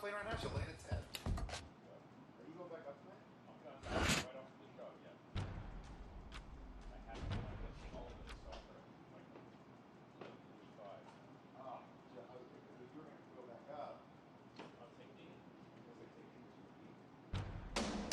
playing right now. She'll land at 10. Are you going back up tonight? I'm going back right off the show, yeah. I haven't been listening all of this stuff for like 11:45. Oh, yeah, I was thinking if you were going to go back up, I'll take Dean. I was like, take Dean to the beat.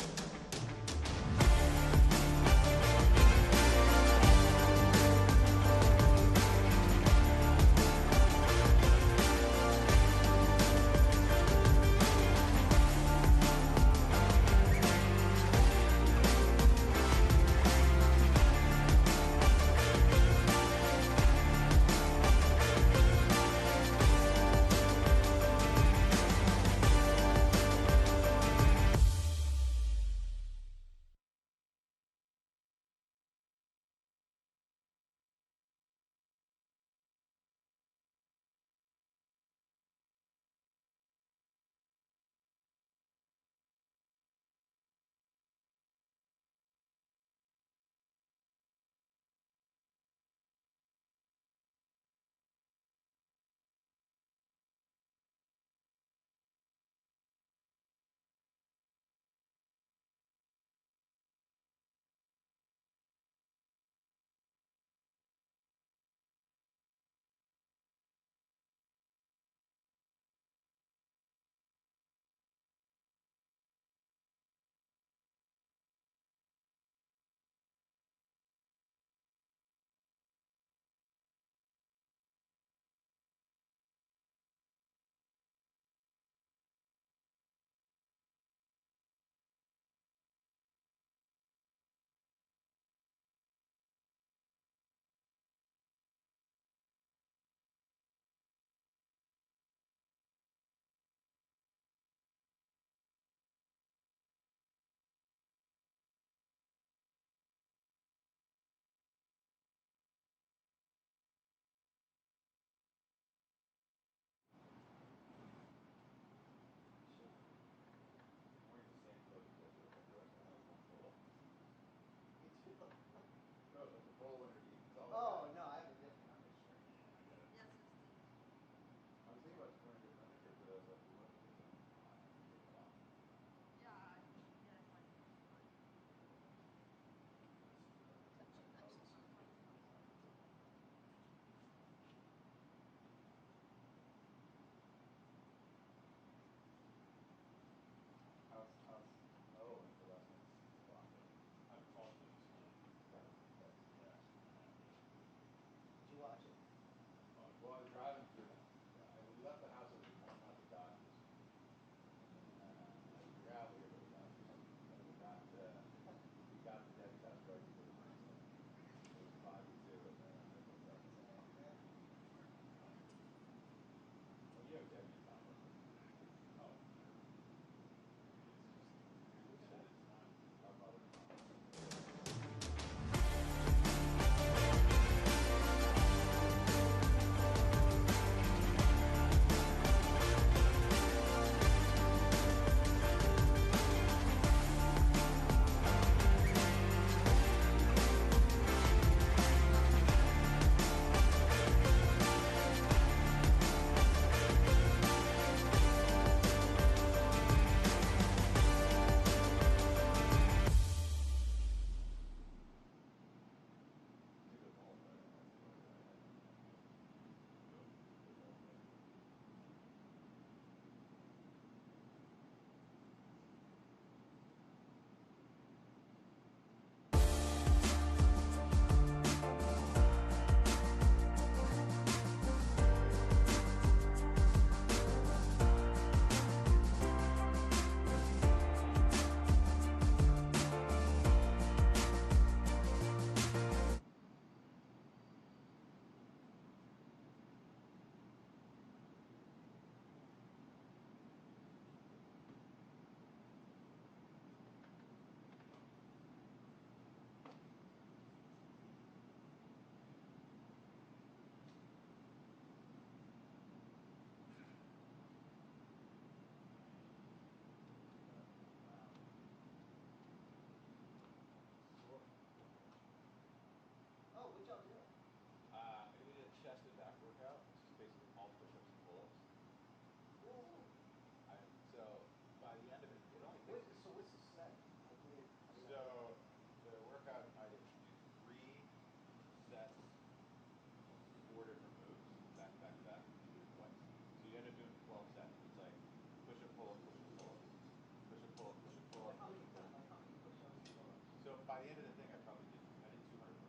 by the end of the thing, I probably did 200 push-ups.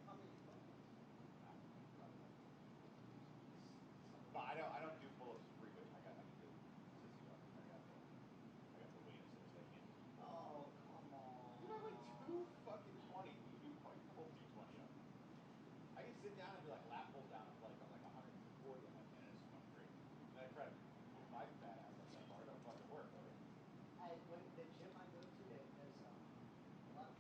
How many pull-ups? But I don't do pull-ups frequent. I need the sissy one. I got the weight assist. I can't just do pull-ups. Oh, come on. Dude, I like 2 fucking 20s. You do I can pull 220 up. I can sit down and do like lat pulls down. I'm like 140. I'm like, man, this is fucking great. And I try to move my fat ass up that far. It don't fucking work, right? When the gym I go to, there's a lot of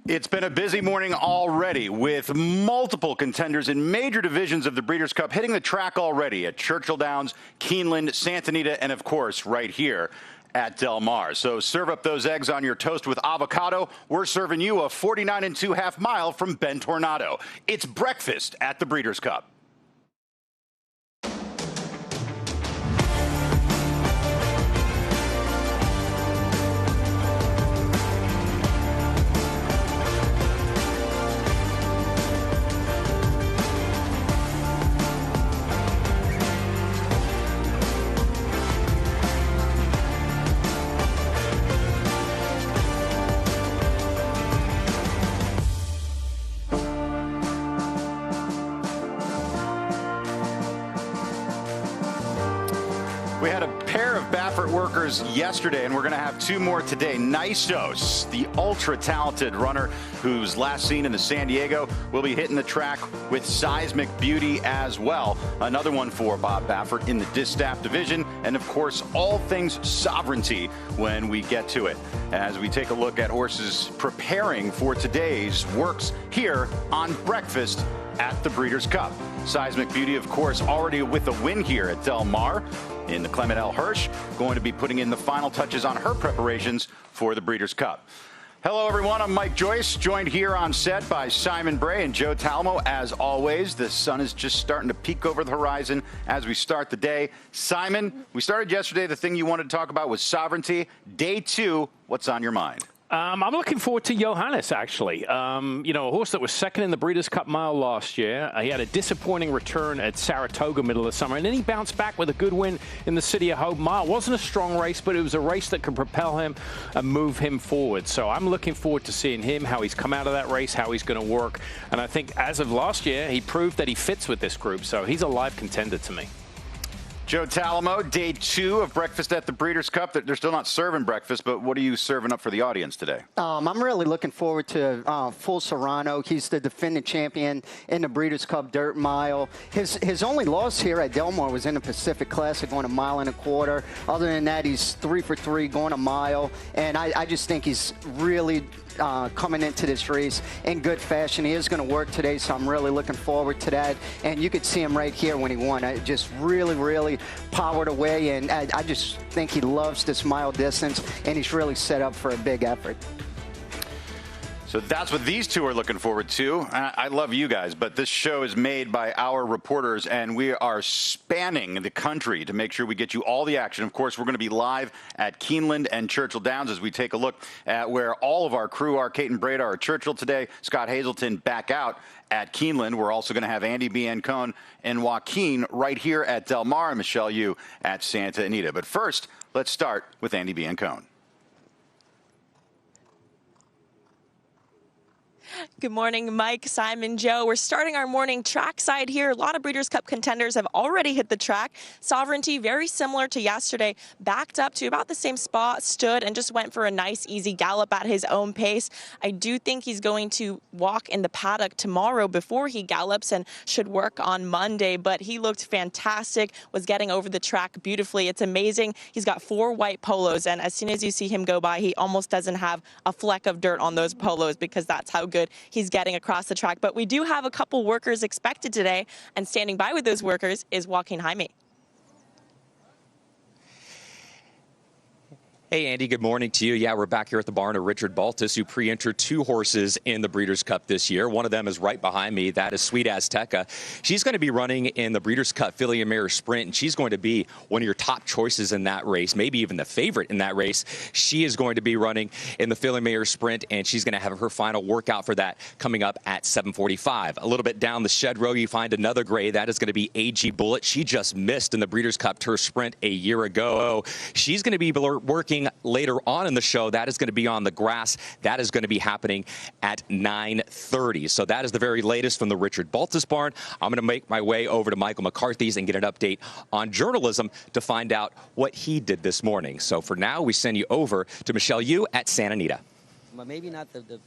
It's been a busy morning already with multiple contenders in major divisions of the Breeders' Cup hitting the track already at Churchill Downs, Keeneland, Santa Anita, and of course right here at Del Mar. So serve up those eggs on your toast with avocado. We're serving you a 49 2/2 mile from Ben Tornado. It's breakfast at the Breeders' Cup. We had a pair of Baffert workers yesterday, and we're going to have two more today. Nisos, the ultra-talented runner who's last seen in the San Diego, will be hitting the track with Seismic Beauty as well. Another one for Bob Baffert in the distaff division, and of course, all things sovereignty when we get to it. As we take a look at horses preparing for today's works here on Breakfast at the Breeders' Cup. Seismic Beauty, of course, already with a win here at Del Mar in the Clement L. Hirsch, going to be putting in the final touches on her preparations for the Breeders' Cup. Hello, everyone. I'm Mike Joyce, joined here on set by Simon Bray and Joe Talamo. As always, the sun is just starting to peek over the horizon as we start the day. Simon, we started yesterday. The thing you wanted to talk about was sovereignty. Day two, what's on your mind? I'm looking forward to Johannes, actually. You know, a horse that was second in the Breeders' Cup Mile last year. He had a disappointing return at Saratoga middle of the summer, and then he bounced back with a good win in the City of Hope Mile. Wasn't a strong race, but it was a race that could propel him and move him forward. So I'm looking forward to seeing him, how he's come out of that race, how he's going to work. And I think as of last year, he proved that he fits with this group. So he's a live contender to me. Joe Talamo, day two of Breakfast at the Breeders' Cup. They're still not serving breakfast, but what are you serving up for the audience today? I'm really looking forward to full Serrano. He's the defending champion in the Breeders' Cup Dirt Mile. His only loss here at Del Mar was in the Pacific Classic, going a mile and a quarter. Other than that, he's 3 for 3, going a mile. And I just think he's really coming into this race in good fashion. He is going to work today, so I'm really looking forward to that. And you could see him right here when he won. I just really powered away, and I just think he loves this mile distance, and he's really set up for a big effort. So that's what these two are looking forward to. I love you guys, but this show is made by our reporters, and we are spanning the country to make sure we get you all the action. Of course, we're going to be live at Keeneland and Churchill Downs as we take a look at where all of our crew are. Kate and Breda are at Churchill today. Scott Hazelton back out at Keeneland. We're also going to have Andy Biancone and Joaquin right here at Del Mar, and Michelle Yu at Santa Anita. But first, let's start with Andy Biancone. Good morning, Mike, Simon, Joe. We're starting our morning trackside here. A lot of Breeders' Cup contenders have already hit the track. Sovereignty, very similar to yesterday, backed up to about the same spot, stood, and just went for a nice, easy gallop at his own pace. I do think he's going to walk in the paddock tomorrow before he gallops and should work on Monday, but he looked fantastic, was getting over the track beautifully. It's amazing. He's got 4 white polos, and as soon as you see him go by, he almost doesn't have a fleck of dirt on those polos because that's how good he's getting across the track. But we do have a couple workers expected today, and standing by with those workers is Joaquin Jaime. Hey, Andy, good morning to you. Yeah, we're back here at the barn of Richie Baltus, who pre-entered 2 horses in the Breeders' Cup this year. One of them is right behind me. That is Sweet Azteka. She's going to be running in the Breeders' Cup Filly and Mare Sprint, and she's going to be one of your top choices in that race, maybe even the favorite in that race. She is going to be running in the Filly and Mare Sprint, and she's going to have her final workout for that coming up at 7:45. A little bit down the shed row, you find another gray. That is going to be AG Bullet. She just missed in the Breeders' Cup Turf Sprint a year ago. She's going to be working later on in the show. That is going to be on the grass. That is going to be happening at 9:30. So that is the very latest from the Richie Baltus barn. I'm going to make my way over to Michael McCarthy's and get an update on journalism to find out what he did this morning. So for now, we send you over to Michelle Yu at Santa Anita. But maybe not the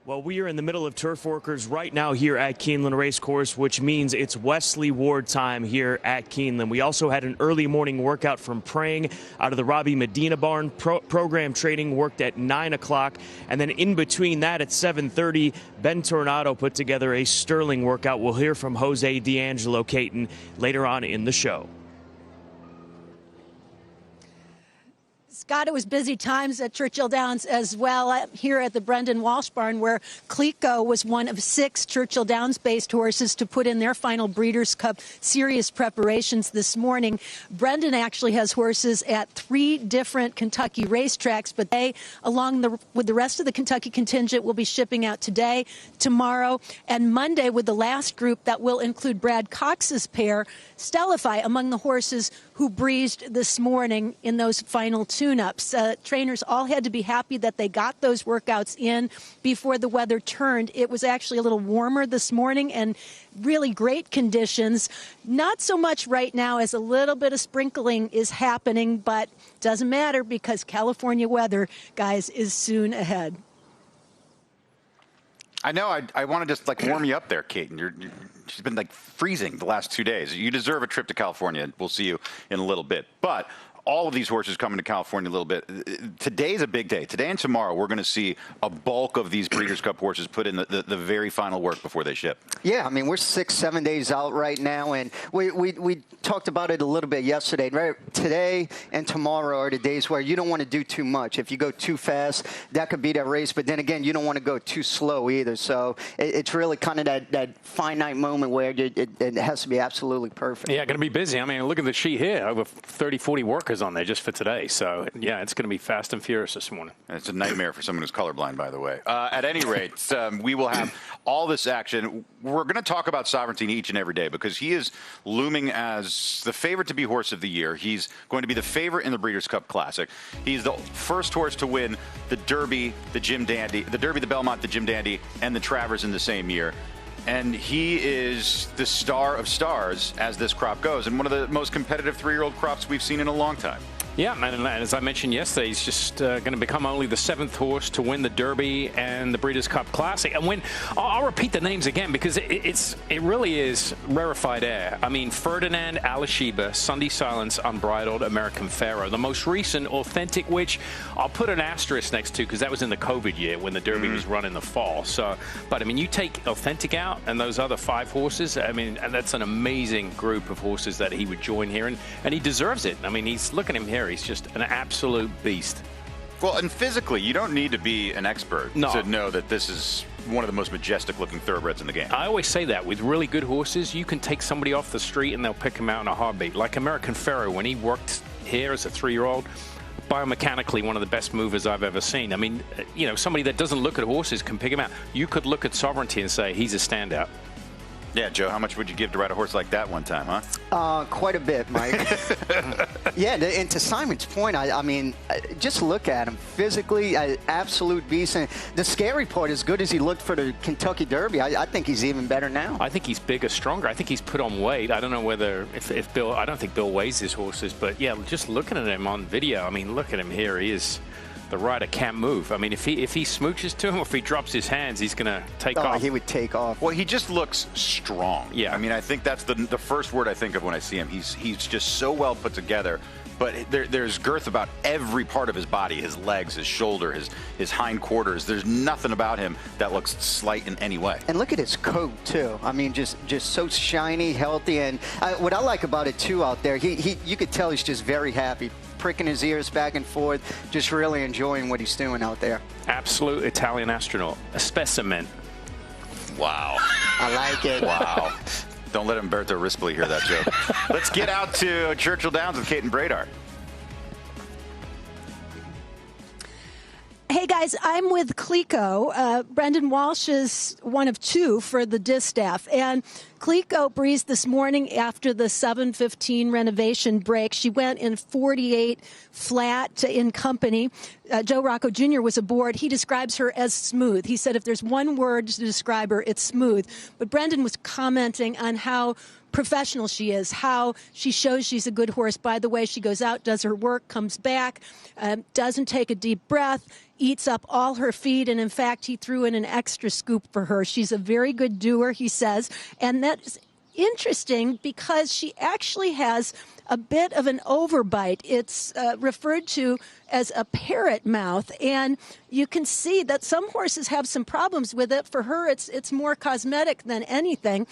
Well, we are in the middle of turf workers right now here at Keeneland Racecourse, which means it's Wesley Ward time here at Keeneland. We also had an early morning workout from Prang out of the Robbie Medina barn. Program training worked at 9 o'clock. And then in between that at 7:30, Ben Tornado put together a sterling workout. We'll hear from Jose D'Angelo Caton later on in the show. Scott, it was busy times at Churchill Downs as well here at the Brendan Walsh barn, where Cleico was one of 6 Churchill Downs-based horses to put in their final Breeders' Cup Series preparations this morning. Brendan actually has horses at 3 different Kentucky racetracks, but they, with the rest of the Kentucky contingent, will be shipping out today, tomorrow, and Monday with the last group that will include Brad Cox's pair, Stellifi, among the horses who breezed this morning in those final tune-ups. Trainers all had to be happy that they got those workouts in before the weather turned. It was actually a little warmer this morning and really great conditions. Not so much right now, as a little bit of sprinkling is happening, but doesn't matter because California weather, guys, is soon ahead. I know. I want to just like warm you up there, Kate. And she's been like freezing the last 2 days. You deserve a trip to California. We'll see you in a little bit. But all of these horses coming to California a little bit. Today's a big day. Today and tomorrow, we're going to see a bulk of these Breeders' Cup horses put in the very final work before they ship. Yeah, I mean, we're 6-7 days out right now, and we talked about it a little bit yesterday. Right? Today and tomorrow are the days where you don't want to do too much. If you go too fast, that could be that race. But then again, you don't want to go too slow either. So it's really kind of that finite moment where it has to be absolutely perfect. Yeah, going to be busy. I mean, look at the sheet here. Over 30, 40 workers on there just for today. So, yeah, it's going to be fast and furious this morning. It's a nightmare for someone who's colorblind, by the way. At any rate, we will have all this action. We're going to talk about Sovereignty each and every day because he is looming as the favorite to be horse of the year. He's going to be the favorite in the Breeders' Cup Classic. He's the first horse to win the Derby, the Jim Dandy, the Derby, the Belmont, the Jim Dandy, and the Travers in the same year. And he is the star of stars as this crop goes, and one of the most competitive 3-year-old crops we've seen in a long time. Yeah, and as I mentioned yesterday, he's just going to become only the 7th horse to win the Derby and the Breeders' Cup Classic. And I'll repeat the names again because it really is rarefied air. I mean, Ferdinand, Alashiba, Sunday Silence, Unbridled, American Pharaoh. The most recent, Authentic, which I'll put an asterisk next to because that was in the COVID year when the Derby was run in the fall. So, but I mean, you take Authentic out and those other 5 horses, I mean, and that's an amazing group of horses that he would join here, and he deserves it. I mean, look at him here. He's just an absolute beast. Well, and physically, you don't need to be an expert to know that this is one of the most majestic-looking thoroughbreds in the game. I always say that. With really good horses, you can take somebody off the street and they'll pick him out in a heartbeat. Like American Pharaoh, when he worked here as a 3-year-old, biomechanically one of the best movers I've ever seen. I mean, you know, somebody that doesn't look at horses can pick him out. You could look at Sovereignty and say, he's a standout. Yeah, Joe, how much would you give to ride a horse like that one time, huh? Quite a bit, Mike. Yeah, and to Simon's point, I mean, just look at him. Physically, absolute beast. And the scary part, as good as he looked for the Kentucky Derby, I think he's even better now. I think he's bigger, stronger. I think he's put on weight. I don't know whether, if Bill, I don't think Bill weighs his horses, but yeah, just looking at him on video, I mean, look at him here. He is... The rider can't move. I mean, if he smooches to him or if he drops his hands, he's going to take off. He would take off. Well, he just looks strong. Yeah. I mean, I think that's the first word I think of when I see him. He's just so well put together. But there's girth about every part of his body, his legs, his shoulder, his hind quarters. There's nothing about him that looks slight in any way. And look at his coat, too. I mean, just so shiny, healthy. And what I like about it, too, out there, you could tell he's just very happy, pricking his ears back and forth, just really enjoying what he's doing out there. Absolute Italian astronaut, a specimen. Wow. I like it. Wow. Don't let Umberto Rispoli hear that joke. Let's get out to Churchill Downs with Kate and Bradar. Hey, guys, I'm with Cleico. Brendan Walsh is one of 2 for the distaff. And Cleico breezed this morning after the 7:15 renovation break. She went in 48 flat in company. Joe Rocco Jr. was aboard. He describes her as smooth. He said if there's one word to describe her, it's smooth. But Brendan was commenting on how professional she is, how she shows she's a good horse. By the way, she goes out, does her work, comes back, doesn't take a deep breath. eats up all her feed, and in fact, he threw in an extra scoop for her. She's a very good doer, he says, and that's interesting because she actually has a bit of an overbite. It's referred to as a parrot mouth, and you can see that some horses have some problems with it. For her, it's more cosmetic than anything.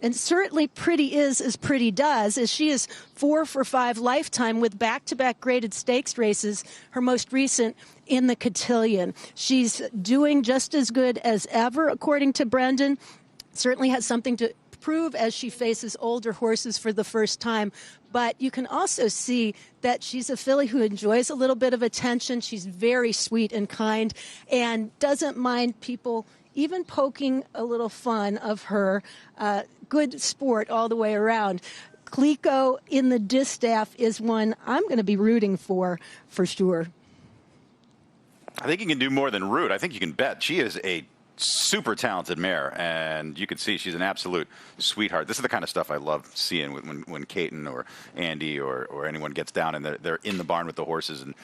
And certainly pretty is as pretty does, as she is 4 for 5 lifetime with back-to-back graded stakes races, her most recent in the cotillion. She's doing just as good as ever, according to Brendan. Certainly has something to prove as she faces older horses for the first time. But you can also see that she's a filly who enjoys a little bit of attention. She's very sweet and kind and doesn't mind people even poking a little fun of her. Good sport all the way around. Cleico in the distaff is one I'm going to be rooting for sure. I think you can do more than root. I think you can bet. She is a super talented mare, and you can see she's an absolute sweetheart. This is the kind of stuff I love seeing when Caton or Andy or anyone gets down and they're in the barn with the horses. And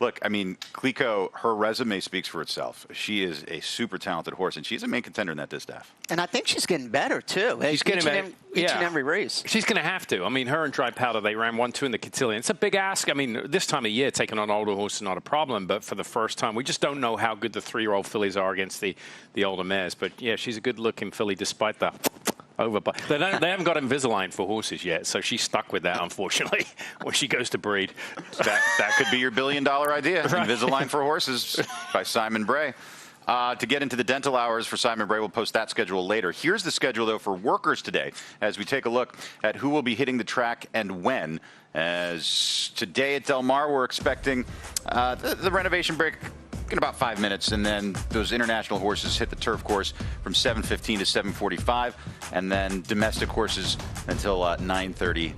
look, I mean, Cleico, her resume speaks for itself. She is a super talented horse, and she's a main contender in that distaff. And I think she's getting better, too. She's getting better. Each and every race. She's going to have to. I mean, her and Dry Powder, they ran 1-2 in the cotillion. It's a big ask. I mean, this time of year, taking on older horses is not a problem, but for the first time, we just don't know how good the 3-year-old fillies are against the older mares. But, yeah, she's a good-looking filly despite the overbite. They haven't got Invisalign for horses yet, so she's stuck with that, unfortunately, when she goes to breed. That could be your billion-dollar idea. Right. Invisalign for horses by Simon Bray. To get into the dental hours for Simon Bray, we'll post that schedule later. Here's the schedule, though, for workers today as we take a look at who will be hitting the track and when. As today at Del Mar, we're expecting the renovation break in about 5 minutes, and then those international horses hit the turf course from 7:15 to 7:45, and then domestic horses until 9:30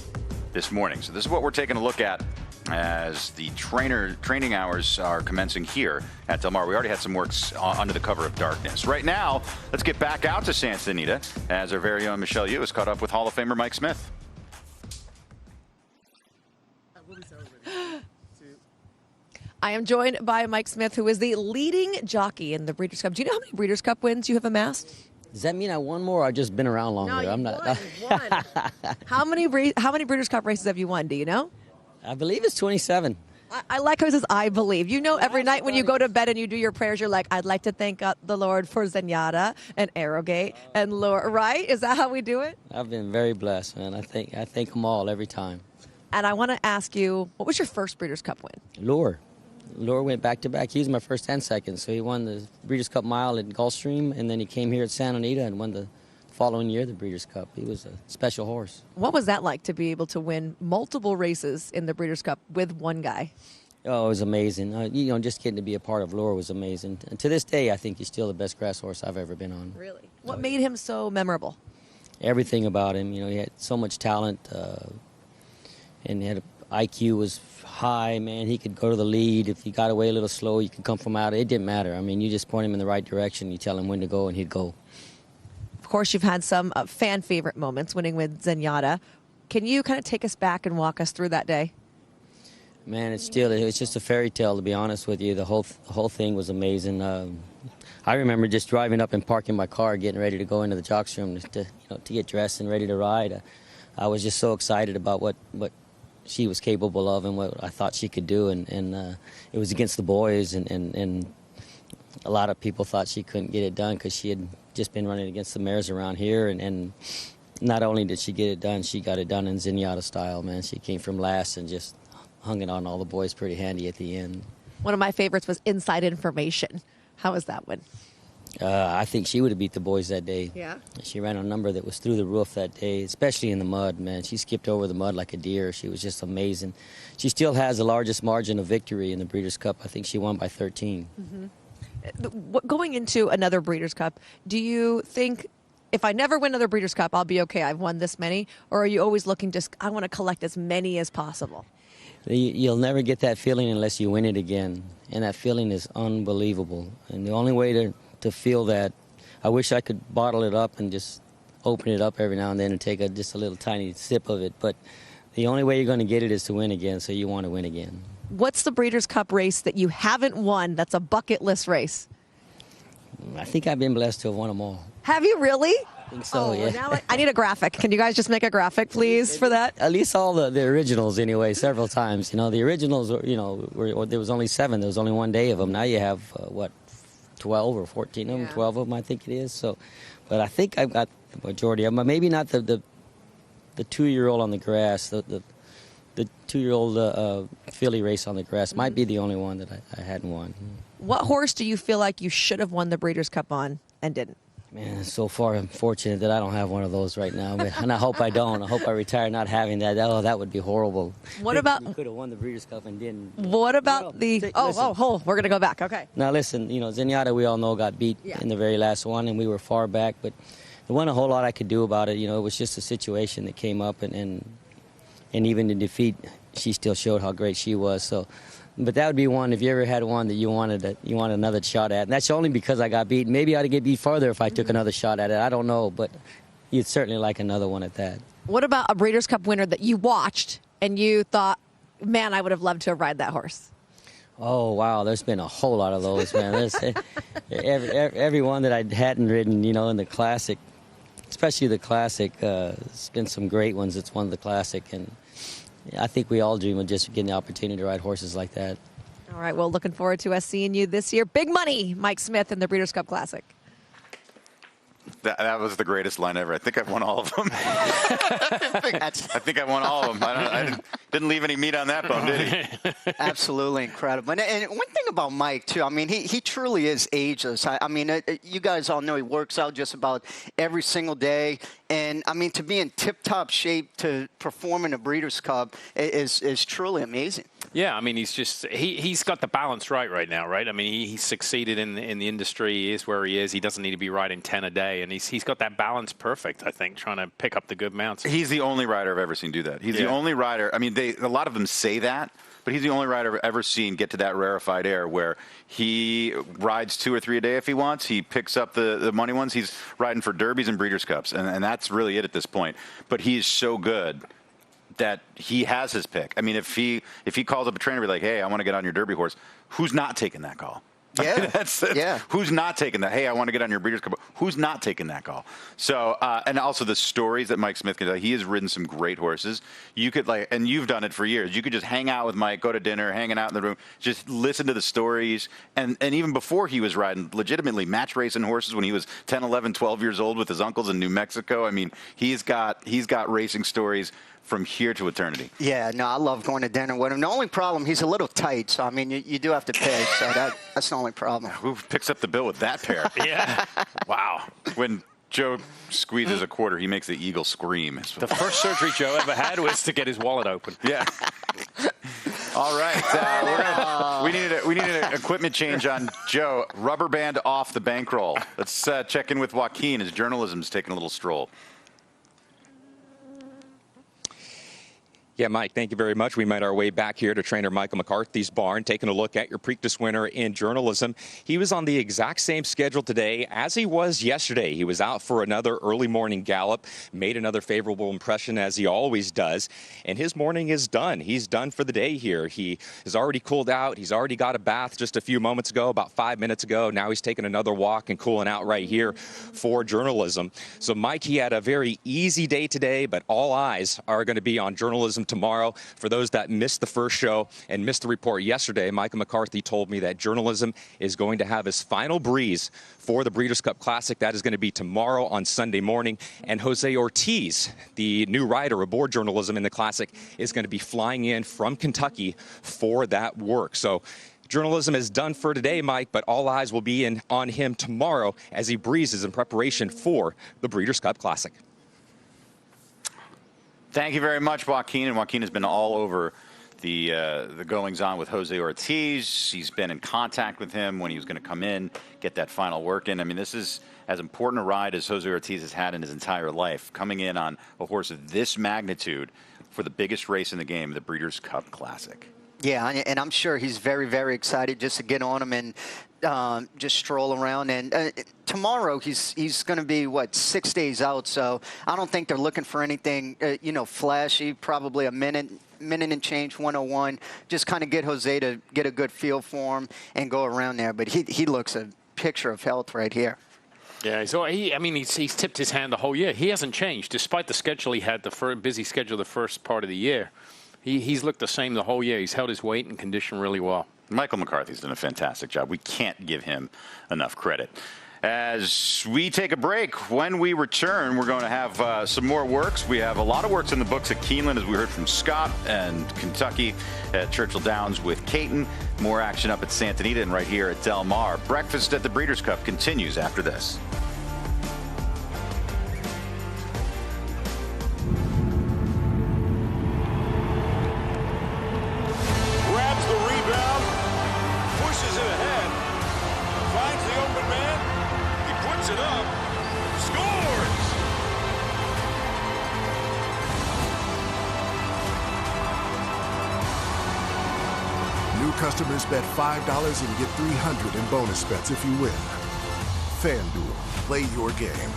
this morning. So this is what we're taking a look at as the training hours are commencing here at Del Mar. We already had some works under the cover of darkness. Right now, let's get back out to Santa Anita as our very own Michelle Yu is caught up with Hall of Famer Mike Smith. I am joined by Mike Smith, who is the leading jockey in the Breeders' Cup. Do you know how many Breeders' Cup wins you have amassed? Does that mean I won more, or I've just been around longer? No, I'm not. Won. How many Breeders' Cup races have you won? Do you know? I believe it's 27. I like how it says, I believe. You know, every night when you go to bed and you do your prayers, you're like, I'd like to thank the Lord for Zenyatta and Arrogate and Lord, right? Is that how we do it? I've been very blessed, man. I thank them all every time. And I want to ask you, what was your first Breeders' Cup win? Lure went back-to-back. He was my first and second, so he won the Breeders' Cup Mile at Gulfstream, and then he came here at Santa Anita and won the following year the Breeders' Cup. He was a special horse. What was that like to be able to win multiple races in the Breeders' Cup with one guy? Oh, it was amazing. Just getting to be a part of Lure was amazing. And to this day, I think he's still the best grass horse I've ever been on. Really? What made him so memorable? Everything about him. You know, he had so much talent, and he had IQ was high, man. He could go to the lead. If he got away a little slow, you could come from out. It didn't matter. I mean, you just point him in the right direction. You tell him when to go, and he'd go. Of course, you've had some fan favorite moments winning with Zenyatta. Can you kind of take us back and walk us through that day? Man, it's just a fairy tale, to be honest with you. The whole thing was amazing. I remember just driving up and parking my car, getting ready to go into the jocks room to get dressed and ready to ride. I was just so excited about what she was capable of and what I thought she could do, and it was against the boys, and a lot of people thought she couldn't get it done because she had just been running against the mares around here, and not only did she get it done, she got it done in Zenyatta style, man. She came from last and just hung it on all the boys pretty handy at the end. One of my favorites was Inside Information. How was that one? I think she would have beat the boys that day. Yeah. She ran a number that was through the roof that day, especially in the mud, man. She skipped over the mud like a deer. She was just amazing. She still has the largest margin of victory in the Breeders' Cup. I think she won by 13. Mm-hmm. Going into another Breeders' Cup, do you think, if I never win another Breeders' Cup, I'll be okay, I've won this many? Or are you always looking, I want to collect as many as possible? You'll never get that feeling unless you win it again. And that feeling is unbelievable. And the only way to feel that, I wish I could bottle it up and just open it up every now and then and take just a little tiny sip of it. But the only way you're going to get it is to win again, so you want to win again. What's the Breeders' Cup race that you haven't won that's a bucket list race? I think I've been blessed to have won them all. Have you really? I think so, yeah. Now I need a graphic. Can you guys just make a graphic, please, for that? At least all the originals, anyway, several times. You know, the originals, there was only 7. There was only one day of them. Now you have, 12 or 14 of them, 12 of them, I think it is. So, but I think I've got the majority of them. Maybe not the 2-year-old on the grass. The 2-year-old filly race on the grass might be the only one that I hadn't won. What horse do you feel like you should have won the Breeders' Cup on and didn't? Man, so far I'm fortunate that I don't have one of those right now, and I hope I don't. I hope I retire not having that. Oh, that would be horrible. What about? We could have won the Breeders' Cup and didn't. What about the? We're gonna go back. Okay. Now listen, Zenyatta, we all know, got beat in the very last one, and we were far back, but there wasn't a whole lot I could do about it. It was just a situation that came up, and even in defeat, she still showed how great she was. So. But that would be one, if you ever had one that you wanted another shot at. And that's only because I got beat. Maybe I'd get beat farther if I took another shot at it. I don't know, but you'd certainly like another one at that. What about a Breeders' Cup winner that you watched and you thought, man, I would have loved to have ride that horse? Oh, wow, there's been a whole lot of those, man. Every one that I hadn't ridden, in the Classic, especially the Classic, it's been some great ones. It's won the Classic, and I think we all dream of just getting the opportunity to ride horses like that. All right, well, looking forward to us seeing you this year. Big money, Mike Smith in the Breeders' Cup Classic. That was the greatest line ever. I think I've won all of them. I think I won all of them. I didn't leave any meat on that bone, did he? Absolutely incredible. And one thing about Mike, too, I mean, he truly is ageless. I mean, you guys all know he works out just about every single day. And, I mean, to be in tip-top shape to perform in a Breeders' Cup is truly amazing. Yeah, I mean, he's got the balance right now, right? I mean, he's succeeded in the industry. He is where he is. He doesn't need to be riding 10 a day. And he's got that balance perfect, I think, trying to pick up the good mounts. He's the only rider I've ever seen do that. He's the only rider. I mean, a lot of them say that, but he's the only rider I've ever seen get to that rarefied air where he rides 2 or 3 a day if he wants. He picks up the money ones. He's riding for Derbies and Breeders' Cups, and that's really it at this point. But he is so good that he has his pick. I mean, if he calls up a trainer and be like, hey, I want to get on your Derby horse, who's not taking that call? Yeah. That's who's not taking that? Hey, I want to get on your Breeders' Cup. Who's not taking that call? So, and also the stories that Mike Smith can tell. He has ridden some great horses. You could and you've done it for years. You could just hang out with Mike, go to dinner, hanging out in the room, just listen to the stories. And even before he was riding legitimately match racing horses when he was 10, 11, 12 years old with his uncles in New Mexico. I mean, he's got racing stories from here to eternity. Yeah, no, I love going to dinner with him. The only problem, he's a little tight, so, I mean, you do have to pay, so that's the only problem. Who picks up the bill with that pair? Yeah. Wow. When Joe squeezes a quarter, he makes the eagle scream. The first surgery Joe ever had was to get his wallet open. Yeah. All right. We needed an equipment change on Joe. Rubber band off the bankroll. Let's check in with Joaquin as journalism's taking a little stroll. Yeah, Mike, thank you very much. We made our way back here to trainer Michael McCarthy's barn, taking a look at your Preakness winner in journalism. He was on the exact same schedule today as he was yesterday. He was out for another early morning gallop, made another favorable impression as he always does, and his morning is done. He's done for the day here. He has already cooled out. He's already got a bath just a few moments ago, about 5 minutes ago. Now he's taking another walk and cooling out right here for journalism. So, Mike, he had a very easy day today, but all eyes are going to be on journalism tomorrow. For those that missed the first show and missed the report yesterday, Michael McCarthy told me that journalism is going to have his final breeze for the Breeders' Cup Classic. That is going to be tomorrow on Sunday morning. And Jose Ortiz, the new rider aboard journalism in the Classic, is going to be flying in from Kentucky for that work. So journalism is done for today, Mike, but all eyes will be on him tomorrow as he breezes in preparation for the Breeders' Cup Classic. Thank you very much, Joaquin. And Joaquin has been all over the goings-on with Jose Ortiz. He's been in contact with him when he was going to come in, get that final work in. I mean, this is as important a ride as Jose Ortiz has had in his entire life, coming in on a horse of this magnitude for the biggest race in the game, the Breeders' Cup Classic. Yeah, and I'm sure he's very, very excited just to get on him and just stroll around. And tomorrow he's going to be, 6 days out, so I don't think they're looking for anything, flashy, probably a minute minute and change, 101. Just kind of get Jose to get a good feel for him and go around there. But he looks a picture of health right here. Yeah, he's tipped his hand the whole year. He hasn't changed, despite the schedule he had, the busy schedule the first part of the year. He's looked the same the whole year. He's held his weight and condition really well. Michael McCarthy's done a fantastic job. We can't give him enough credit. As we take a break, when we return, we're going to have some more works. We have a lot of works in the books at Keeneland, as we heard from Scott, and Kentucky at Churchill Downs with Caton. More action up at Santa Anita and right here at Del Mar. Breakfast at the Breeders' Cup continues after this. Grabs the rebound, pushes it ahead, finds the open man, he puts it up, scores! New customers bet $5 and get $300 in bonus bets if you win. FanDuel, play your game.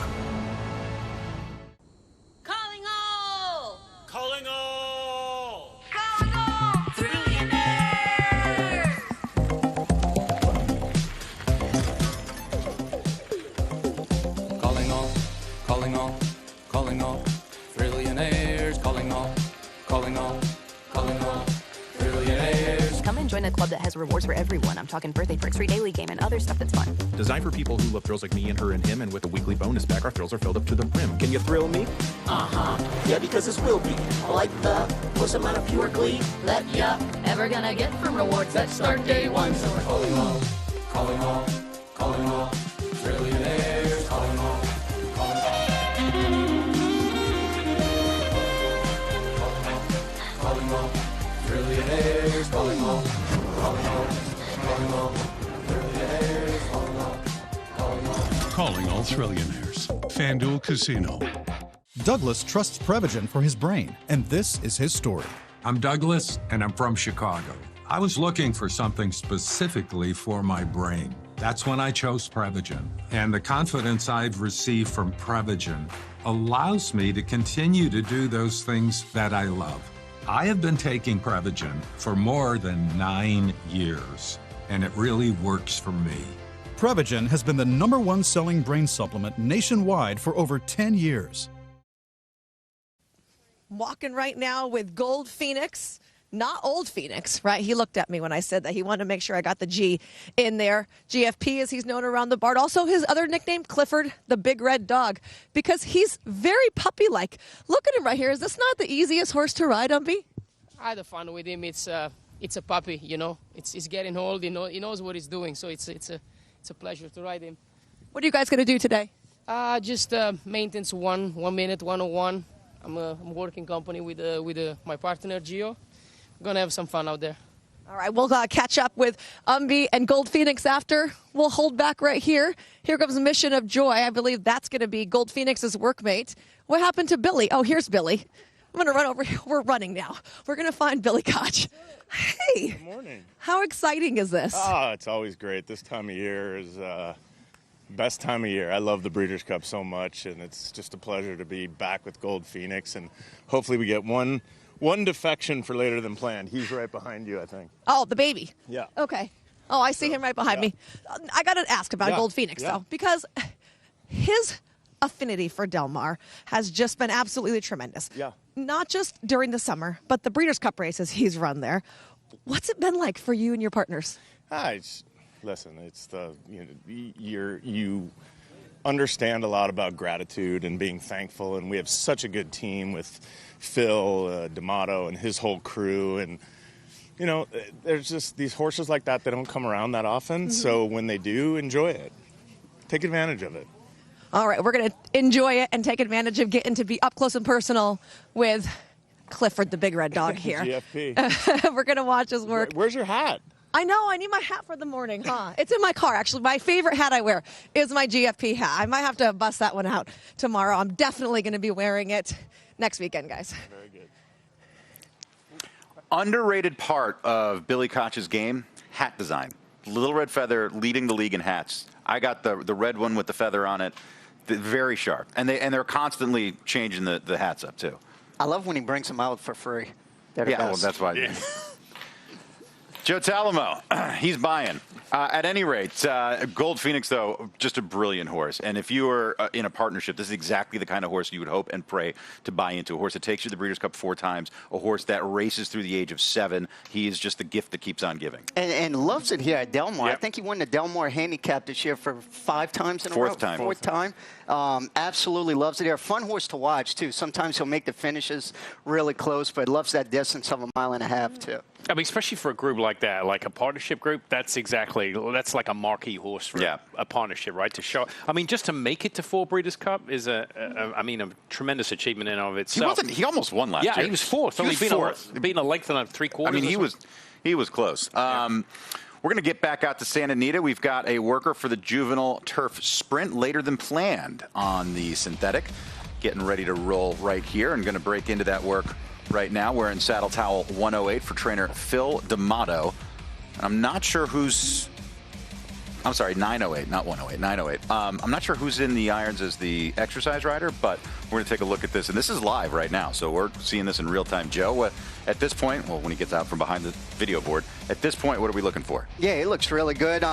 Calling all! Calling all! Calling all! Trillionaires! Calling all, calling all, calling all, trillionaires, calling all, calling all, calling all, trillionaires. Come and join a club that has rewards for everyone. I'm talking birthday perks, free daily game, and other stuff that's fun. Designed for people who love thrills like me and her and him, and with a weekly bonus pack, our thrills are filled up to the brim. Can you thrill me? Yeah, because this will be like the most amount of pure glee that ya Ever gonna get from rewards that start day one. So we're Calling all, calling all, calling all, trillionaires, calling all, calling all. Calling all, trillionaires, calling all, calling all, calling all, trillionaires, calling all, calling all. Calling all trillionaires. FanDuel Casino. Douglas trusts Prevagen for his brain, and this is his story. I'm Douglas, and I'm from Chicago. I was looking for something specifically for my brain. That's when I chose Prevagen. And the confidence I've received from Prevagen allows me to continue to do those things that I love. I have been taking Prevagen for more than 9 years, and it really works for me. Prevagen has been the #1 selling brain supplement nationwide for over 10 years. Walking right now with Gold Phoenix, not Old Phoenix, right? He looked at me when I said that. He wanted to make sure I got the G in there. GFP, as he's known around the barn. Also, his other nickname, Clifford, the big red dog, because he's very puppy-like. Look at him right here. Is this not the easiest horse to ride, Umpy? I had fun with him. It's a puppy, you know. He's getting old. He knows what he's doing, so it's a pleasure to ride him. What are you guys going to do today? Just maintenance 1 minute 101. I'm working company with my partner Gio. We're gonna have some fun out there. All right, we'll catch up with and Gold Phoenix after. We'll hold back right here. Here comes Mission of Joy. I believe that's going to be Gold Phoenix's workmate. What happened to Billy? Oh, here's Billy. I'm going to run over here. We're running now. We're going to find Billy Koch. Hey. Good morning. How exciting is this? Oh, it's always great. This time of year is best time of year. I love the Breeders' Cup so much, and it's just a pleasure to be back with Gold Phoenix, and hopefully we get one defection for later than planned. He's right behind you, I think. Oh, the baby. Yeah. Okay. Oh, I see him right behind me. I got to ask about Gold Phoenix, though, because his affinity for Del Mar has just been absolutely tremendous. Yeah. Not just during the summer, but the Breeders' Cup races he's run there. What's it been like for you and your partners? Listen, it's you understand a lot about gratitude and being thankful, and we have such a good team with Phil D'Amato and his whole crew, and you know, there's just these horses like that don't come around that often. Mm-hmm. So when they do, enjoy it, take advantage of it. All right, we're going to enjoy it and take advantage of getting to be up close and personal with Clifford, the big red dog here. GFP. We're going to watch his work. Where's your hat? I know, I need my hat for the morning, huh? It's in my car, actually. My favorite hat I wear is my GFP hat. I might have to bust that one out tomorrow. I'm definitely going to be wearing it next weekend, guys. Very good. Underrated part of Billy Koch's game, hat design. Little Red Feather leading the league in hats. I got the red one with the feather on it. Very sharp. And they're constantly changing the hats up, too. I love when he brings them out for free. They're the Yeah, well, best. that's why. Yeah. Joe Talamo, he's buying. At any rate, Gold Phoenix, though, just a brilliant horse. And if you were in a partnership, this is exactly the kind of horse you would hope and pray to buy into. A horse that takes you to the Breeders' Cup 4 times, a horse that races through the age of 7. He is just the gift that keeps on giving. And loves it here at Del Mar. Yep. I think he won the Del Mar handicap this year for 5 times in a Fourth row. time. Fourth time. Absolutely loves it here. Fun horse to watch, too. Sometimes he'll make the finishes really close, but loves that distance of 1.5 miles, too. I mean, especially for a group like that, like a partnership group, that's like a marquee horse for a partnership, right? To show, I mean, just to make it to 4 Breeders' Cup is a tremendous achievement in and of itself. He almost won last year. Yeah, he was fourth. He was fourth. Being a length and a 3/4. I mean, he was close. We're going to get back out to Santa Anita. We've got a worker for the juvenile turf sprint later than planned on the synthetic. Getting ready to roll right here and going to break into that work right now. We're in Saddle Towel 108 for trainer Phil D'Amato. And I'm not sure who's... I'm sorry, 908, not 108, 908. I'm not sure who's in the irons as the exercise rider, but we're going to take a look at this. And this is live right now, so we're seeing this in real time. Joe, at this point, well, when he gets out from behind the video board, at this point, what are we looking for? Yeah, it looks really good.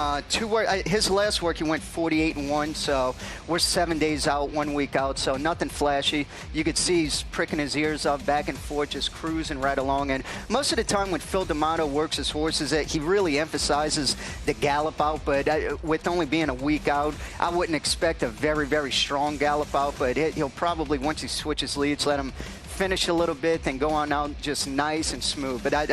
His last work, he went 48-1, so we're 7 days out, 1 week out, so nothing flashy. You could see he's pricking his ears up back and forth, just cruising right along. And most of the time when Phil D'Amato works his horses, he really emphasizes the gallop out, but with only being a week out, I wouldn't expect a very, very strong gallop out, but he'll probably, once he switches leads, let him finish a little bit, then go on out just nice and smooth. But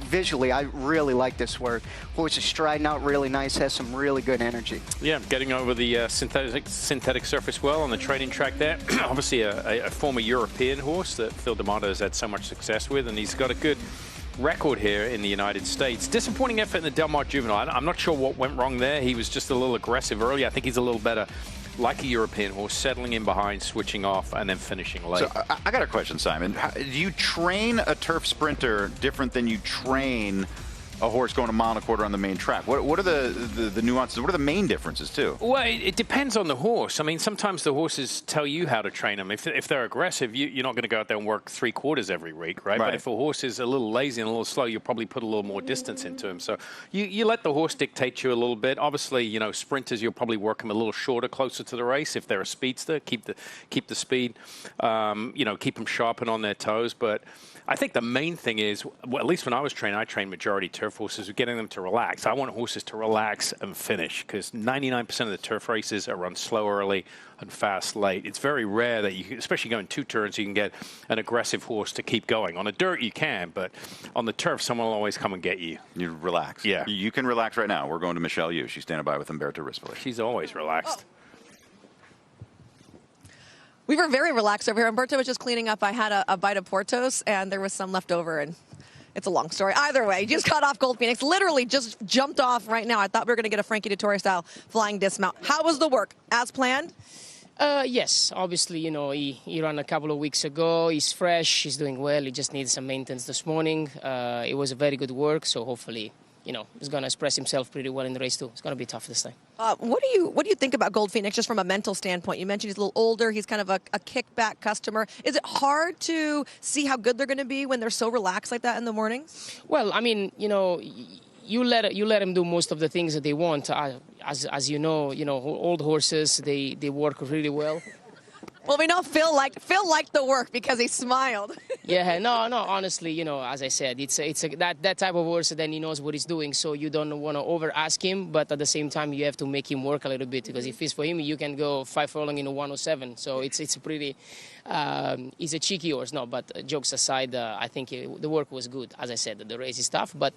visually, I really like this work. Horse is striding out really nice, has some really good energy. Yeah, getting over the synthetic surface well on the training track there. Obviously a former European horse that Phil D'Amato has had so much success with, and he's got a good record here in the United States. Disappointing effort in the Del Mar Juvenile. I'm not sure what went wrong there. He was just a little aggressive early. I think he's a little better like a European horse, settling in behind, switching off, and then finishing late. So I got a question, Simon. Do you train a turf sprinter different than you train a horse going 1.25 miles on the main track? What are the nuances? What are the main differences, too? Well, it depends on the horse. I mean, sometimes the horses tell you how to train them. If they're aggressive, you're not going to go out there and work 3/4 every week, right? But if a horse is a little lazy and a little slow, you'll probably put a little more distance into him. So you let the horse dictate you a little bit. Obviously, sprinters, you'll probably work them a little shorter, closer to the race. If they're a speedster, keep the speed, keep them sharp and on their toes. But I think the main thing is, well, at least when I was training, I trained majority turf horses, getting them to relax. I want horses to relax and finish, because 99% of the turf races are run slow early and fast late. It's very rare that you, especially going 2 turns, you can get an aggressive horse to keep going. On the dirt, you can, but on the turf, someone will always come and get you. You relax. Yeah. You can relax right now. We're going to Michelle Yu. She's standing by with Umberto Rispoli. She's always relaxed. We were very relaxed over here. Umberto was just cleaning up. I had a bite of Portos, and there was some left over, and it's a long story. Either way, just got off Gold Phoenix. Literally just jumped off right now. I thought we were going to get a Frankie Dettori-style flying dismount. How was the work? As planned? Yes, obviously, he ran a couple of weeks ago. He's fresh. He's doing well. He just needs some maintenance this morning. It was a very good work, so hopefully, he's going to express himself pretty well in the race, too. It's going to be tough this time. What do you think about Gold Phoenix just from a mental standpoint? You mentioned he's a little older. He's kind of a kickback customer. Is it hard to see how good they're going to be when they're so relaxed like that in the mornings? Well, I mean, you let him do most of the things that they want. As you know, old horses, they work really well. Well, we know Phil liked the work because he smiled. Yeah, no, honestly, as I said, it's that type of horse, then he knows what he's doing, so you don't want to over-ask him, but at the same time, you have to make him work a little bit, because if it's for him, you can go 5 furlong in a 107, so it's a pretty, he's a cheeky horse, no, but jokes aside, I think the work was good. As I said, the race is tough, but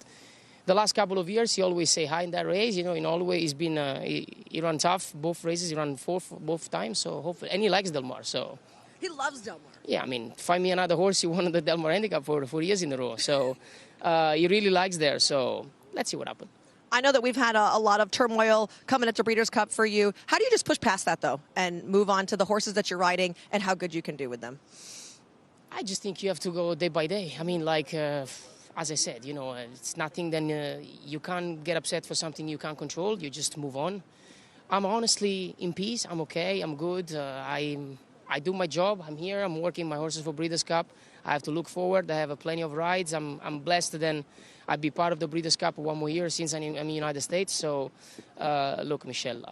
the last couple of years, he always say hi in that race. In Allway, he's been he ran tough both races. He ran 4th both times. So hopefully, and he likes Del Mar. So he loves Del Mar. Yeah, I mean, find me another horse. He won the Del Mar handicap for 4 years in a row. So he really likes there. So let's see what happens. I know that we've had a lot of turmoil coming into Breeders' Cup for you. How do you just push past that, though, and move on to the horses that you're riding and how good you can do with them? I just think you have to go day by day. I mean, as I said, it's nothing, then you can't get upset for something you can't control. You just move on. I'm honestly in peace. I'm okay. I'm good. I do my job. I'm here. I'm working my horses for Breeders' Cup. I have to look forward. I have plenty of rides. I'm blessed that then I'd be part of the Breeders' Cup one more year since I'm in the United States. So, look, Michelle,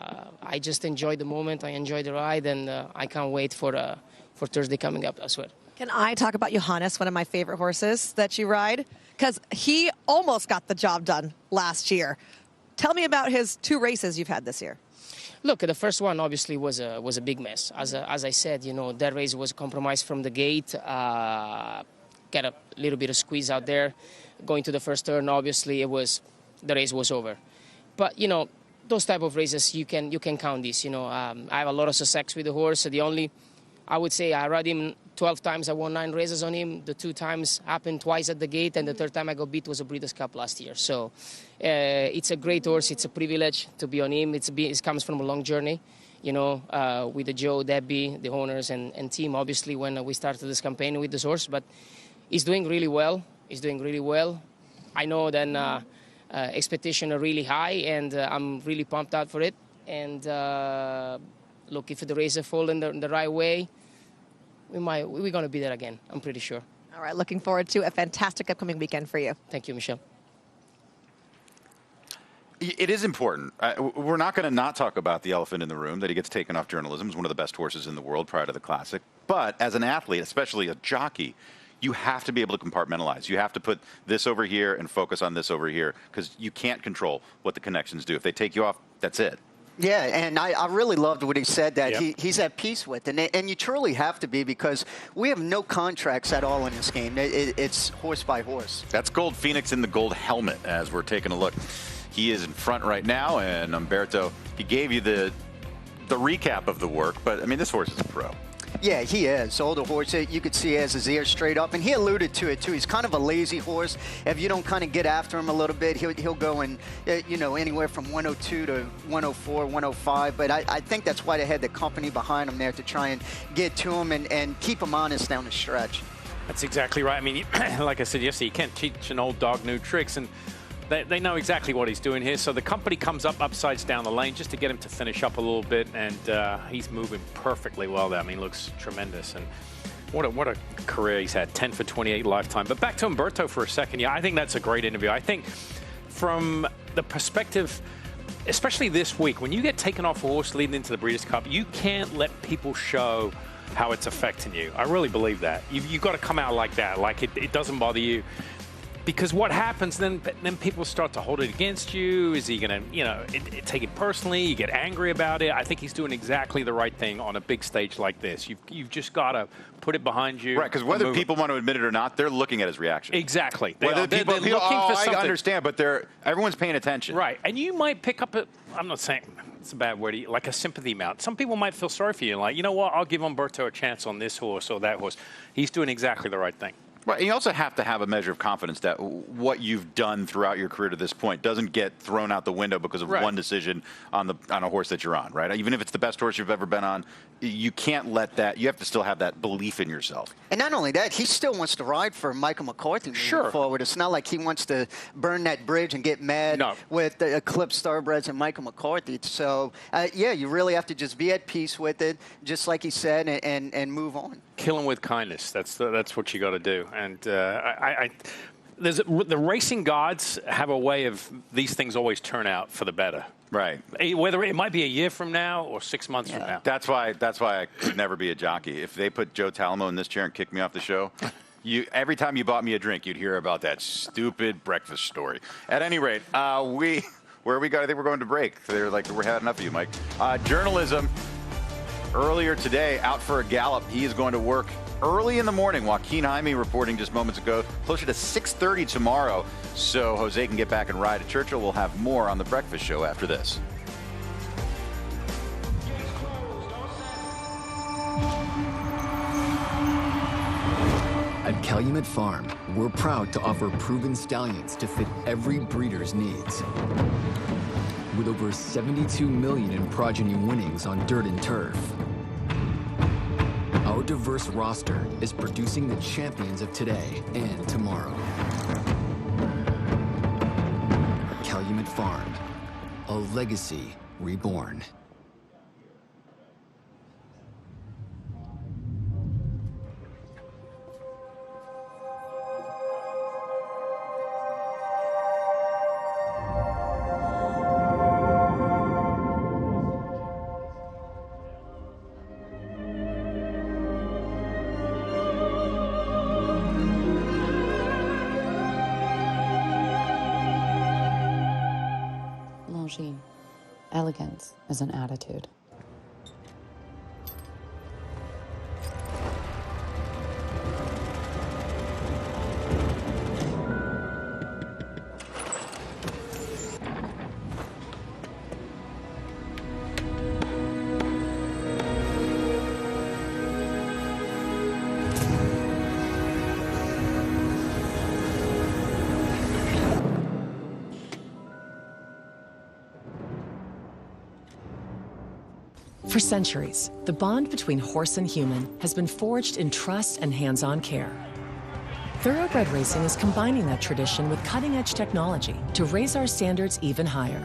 I just enjoy the moment. I enjoy the ride, and I can't wait for Thursday coming up, I swear. Can I talk about Johannes, one of my favorite horses that you ride? Because he almost got the job done last year. Tell me about his 2 races you've had this year. Look, the first one obviously was a big mess. As I said, you know, that race was compromised from the gate. Got a little bit of squeeze out there. Going to the first turn, obviously, the race was over. But, you know, those type of races, you can count this. You know, I have a lot of success with the horse. I would say I rode him 12 times. I won 9 races on him. The 2 times happened twice at the gate, and the 3rd time I got beat was a Breeders' Cup last year. So it's a great horse. It's a privilege to be on him. It comes from a long journey, you know, with the Joe, Debbie, the owners, and team, obviously, when we started this campaign with this horse. But he's doing really well. He's doing really well. I know that expectations are really high, and I'm really pumped out for it. And look, if the races fall in the right way, we're going to be there again, I'm pretty sure. All right, looking forward to a fantastic upcoming weekend for you. Thank you, Michelle. It is important. We're not going to not talk about the elephant in the room, that he gets taken off journalism. He's one of the best horses in the world prior to the Classic. But as an athlete, especially a jockey, you have to be able to compartmentalize. You have to put this over here and focus on this over here, because you can't control what the connections do. If they take you off, that's it. Yeah, and I really loved what he said, that he's at peace with. And you truly have to be, because we have no contracts at all in this game. It's horse by horse. That's Gold Phoenix in the gold helmet as we're taking a look. He is in front right now, and Umberto, he gave you the recap of the work, but, I mean, this horse is a pro. Yeah, he is. Older horse, you could see he has his ears straight up, and he alluded to it too. He's kind of a lazy horse. If you don't kind of get after him a little bit, he'll go in, you know, anywhere from 102 to 104, 105. But I think that's why they had the company behind him there to try and get to him and keep him honest down the stretch. That's exactly right. I mean, like I said yesterday, you can't teach an old dog new tricks, and they know exactly what he's doing here. So the company comes up upsides down the lane just to get him to finish up a little bit, and he's moving perfectly well there. I mean, looks tremendous. And what a career he's had, 10 for 28 lifetime. But back to Umberto for a second. Yeah, I think that's a great interview. I think from the perspective, especially this week, when you get taken off a horse leading into the Breeders' Cup, you can't let people show how it's affecting you. I really believe that. You've got to come out like that, like it doesn't bother you. Because what happens, then people start to hold it against you. Is he going to, you know, take it personally? You get angry about it. I think he's doing exactly the right thing on a big stage like this. You've just got to put it behind you. Right, because whether people want to admit it or not, they're looking at his reaction. Exactly. They're looking for something. I understand, but everyone's paying attention. Right, and you might pick up I'm not saying it's a bad word, like a sympathy mount. Some people might feel sorry for you, like, you know what, I'll give Umberto a chance on this horse or that horse. He's doing exactly the right thing. Right, you also have to have a measure of confidence that what you've done throughout your career to this point doesn't get thrown out the window because of one decision on a horse that you're on, right? Even if it's the best horse you've ever been on, you can't let that. You have to still have that belief in yourself. And not only that, he still wants to ride for Michael McCarthy moving forward. It's not like he wants to burn that bridge and get mad with the Eclipse Starbreds and Michael McCarthy. So, yeah, you really have to just be at peace with it, just like he said, and move on. Kill him with kindness. That's what you got to do. And the racing gods have a way of these things always turn out for the better. Right. Whether it might be a year from now or 6 months from now. That's why I could never be a jockey. If they put Joe Talamo in this chair and kicked me off the show, every time you bought me a drink, you'd hear about that stupid breakfast story. At any rate, where we go? I think we're going to break. They're like, we're had enough of you, Mike. Journalism. Earlier today, out for a gallop. He is going to work early in the morning. Joaquin Jaime reporting just moments ago, closer to 6:30 tomorrow. So Jose can get back and ride at Churchill. We'll have more on The Breakfast Show after this. At Calumet Farm, we're proud to offer proven stallions to fit every breeder's needs. With over 72 million in progeny winnings on dirt and turf, our diverse roster is producing the champions of today and tomorrow. Calumet Farm, a legacy reborn. machine. Elegance is an attitude. For centuries, the bond between horse and human has been forged in trust and hands-on care. Thoroughbred racing is combining that tradition with cutting-edge technology to raise our standards even higher.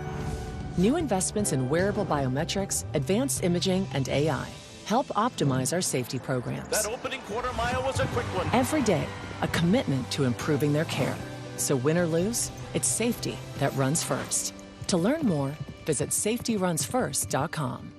New investments in wearable biometrics, advanced imaging, and AI help optimize our safety programs. That opening quarter mile was a quick one. Every day, a commitment to improving their care. So win or lose, it's safety that runs first. To learn more, visit safetyrunsfirst.com.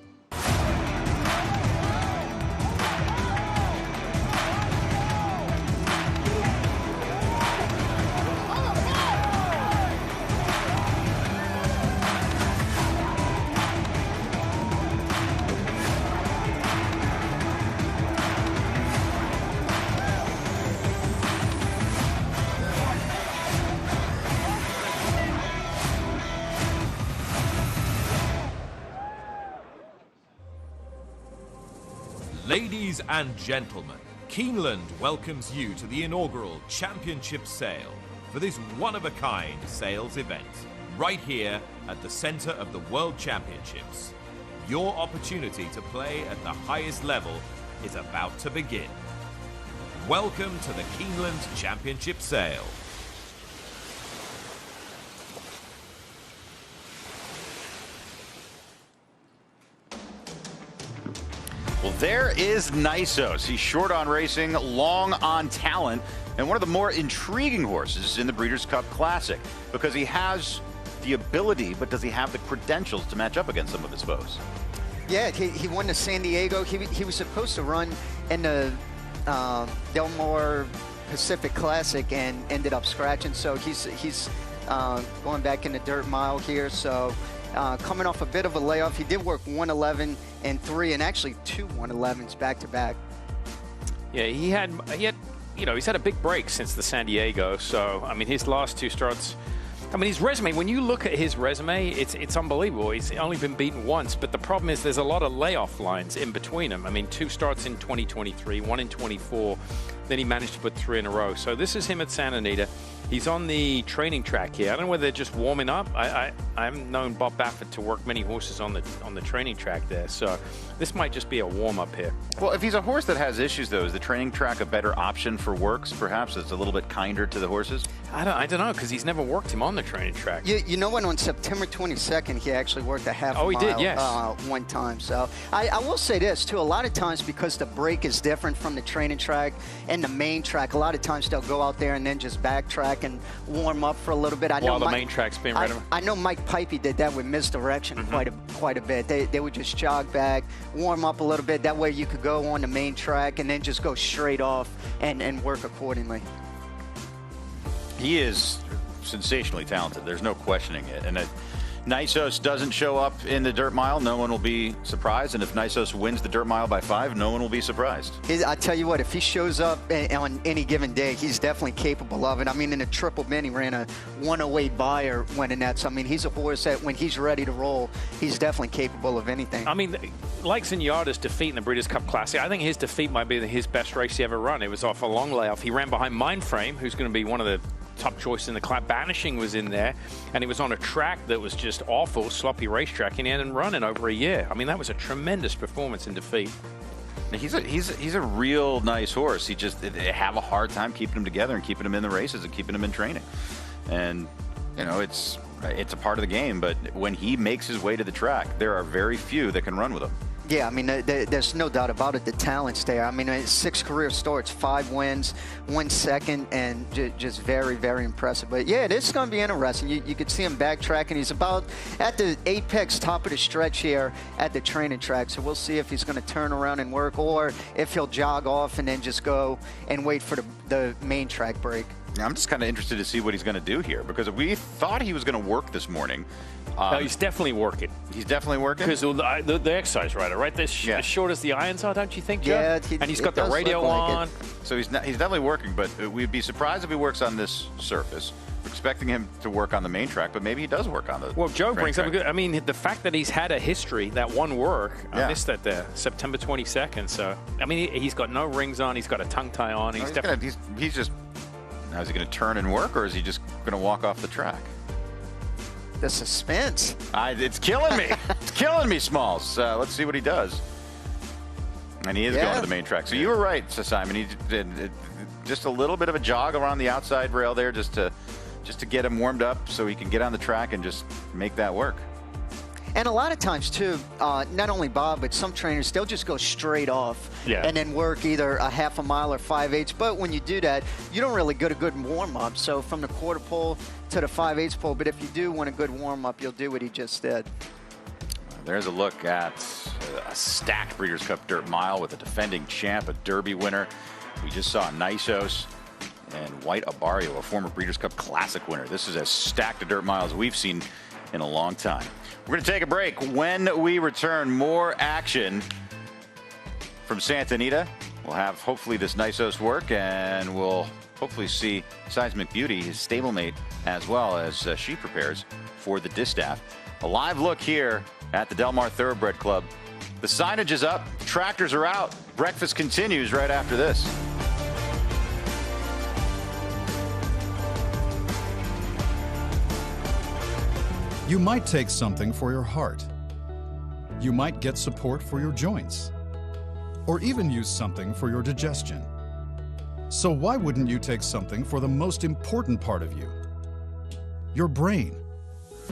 Ladies and gentlemen, Keeneland welcomes you to the inaugural championship sale for this one-of-a-kind sales event, right here at the center of the World Championships. Your opportunity to play at the highest level is about to begin. Welcome to the Keeneland Championship Sale. Well, there is Nisos. He's short on racing, long on talent, and one of the more intriguing horses in the Breeders' Cup Classic because he has the ability, but does he have the credentials to match up against some of his foes? Yeah, he won the San Diego. He was supposed to run in the Del Mar Pacific Classic and ended up scratching. So he's going back in the dirt mile here. So coming off a bit of a layoff, he did work 111 and 3, and actually 2 111s back to back. Yeah, he had, you know, he's had a big break since the San Diego. So I mean, his last 2 starts. I mean, his resume, when you look at his resume, it's unbelievable. He's only been beaten once, but the problem is there's a lot of layoff lines in between him. I mean, 2 starts in 2023, 1 in 24, then he managed to put 3 in a row. So this is him at Santa Anita. He's on the training track here. I don't know whether they're just warming up. I've known Bob Baffert to work many horses on the training track there, so this might just be a warm-up here. Well, if he's a horse that has issues, though, is the training track a better option for works, perhaps? It's a little bit kinder to the horses? I don't know, because he's never worked him on the training track. You know what? On September 22nd, he actually worked a half Oh, he mile did, yes. one time. So I will say this, too. A lot of times, because the break is different from the training track and the main track, a lot of times they'll go out there and then just backtrack and warm up for a little bit. While the main track's being ready. I know Mike Pipey did that with Misdirection quite a bit. They would just jog back, warm up a little bit. That way you could go on the main track and then just go straight off and work accordingly. He is sensationally talented. There's no questioning it. And if Nisos doesn't show up in the dirt mile, no one will be surprised. And if Nisos wins the dirt mile by 5, no one will be surprised. I tell you what, if he shows up on any given day, he's definitely capable of it. I mean, in a triple bin, he ran a 108 buyer winning that. So, I mean, he's a horse that when he's ready to roll, he's definitely capable of anything. I mean, like Zenyatta's defeat in the Breeders' Cup Classic, I think his defeat might be his best race he ever run. It was off a long layoff. He ran behind Mindframe, who's going to be one of the top choice in the class. Banishing was in there, and he was on a track that was just awful, sloppy racetrack, and he hadn't run in over a year. I mean, that was a tremendous performance in defeat. He's a real nice horse. They have a hard time keeping him together and keeping him in the races and keeping him in training. And you know, it's a part of the game. But when he makes his way to the track, there are very few that can run with him. Yeah, I mean, there's no doubt about it. The talent's there. I mean, 6 career starts, 5 wins, 1 second, and just very, very impressive. But yeah, this is going to be interesting. You could see him backtracking. He's about at the apex top of the stretch here at the training track. So we'll see if he's going to turn around and work, or if he'll jog off and then just go and wait for the main track break. I'm just kind of interested to see what he's going to do here, because we thought he was going to work this morning. No, he's definitely working. He's definitely working? Because the exercise rider, right? They're as short as the irons are, don't you think, Joe? Yeah. And he's got the radio on. So he's definitely working, but we'd be surprised if he works on this surface. We're expecting him to work on the main track, but maybe he does work on the Well, Joe brings up a track. good, I mean, the fact that he's had a history, that one work, Yeah. I missed that there, September 22nd. So, I mean, he's got no rings on. He's got a tongue tie on. He's just, now is he going to turn and work, or is he just going to walk off the track? The suspense. It's killing me. It's killing me, Smalls. Let's see what he does. And he is going to the main track. So you were right, Simon. He did just a little bit of a jog around the outside rail there, just to get him warmed up so he can get on the track and just make that work. And a lot of times, too, not only Bob, but some trainers, they'll just go straight off and then work either a half a mile or 5/8. But when you do that, you don't really get a good warm-up. So from the quarter pole to the 5/8 pole, but if you do want a good warm-up, you'll do what he just did. There's a look at a stacked Breeders' Cup Dirt Mile with a defending champ, a Derby winner. We just saw Nisos and White Abario, a former Breeders' Cup Classic winner. This is as stacked a dirt mile as we've seen in a long time. We're going to take a break. When we return, more action from Santa Anita. We'll have hopefully this Nisos work, and we'll hopefully see Seismic Beauty, his stablemate, as well as she prepares for the distaff. A live look here at the Del Mar Thoroughbred Club. The signage is up, tractors are out. Breakfast continues right after this. You might take something for your heart. You might get support for your joints, or even use something for your digestion. So why wouldn't you take something for the most important part of you? Your brain.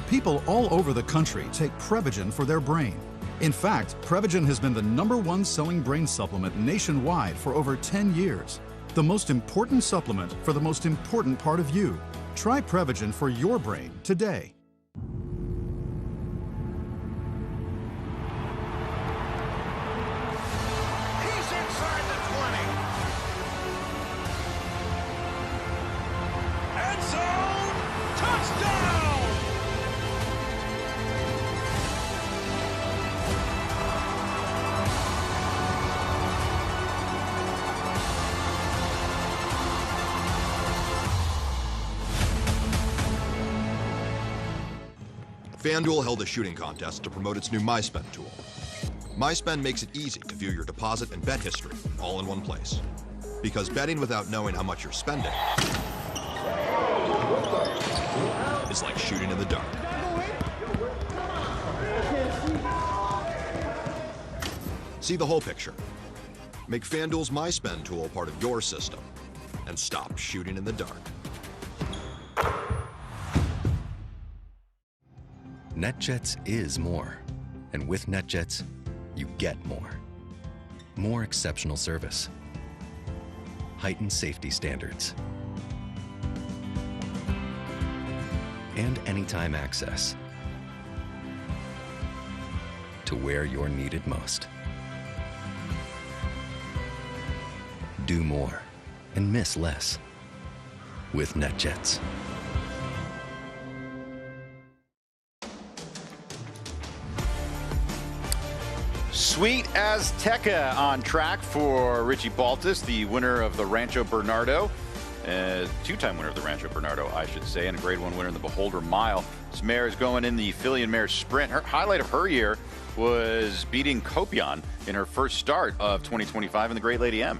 People all over the country take Prevagen for their brain. In fact, Prevagen has been the #1 selling brain supplement nationwide for over 10 years. The most important supplement for the most important part of you. Try Prevagen for your brain today. He's inside the 20. End zone. Touchdown. FanDuel held a shooting contest to promote its new MySpend tool. MySpend makes it easy to view your deposit and bet history all in one place. Because betting without knowing how much you're spending is like shooting in the dark. See the whole picture. Make FanDuel's MySpend tool part of your system and stop shooting in the dark. NetJets is more. And with NetJets, you get more. More exceptional service. Heightened safety standards. And anytime access to where you're needed most. Do more and miss less with NetJets. Sweet Azteka on track for Richie Baltus, the winner of the Rancho Bernardo. Two-time winner of the Rancho Bernardo, I should say, and a Grade 1 winner in the Beholder Mile. This mare is going in the filly and mare sprint. Her highlight of her year was beating Copion in her first start of 2025 in the Great Lady M.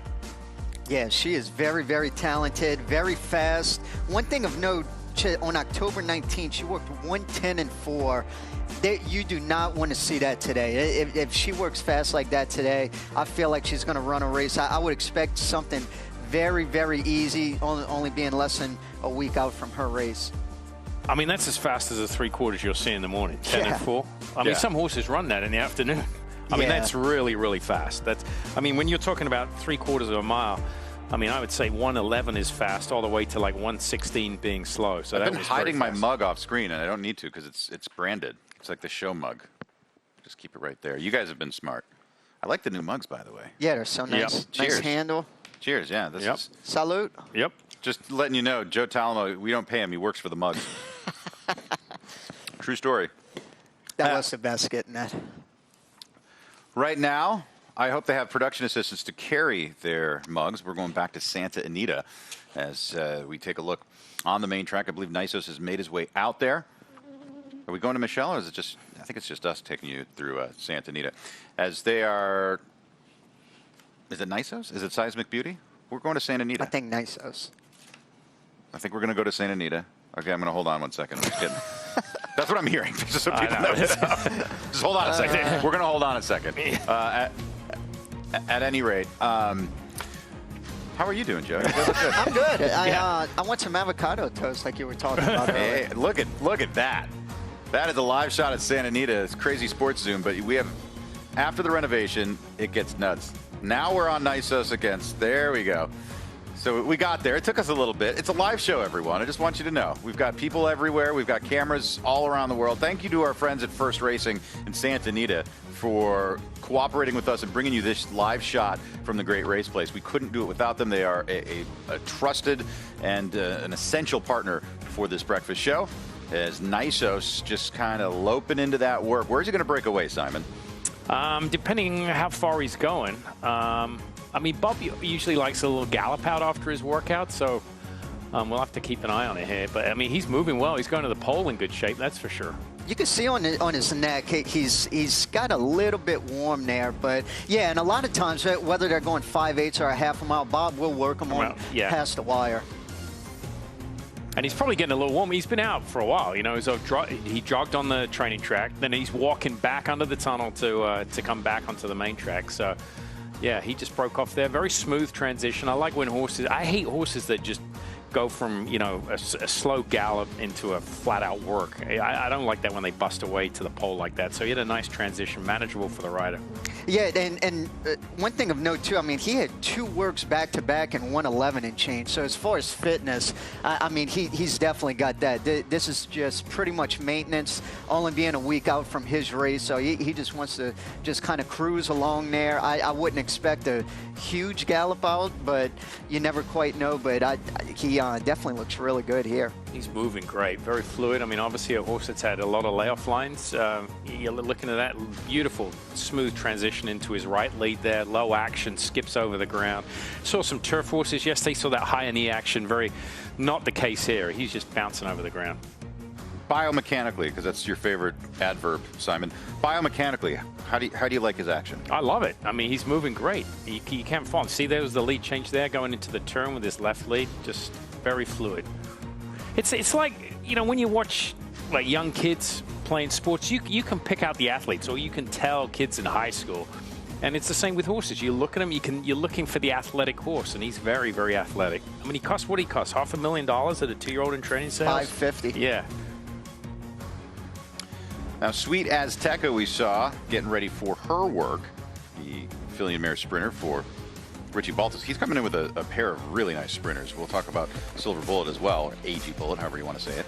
Yeah, she is very, very talented, very fast. One thing of note, on October 19th, she worked 1:10.4. You do not want to see that today. If she works fast like that today, I feel like she's going to run a race. I would expect something very, very easy, only being less than a week out from her race. I mean, that's as fast as the 3/4 you'll see in the morning, 10:4. I mean, some horses run that in the afternoon. I mean, that's really, really fast. I mean, when you're talking about 3/4 of a mile, I mean, I would say 1:11 is fast, all the way to like 1:16 being slow. So I've been hiding my mug off screen, and I don't need to because it's branded. It's like the show mug. Just keep it right there. You guys have been smart. I like the new mugs, by the way. Yeah, they're so nice. Yep. Cheers. Nice handle. Cheers. Yeah. This is Salute. Yep. Just letting you know, Joe Talamo, we don't pay him. He works for the mugs. True story. That was the best getting that. Right now, I hope they have production assistants to carry their mugs. We're going back to Santa Anita as we take a look on the main track. I believe Nisos has made his way out there. Are we going to Michelle, or is it just, I think it's just us taking you through Santa Anita. As they are, is it Nisos? Is it Seismic Beauty? We're going to Santa Anita. I think Nisos. I think we're going to go to Santa Anita. Okay, I'm going to hold on 1 second. I'm just kidding. That's what I'm hearing. Just so people know. Just hold on a second. We're going to hold on a second. At any rate, how are you doing, Joe? I'm good. I want some avocado toast like you were talking about earlier. Hey, look at that. That is a live shot at Santa Anita. It's crazy sports zoom, but we have, after the renovation, it gets nuts. Now we're on Nisos against. There we go. So we got there. It took us a little bit. It's a live show, everyone. I just want you to know. We've got people everywhere. We've got cameras all around the world. Thank you to our friends at First Racing in Santa Anita for cooperating with us and bringing you this live shot from the great race place. We couldn't do it without them. They are a trusted and an essential partner for this breakfast show. As Nisos just kind of loping into that work. Where's he going to break away, Simon? Depending how far he's going. I mean, Bob usually likes a little gallop out after his workout, so we'll have to keep an eye on it here. But, I mean, he's moving well. He's going to the pole in good shape, that's for sure. You can see on his neck, he's got a little bit warm there. But, yeah, and a lot of times, whether they're going 5/8 or a half a mile, Bob will work them on past the wire. And he's probably getting a little warm. He's been out for a while, you know. So he jogged on the training track. Then he's walking back under the tunnel to come back onto the main track. So, yeah, he just broke off there. Very smooth transition. I like when horses – I hate horses that just go from, you know, a slow gallop into a flat-out work. I don't like that when they bust away to the pole like that. So he had a nice transition, manageable for the rider. Yeah, and one thing of note, too, I mean, he had 2 works back-to-back and 111 and change. So as far as fitness, I mean, he's definitely got that. This is just pretty much maintenance, only being a week out from his race. So he just wants to just kind of cruise along there. I wouldn't expect a huge gallop out, but you never quite know. But he definitely looks really good here. He's moving great, very fluid. I mean, obviously a horse that's had a lot of layoff lines. You're looking at that beautiful, smooth transition into his right lead there. Low action, skips over the ground. Saw some turf horses yesterday, saw that higher knee action. Very not the case here. He's just bouncing over the ground. Biomechanically, because that's your favorite adverb, Simon. Biomechanically, how do you like his action? I love it. I mean, he's moving great. You can't fault him. See, there was the lead change there going into the turn with his left lead. Just very fluid. It's like, you know, when you watch like young kids playing sports, you can pick out the athletes, or you can tell kids in high school. And it's the same with horses. You look at them, you're looking for the athletic horse, and he's very, very athletic. I mean, he costs what he costs, $500,000 at a 2-year-old in training sales? $550,000. Yeah. Now, Sweet Azteka we saw getting ready for her work, the filly and mare sprinter for Richie Baltus. He's coming in with a pair of really nice sprinters. We'll talk about Silver Bullet as well, or AG Bullet, however you want to say it.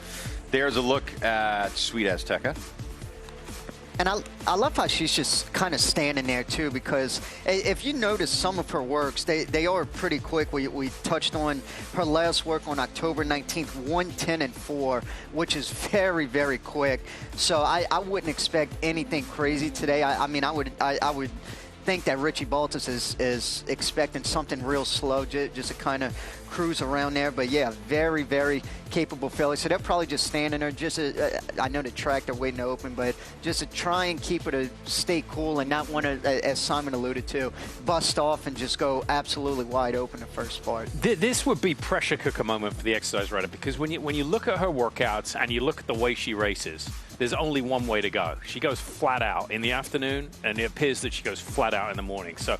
There's a look at Sweet Azteka. And I love how she's just kind of standing there, too, because if you notice some of her works, they are pretty quick. We touched on her last work on October 19th, 1:10.4, which is very, very quick. So I wouldn't expect anything crazy today. I mean, I would think that Richie Baltus is expecting something real slow, just to kind of cruise around there. But yeah, very, very capable filly. So they're probably just standing there. Just I know the track they're waiting to open, but just to try and keep it to stay cool and not want to, as Simon alluded to, bust off and just go absolutely wide open the first part. This would be pressure cooker moment for the exercise rider, because when you look at her workouts and you look at the way she races, there's only one way to go. She goes flat out in the afternoon, and it appears that she goes flat out in the morning. So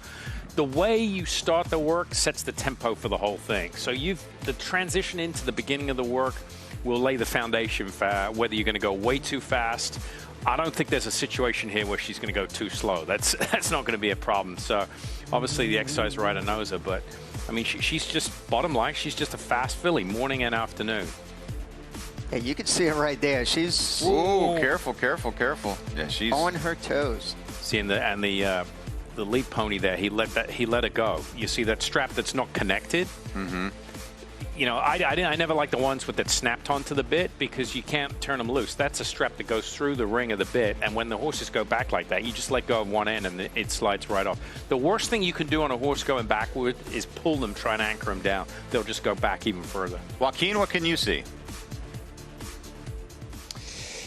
the way you start the work sets the tempo for the whole thing. So the transition into the beginning of the work will lay the foundation for whether you're going to go way too fast. I don't think there's a situation here where she's going to go too slow. That's not going to be a problem. So obviously the exercise rider knows her, but I mean, she's just, bottom line, she's just a fast filly, morning and afternoon. Yeah, you can see it right there. She's careful. Yeah, she's on her toes. See, the lead pony there, he let her go. You see that strap that's not connected? Mm-hmm. you know, I never like the ones with that snapped onto the bit because you can't turn them loose. That's a strap that goes through the ring of the bit, and when the horses go back like that, you just let go of one end and it slides right off. The worst thing you can do on a horse going backward is pull them, try and anchor them down. They'll just go back even further. Joaquin, what can you see?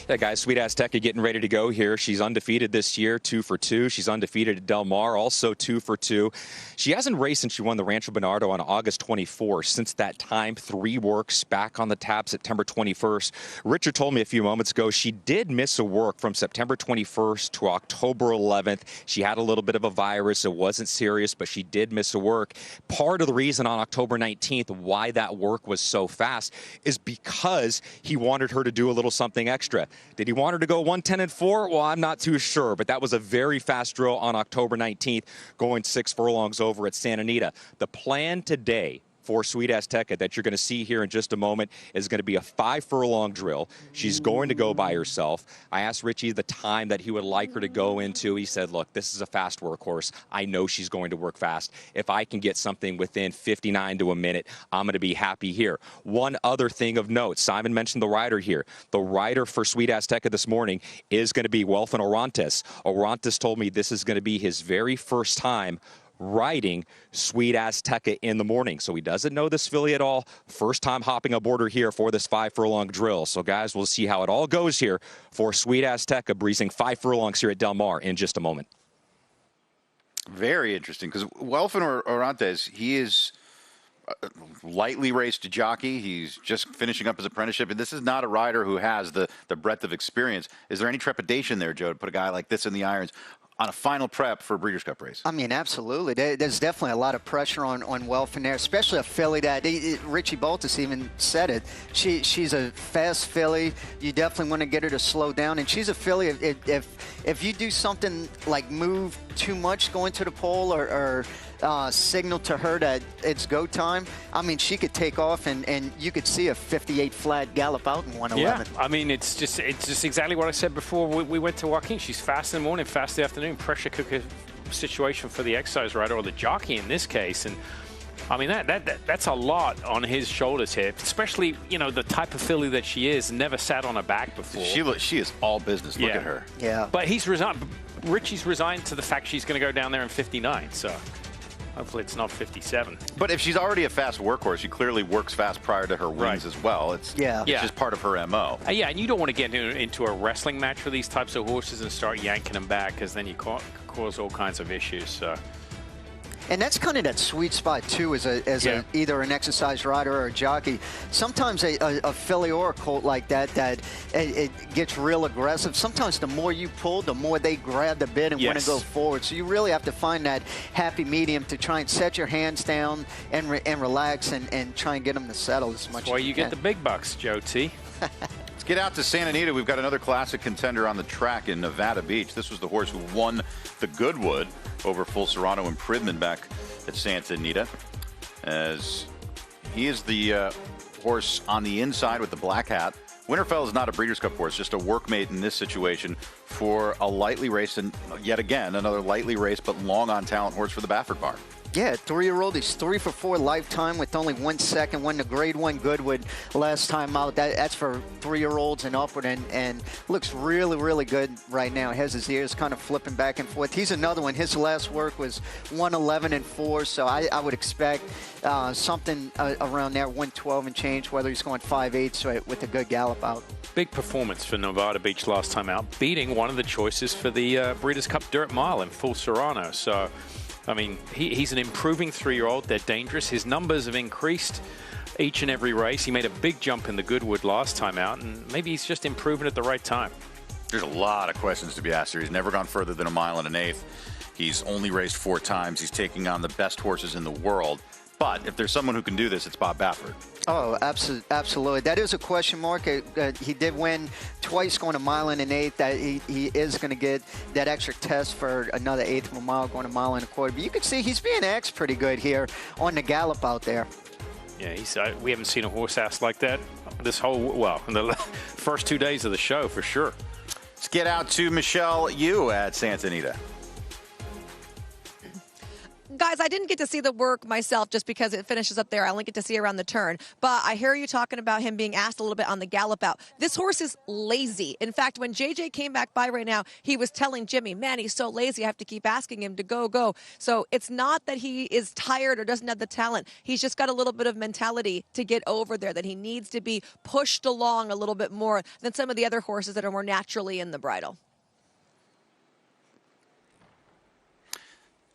Yeah, guys, Sweet Azteka getting ready to go here. She's undefeated this year, 2 for 2. She's undefeated at Del Mar, also 2 for 2. She hasn't raced since she won the Rancho Bernardo on August 24th. Since that time, 3 works, back on the tab September 21st. Richard told me a few moments ago she did miss a work from September 21st to October 11th. She had a little bit of a virus. It wasn't serious, but she did miss a work. Part of the reason on October 19th why that work was so fast is because he wanted her to do a little something extra. Did he want her to go 110-4? Well, I'm not too sure, but that was a very fast drill on October 19th, going 6 furlongs over at Santa Anita. The plan today for Sweet Azteka that you're going to see here in just a moment is going to be a 5 furlong drill. She's going to go by herself. I asked Richie the time that he would like her to go into. He said, look, this is a fast workhorse. I know she's going to work fast. If I can get something within 59 to a minute, I'm going to be happy here. One other thing of note, Simon mentioned the rider here. The rider for Sweet Azteka this morning is going to be Welfin Orantes. Orantes told me this is going to be his very first time riding Sweet Azteka in the morning. So he doesn't know this filly at all. First time hopping aboard her here for this 5 furlong drill. So guys, we'll see how it all goes here for Sweet Azteka breezing 5 furlongs here at Del Mar in just a moment. Very interesting, because Welfin Orantes, he is lightly raced jockey. He's just finishing up his apprenticeship, and this is not a rider who has the breadth of experience. Is there any trepidation there, Joe, to put a guy like this in the irons on a final prep for a Breeders' Cup race? I mean, absolutely. There's definitely a lot of pressure on Welfin there, especially a filly that Richie Baltus even said it. She's a fast filly. You definitely want to get her to slow down, and she's a filly. If you do something like move too much going to the pole or signal to her that it's go time, I mean, she could take off and you could see a 58 flat gallop out in 111. Yeah, I mean, it's just exactly what I said before we went to Joaquin. She's fast in the morning, fast in the afternoon, pressure cooker situation for the exercise rider, or the jockey in this case. And I mean, that's a lot on his shoulders here, especially, you know, the type of filly that she is, never sat on her back before. She is all business. Look at her. Yeah. But he's resigned. Richie's resigned to the fact she's going to go down there in 59, so hopefully it's not 57. But if she's already a fast workhorse, she clearly works fast prior to her wins as well. It's just part of her MO. Yeah, and you don't want to get into a wrestling match with these types of horses and start yanking them back, because then you cause all kinds of issues. So. And that's kind of that sweet spot, too, as either an exercise rider or a jockey. Sometimes a filly or a colt like that it gets real aggressive. Sometimes the more you pull, the more they grab the bit and want to go forward. So you really have to find that happy medium to try and set your hands down and relax and try and get them to settle as much as you can. That's why you get the big bucks, Joe T. Let's get out to Santa Anita. We've got another classic contender on the track in Nevada Beach. This was the horse who won the Goodwood over Full Serrano and Pridman back at Santa Anita, as he is the horse on the inside with the black hat. Winterfell is not a Breeders' Cup horse, just a workmate in this situation for a lightly raced, and yet again, another lightly raced but long on talent horse for the Baffert barn. Yeah, 3-year-old. He's 3 for 4 lifetime with only 1 second. Won the Grade 1 Goodwood last time out. That's for 3-year-olds and upward, and looks really, really good right now. He has his ears kind of flipping back and forth. He's another one. His last work was 111-4, so I would expect something around there, 112 and change, whether he's going 5/8 with a good gallop out. Big performance for Nevada Beach last time out, beating one of the choices for the Breeders' Cup Dirt Mile in Full Serrano. So, I mean, he's an improving 3-year-old. They're dangerous. His numbers have increased each and every race. He made a big jump in the Goodwood last time out, and maybe he's just improving at the right time. There's a lot of questions to be asked here. He's never gone further than 1 1/8 miles. He's only raced 4 times. He's taking on the best horses in the world. But if there's someone who can do this, it's Bob Baffert. Oh, absolutely. That is a question mark. He did win twice going 1 1/8 miles. That he is going to get that extra test for another 1/8 of a mile, going 1 1/4 miles. But you can see he's being axed pretty good here on the gallop out there. Yeah, we haven't seen a horse ass like that this whole, in the first 2 days of the show, for sure. Let's get out to Michelle Yu at Santa Anita. guys, I didn't get to see the work myself just because it finishes up there. I only get to see around the turn. But I hear you talking about him being asked a little bit on the gallop out. This horse is lazy. In fact, when JJ came back by right now, he was telling Jimmy, man, he's so lazy. I have to keep asking him to go. So it's not that he is tired or doesn't have the talent. He's just got a little bit of mentality to get over there, that he needs to be pushed along a little bit more than some of the other horses that are more naturally in the bridle.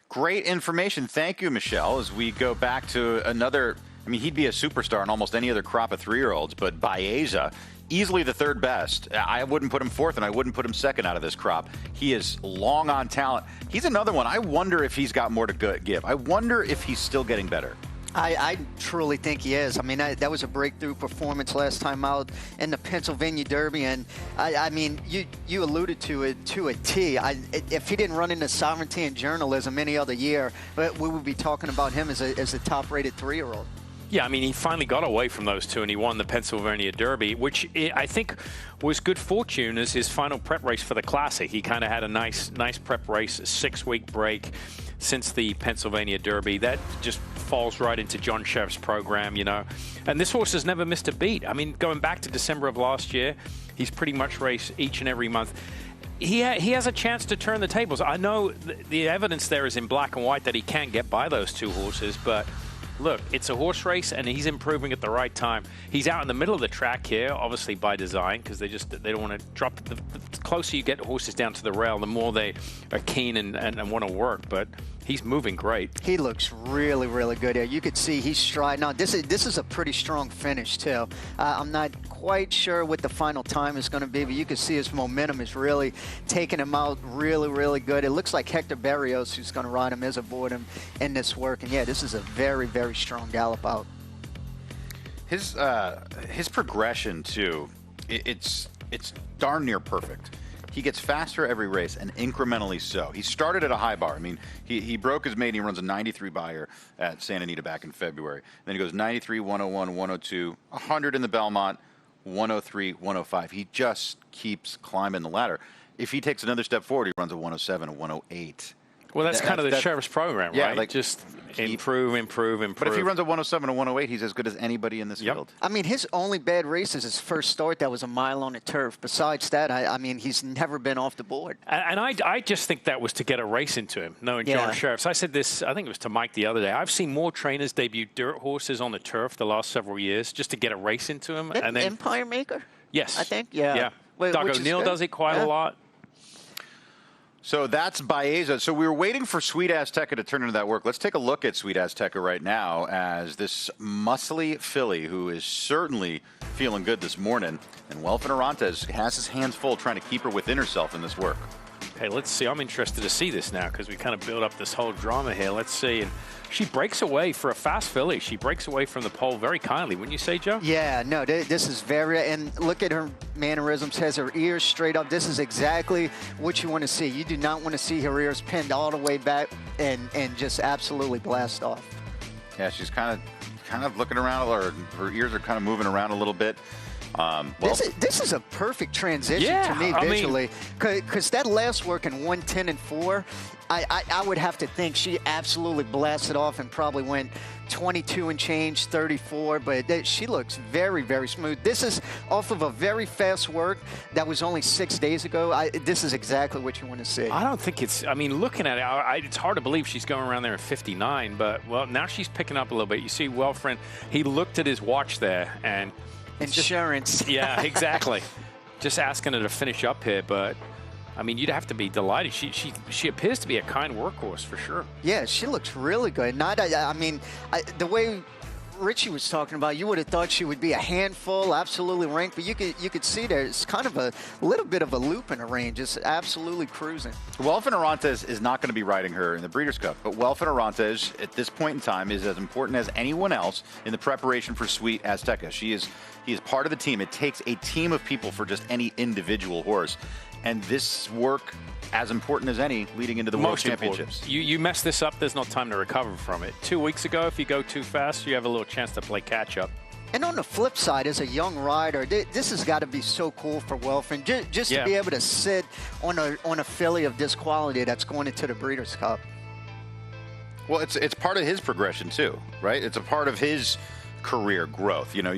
Great information. Thank you, Michelle. As we go back to another, I mean, he'd be a superstar in almost any other crop of 3-year-olds, but Baeza, easily the third best. I wouldn't put him fourth, and I wouldn't put him second out of this crop. He is long on talent. He's another one. I wonder if he's got more to give. I wonder if he's still getting better. I truly think he is. I mean, that was a breakthrough performance last time out in the Pennsylvania Derby, and I mean, you alluded to it to a T. If he didn't run into sovereignty and journalism any other year, we would be talking about him as a top-rated 3-year-old. Yeah, I mean, he finally got away from those two, and he won the Pennsylvania Derby, which I think was good fortune as his final prep race for the Classic. He kind of had a nice prep race, a 6-week break since the Pennsylvania Derby. That just falls right into John Shirreffs' program, you know. And this horse has never missed a beat. I mean, going back to December of last year, he's pretty much raced each and every month. He has a chance to turn the tables. I know the evidence there is in black and white that he can't get by those two horses, but look, it's a horse race, and he's improving at the right time. He's out in the middle of the track here, obviously by design, because they don't want to drop. The closer you get horses down to the rail, the more they are keen and want to work. But he's moving great. He looks really, really good here. You could see he's striding out. This is a pretty strong finish, too. I'm not quite sure what the final time is going to be, but you can see his momentum is really taking him out really, really good. It looks like Hector Berrios, who's going to ride him, is aboard him in this work. And, yeah, this is a very, very strong gallop out. His progression, too, it's darn near perfect. He gets faster every race, and incrementally so. He started at a high bar. I mean, he broke his maiden. He runs a 93 Beyer at Santa Anita back in February. Then he goes 93, 101, 102, 100 in the Belmont, 103, 105. He just keeps climbing the ladder. If he takes another step forward, he runs a 107, a 108. Well, that's kind of the Sheriff's program, yeah, right? Like just improve. But if he runs a 107 and a 108, he's as good as anybody in this field. I mean, his only bad race is his first start. That was a mile on the turf. Besides that, I mean, he's never been off the board. And I just think that was to get a race into him, knowing John Shirreffs. I said this, I think it was to Mike the other day. I've seen more trainers debut dirt horses on the turf the last several years just to get a race into him. And then Empire Maker? Yes. I think, yeah. Doug O'Neill does it quite a lot. So that's Baeza. So we were waiting for Sweet Azteka to turn into that work. Let's take a look at Sweet Azteka right now as this muscly filly who is certainly feeling good this morning. And Welfin Orantes has his hands full trying to keep her within herself in this work. Hey, let's see. I'm interested to see this now because we kind of build up this whole drama here. Let's see. And she breaks away for a fast filly. She breaks away from the pole very kindly. Wouldn't you say, Joe? Yeah, no, this is very, and look at her mannerisms, has her ears straight up. This is exactly what you want to see. You do not want to see her ears pinned all the way back and just absolutely blast off. Yeah, she's kind of looking around, or her ears are kind of moving around a little bit. This is a perfect transition to me visually, because that last work in 110 and 4, I would have to think she absolutely blasted off and probably went 22 and change, 34, but she looks very, very smooth. This is off of a very fast work that was only 6 days ago. This is exactly what you want to see. I don't think it's, I mean, looking at it, it's hard to believe she's going around there at 59, but, well, now she's picking up a little bit. You see, Welfin, he looked at his watch there and insurance. Yeah, exactly. Just asking her to finish up here, but I mean, you'd have to be delighted. She appears to be a kind workhorse for sure. Yeah, she looks really good. The way Richie was talking about, you would have thought she would be a handful, absolutely ranked, but you could see there's kind of a little bit of a loop in her range. It's absolutely cruising. Welfin Orantes is not going to be riding her in the Breeders' Cup, but Welfin Orantes at this point in time is as important as anyone else in the preparation for Sweet Azteka. He is part of the team. It takes a team of people for just any individual horse. And this work, as important as any, leading into the World Championships. You mess this up, there's no time to recover from it. 2 weeks ago, if you go too fast, you have a little chance to play catch-up. And on the flip side, as a young rider, this has got to be so cool for Welfin, just to be able to sit on a filly of this quality that's going into the Breeders' Cup. Well, it's part of his progression too, right? It's a part of his career growth. You know,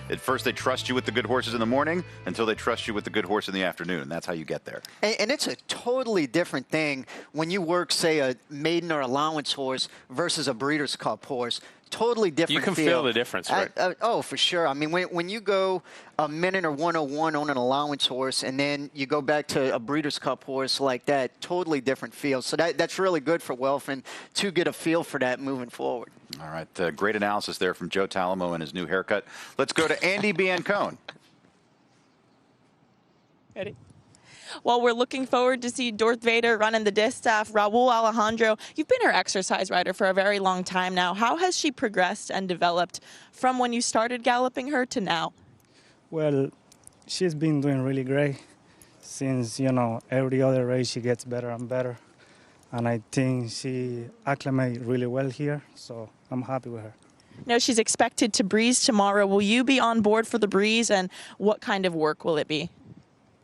at first they trust you with the good horses in the morning until they trust you with the good horse in the afternoon. And that's how you get there. And it's a totally different thing when you work, say, a maiden or allowance horse versus a Breeders' Cup horse. Totally different. You can feel the difference, right? Oh, for sure. I mean, when you go a minute or 101 on an allowance horse, and then you go back to a Breeders' Cup horse like that, totally different feel. So that's really good for Welfin to get a feel for that moving forward. All right, great analysis there from Joe Talamo and his new haircut. Let's go to Andy Biancone. Ready? Well, we're looking forward to see Darth Vader running the distaff. Raul Alejandro, you've been her exercise rider for a very long time now. How has she progressed and developed from when you started galloping her to now? Well, she's been doing really great since, you know, every other race she gets better and better. And I think she acclimated really well here, so I'm happy with her. Now she's expected to breeze tomorrow. Will you be on board for the breeze, and what kind of work will it be?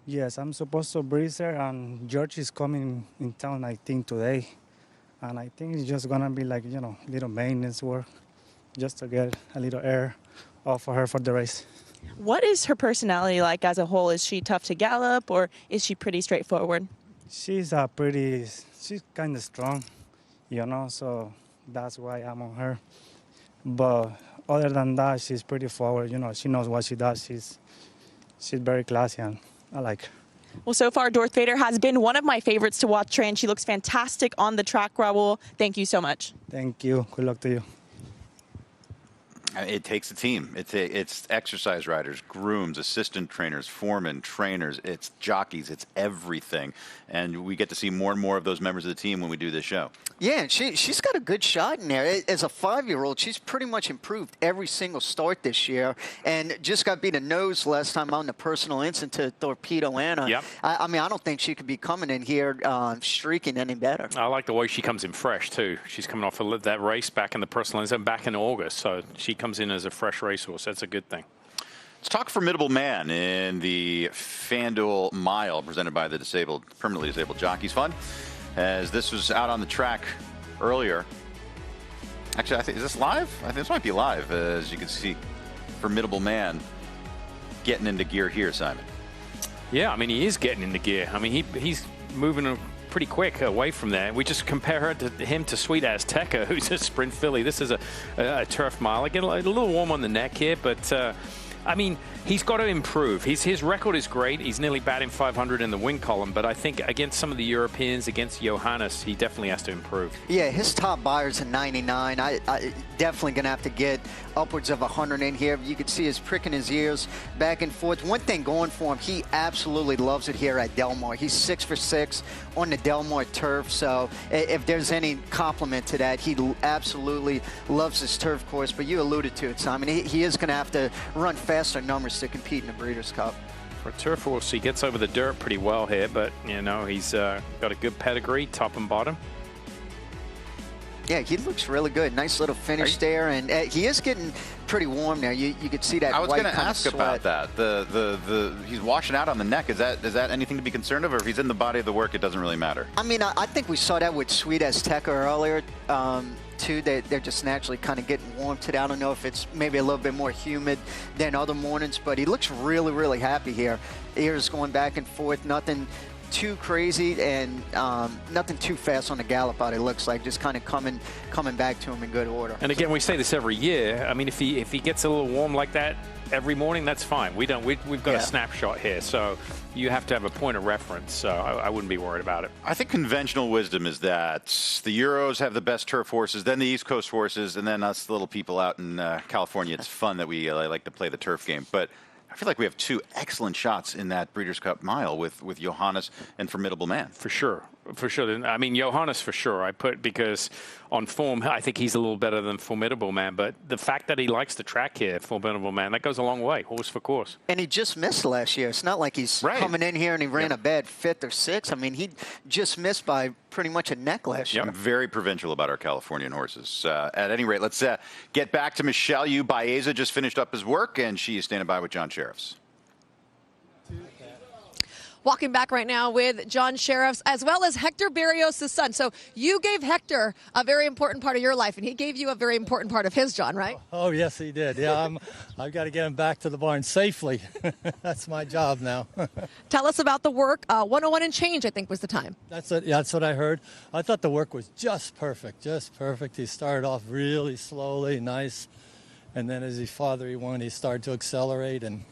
Yes, I'm supposed to breeze her, and George is coming in town, I think, today. And I think it's just going to be like, you know, little maintenance work, just to get a little air off of her for the race. What is her personality like as a whole? Is she tough to gallop, or is she pretty straightforward? She's kind of strong, you know, so that's why I'm on her. But other than that, she's pretty forward, you know, she knows what she does. She's very classy, and I like her. Well, so far, Darth Vader has been one of my favorites to watch train. She looks fantastic on the track, Raul. Thank you so much. Thank you. Good luck to you. It takes a team. It's exercise riders, grooms, assistant trainers, foremen, trainers. It's jockeys. It's everything. And we get to see more and more of those members of the team when we do this show. Yeah, and she's got a good shot in there. As a 5-year-old, she's pretty much improved every single start this year, and just got beat a nose last time on the personal instant to Torpedo Anna. Yep. I mean, I don't think she could be coming in here streaking any better. I like the way she comes in fresh, too. She's coming off that race back in the personal instant back in August, so she comes in as a fresh racehorse. That's a good thing. Let's talk Formidable Man in the FanDuel Mile presented by the permanently disabled Jockeys Fund. As this was out on the track earlier. Actually, I think, is this live? I think this might be live. As you can see, Formidable Man getting into gear here, Simon. Yeah, I mean, he is getting into gear. I mean, he's moving pretty quick away from there. We just compare him to Sweet Azteka, who's a sprint filly. This is a turf mile. I get a little warm on the neck here, but I mean, he's got to improve. His record is great. He's nearly batting 500 in the win column, but I think against some of the Europeans, against Johannes, he definitely has to improve. Yeah, his top buyer's a 99. I definitely going to have to get upwards of 100 in here. You can see his pricking his ears back and forth. One thing going for him, he absolutely loves it here at Del Mar. He's 6 for 6 on the Del Mar turf, so if there's any compliment to that, he absolutely loves his turf course. But you alluded to it, Simon. He is going to have to run faster numbers to compete in the Breeders' Cup. For a turf horse, he gets over the dirt pretty well here, but, you know, he's got a good pedigree, top and bottom. Yeah, he looks really good. Nice little finish there, and he is getting pretty warm there. You could see that. I was going to ask about that. He's washing out on the neck. Is that anything to be concerned of, or if he's in the body of the work, it doesn't really matter? I mean, I think we saw that with Sweet Azteka earlier. Too, they're just naturally kind of getting warm today. I don't know if it's maybe a little bit more humid than other mornings, but he looks really, really happy here. Ears going back and forth, nothing too crazy and nothing too fast on the gallop out. It looks like just kind of coming back to him in good order. And again, we say this every year. I mean, if he gets a little warm like that every morning, that's fine. We've got a snapshot here, so you have to have a point of reference. So I wouldn't be worried about it. I think conventional wisdom is that the Euros have the best turf horses, then the East Coast horses, and then us little people out in California. It's fun that we like to play the turf game, but I feel like we have two excellent shots in that Breeders' Cup Mile with Johannes and Formidable Man. For sure. I mean, Johannes for sure. Because on form, I think he's a little better than Formidable Man. But the fact that he likes the track here, Formidable Man, that goes a long way, horse for course. And he just missed last year. It's not like he's coming in here and he ran a bad 5th or 6th. I mean, he just missed by pretty much a neck last year. I'm very provincial about our Californian horses. At any rate, let's get back to Michelle Yu. Baeza just finished up his work, and she is standing by with John Shirreffs. Walking back right now with John Shirreffs, as well as Hector Barrios' son. So you gave Hector a very important part of your life, and he gave you a very important part of his, John, right? Oh, yes, he did. Yeah, I've got to get him back to the barn safely. That's my job now. Tell us about the work. 101 and change, I think, was the time. That's what I heard. I thought the work was just perfect, just perfect. He started off really slowly, nice, and then as he farther he went, he started to accelerate and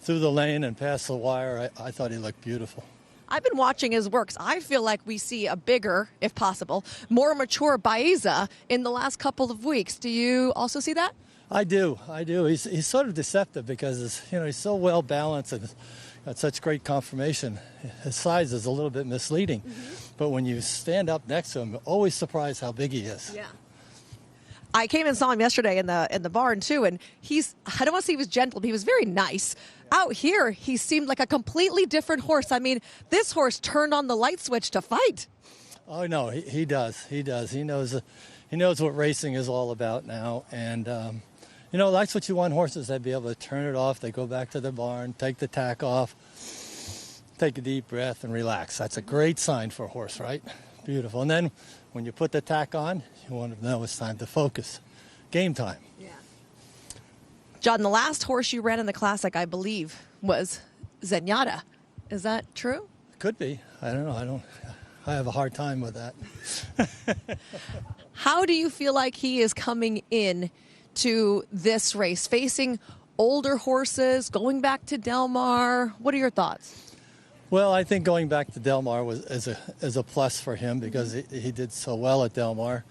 through the lane and past the wire. I thought he looked beautiful. I've been watching his works. I feel like we see a bigger, if possible, more mature Baeza in the last couple of weeks. Do you also see that? I do. He's sort of deceptive because he's so well balanced and got such great conformation. His size is a little bit misleading, but when you stand up next to him, you're always surprised how big he is. Yeah. I came and saw him yesterday in the barn too, and I don't want to say he was gentle, but he was very nice. Out here, he seemed like a completely different horse. I mean, this horse turned on the light switch to fight. Oh no, he does. He does. He knows what racing is all about now, and that's what you want horses. They'd be able to turn it off. They go back to their barn, take the tack off, take a deep breath, and relax. That's a great sign for a horse, right? Beautiful. And then when you put the tack on, you want to know it's time to focus. Game time. Yeah. John, the last horse you ran in the Classic, I believe, was Zenyatta. Is that true? Could be. I don't know. I have a hard time with that. How do you feel like he is coming in to this race, facing older horses, going back to Del Mar? What are your thoughts? Well, I think going back to Del Mar is a plus for him because he did so well at Del Mar.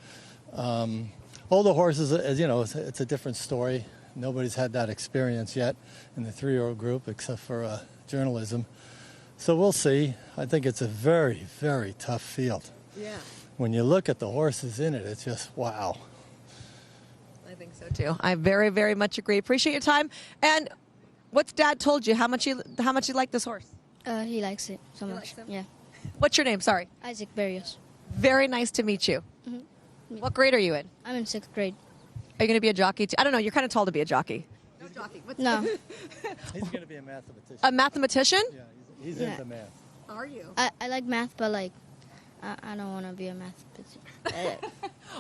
Older horses, as you know, it's a different story. Nobody's had that experience yet in the 3-year-old group except for journalism. So we'll see. I think it's a very, very tough field. Yeah. When you look at the horses in it, it's just wow. I think so too. I very, very much agree. Appreciate your time. And what's Dad told you? How much you like this horse? He likes it so much. Yeah. What's your name? Sorry. Isaac Barrios. Very nice to meet you. What grade are you in? I'm in 6th grade. Are you going to be a jockey too? I don't know. You're kind of tall to be a jockey. No jockey. No. He's going to be a mathematician. A mathematician? Yeah, he's into math. Are you? I like math, but I don't want to be a mathematician.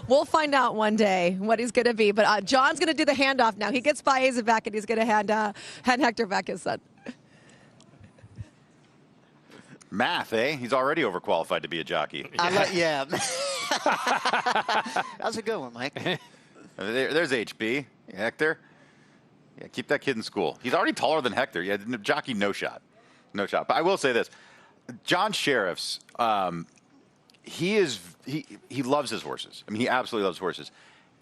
We'll find out one day what he's going to be. But John's going to do the handoff now. He gets Baeza back, and he's going to hand Hector back his son. Math, eh? He's already overqualified to be a jockey. Yeah. That was a good one, Mike. There's HB. Hector. Yeah, keep that kid in school. He's already taller than Hector. Yeah, jockey, no shot. No shot. But I will say this. John Shirreffs, he loves his horses. I mean, he absolutely loves horses.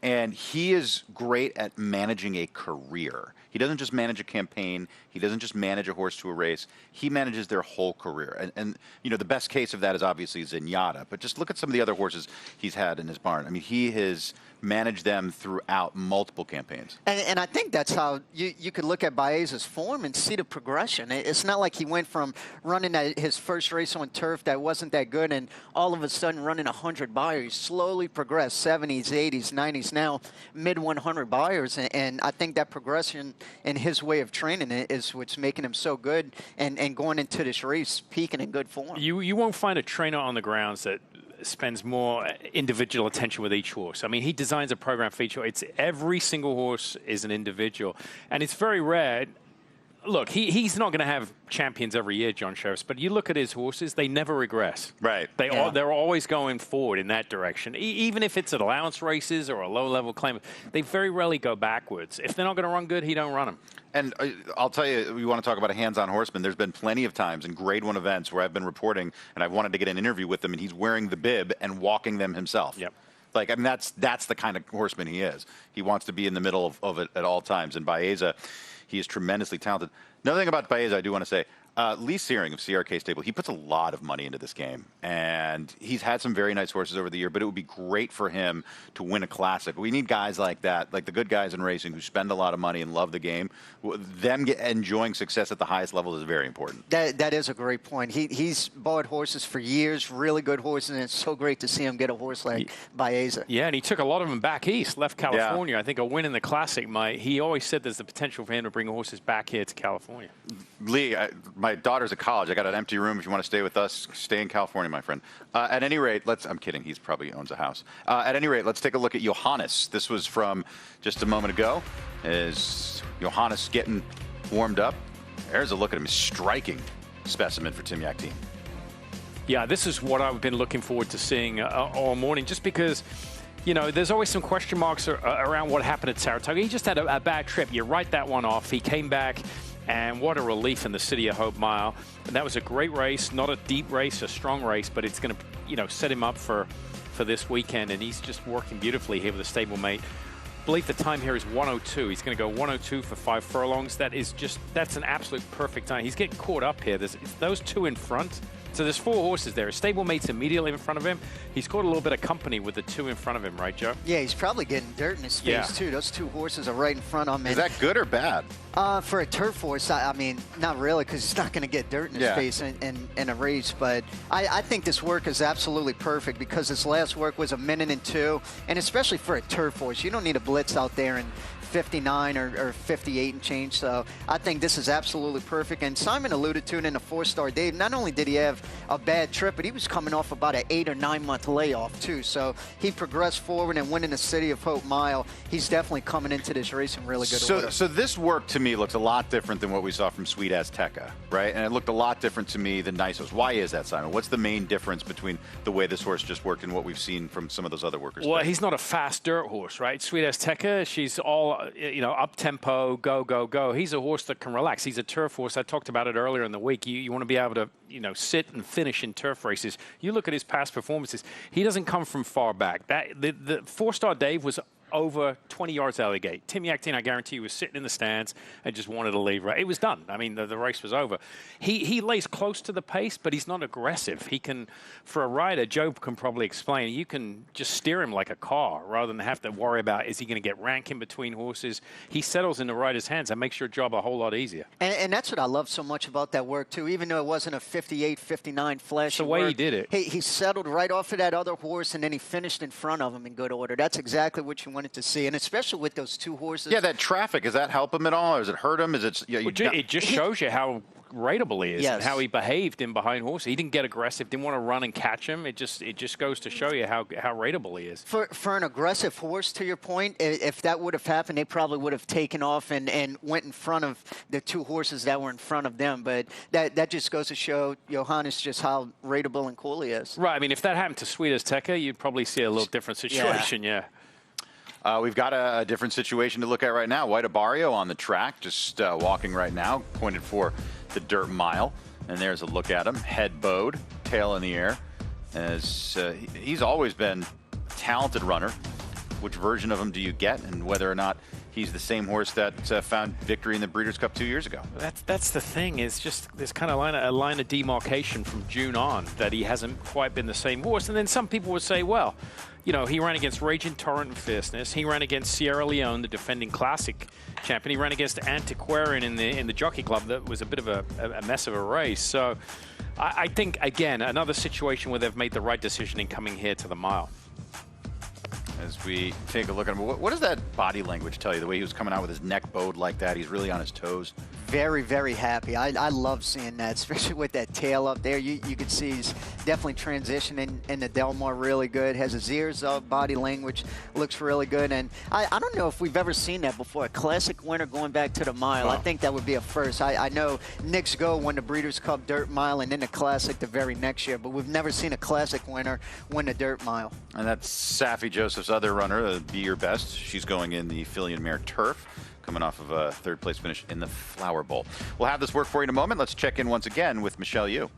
And he is great at managing a career. He doesn't just manage a campaign. He doesn't just manage a horse to a race. He manages their whole career. And the best case of that is obviously Zenyatta. But just look at some of the other horses he's had in his barn. I mean, he has managed them throughout multiple campaigns. And I think that's how you could look at Baeza's form and see the progression. It's not like he went from running his first race on turf that wasn't that good and all of a sudden running 100 buyers. He slowly progressed, 70s, 80s, 90s, now mid-100 buyers. And I think that progression in his way of training is what's making him so good and going into this race peaking in good form. You won't find a trainer on the grounds that spends more individual attention with each horse. I mean, he designs a program for each horse. It's every single horse is an individual, and it's very rare. Look, he's not going to have champions every year, John Shirreffs, but you look at his horses, they never regress. Right. They're always going forward in that direction. Even if it's at allowance races or a low-level claim, they very rarely go backwards. If they're not going to run good, he don't run them. And I'll tell you, we want to talk about a hands-on horseman. There's been plenty of times in Grade 1 events where I've been reporting and I've wanted to get an interview with him, and he's wearing the bib and walking them himself. Yep. Like, I mean, that's the kind of horseman he is. He wants to be in the middle of it at all times. And Baeza, he is tremendously talented. Another thing about Baeza I do want to say, Lee Searing of CRK Stable, he puts a lot of money into this game. And he's had some very nice horses over the year, but it would be great for him to win a classic. We need guys like that, like the good guys in racing who spend a lot of money and love the game. Them enjoying success at the highest level is very important. That is a great point. He's bought horses for years, really good horses, and it's so great to see him get a horse like Baeza. Yeah, and he took a lot of them back east, left California. Yeah. I think a win in the Classic he always said there's the potential for him to bring horses back here to California. Lee, my my daughter's at college. I got an empty room. If you want to stay with us, stay in California, my friend. At any rate, I'm kidding. He's probably owns a house. At any rate, let's take a look at Johannes. This was from just a moment ago. Is Johannes getting warmed up? There's a look at him. Striking specimen for Tim Yak team. Yeah, this is what I've been looking forward to seeing all morning, just because, you know, there's always some question marks around what happened at Saratoga. He just had a bad trip. You write that one off. He came back, and what a relief in the City of Hope Mile. And that was a great race, not a deep race, a strong race, but it's going to, you know, set him up for this weekend, and he's just working beautifully here with a stablemate. I believe the time here is 1:02. He's going to go 1:02 for 5 furlongs. That's an absolute perfect time. He's getting caught up here. There's those two in front. So there's 4 horses there. His stablemate's immediately in front of him. He's got a little bit of company with the 2 in front of him, right, Joe? Yeah, he's probably getting dirt in his face, too. Those 2 horses are right in front of him. Is that good or bad? For a turf horse, I mean, not really, because he's not going to get dirt in his face in a race. But I think this work is absolutely perfect, because this last work was 1 minute and 2. And especially for a turf horse, you don't need a blitz out there and 59 or 58 and change. So I think this is absolutely perfect. And Simon alluded to it in the 4-star Dave. Not only did he have a bad trip, but he was coming off about an 8 or 9 month layoff too. So he progressed forward and winning the City of Hope Mile. He's definitely coming into this race in really good order. So this work to me looks a lot different than what we saw from Sweet Azteka, right? And it looked a lot different to me than Nisos. Why is that, Simon? What's the main difference between the way this horse just worked and what we've seen from some of those other workers? Well, he's not a fast dirt horse, right? Sweet Azteka, she's all, you know, up tempo, go, go, go. He's a horse that can relax. He's a turf horse. I talked about it earlier in the week. You want to be able to, you know, sit and finish in turf races. You look at his past performances. He doesn't come from far back. The 4-star Dave was over 20 yards out of the gate. Tim Yak, I guarantee you, was sitting in the stands and just wanted to leave. Right? It was done. I mean, the race was over. He lays close to the pace, but he's not aggressive. He can, for a rider, Joe can probably explain, you can just steer him like a car rather than have to worry about, is he going to get rank in between horses? He settles in the rider's hands and makes your job a whole lot easier. And that's what I love so much about that work, too. Even though it wasn't a 58, 59 flash. The way he did it. He settled right off of that other horse, and then he finished in front of him in good order. That's exactly what you wanted to see, and especially with those 2 horses. Yeah, that traffic, does that help him at all, or does it hurt him? Is it? It just shows you how rateable he is and how he behaved in behind horses. He didn't get aggressive, didn't want to run and catch him. It just goes to show you how rateable he is. For an aggressive horse, to your point, if that would have happened, they probably would have taken off and went in front of the 2 horses that were in front of them. But that just goes to show Johannes just how rateable and cool he is. Right. I mean, if that happened to Sweet Azteka, you'd probably see a little different situation. Yeah. We've got a different situation to look at right now. White Abario on the track, just walking right now, pointed for the dirt mile. And there's a look at him, head bowed, tail in the air. As he's always been a talented runner. Which version of him do you get, and whether or not he's the same horse that found victory in the Breeders' Cup 2 years ago? That's the thing. It's just this kind of a line of demarcation from June on that he hasn't quite been the same horse. And then some people would say, well, you know, he ran against Raging Torrent and Fierceness. He ran against Sierra Leone, the defending classic champion. He ran against Antiquarian in the Jockey Club. That was a bit of a mess of a race. So I think, again, another situation where they've made the right decision in coming here to the mile. As we take a look at him, what does that body language tell you? The way he was coming out with his neck bowed like that, he's really on his toes. Very, very happy. I love seeing that, especially with that tail up there. You can see he's definitely transitioning in the Del Mar really good. Has his ears up, body language looks really good. And I don't know if we've ever seen that before. A classic winner going back to the mile. I think that would be a first. I know Knicks Go won the Breeders' Cup Dirt Mile and then the Classic the very next year, but we've never seen a Classic winner win the Dirt Mile. And that's Safi Joseph's other runner, Be Your Best. She's going in the filly and mare Turf, coming off of a 3rd place finish in the Flower Bowl. We'll have this work for you in a moment. Let's check in once again with Michelle Yu.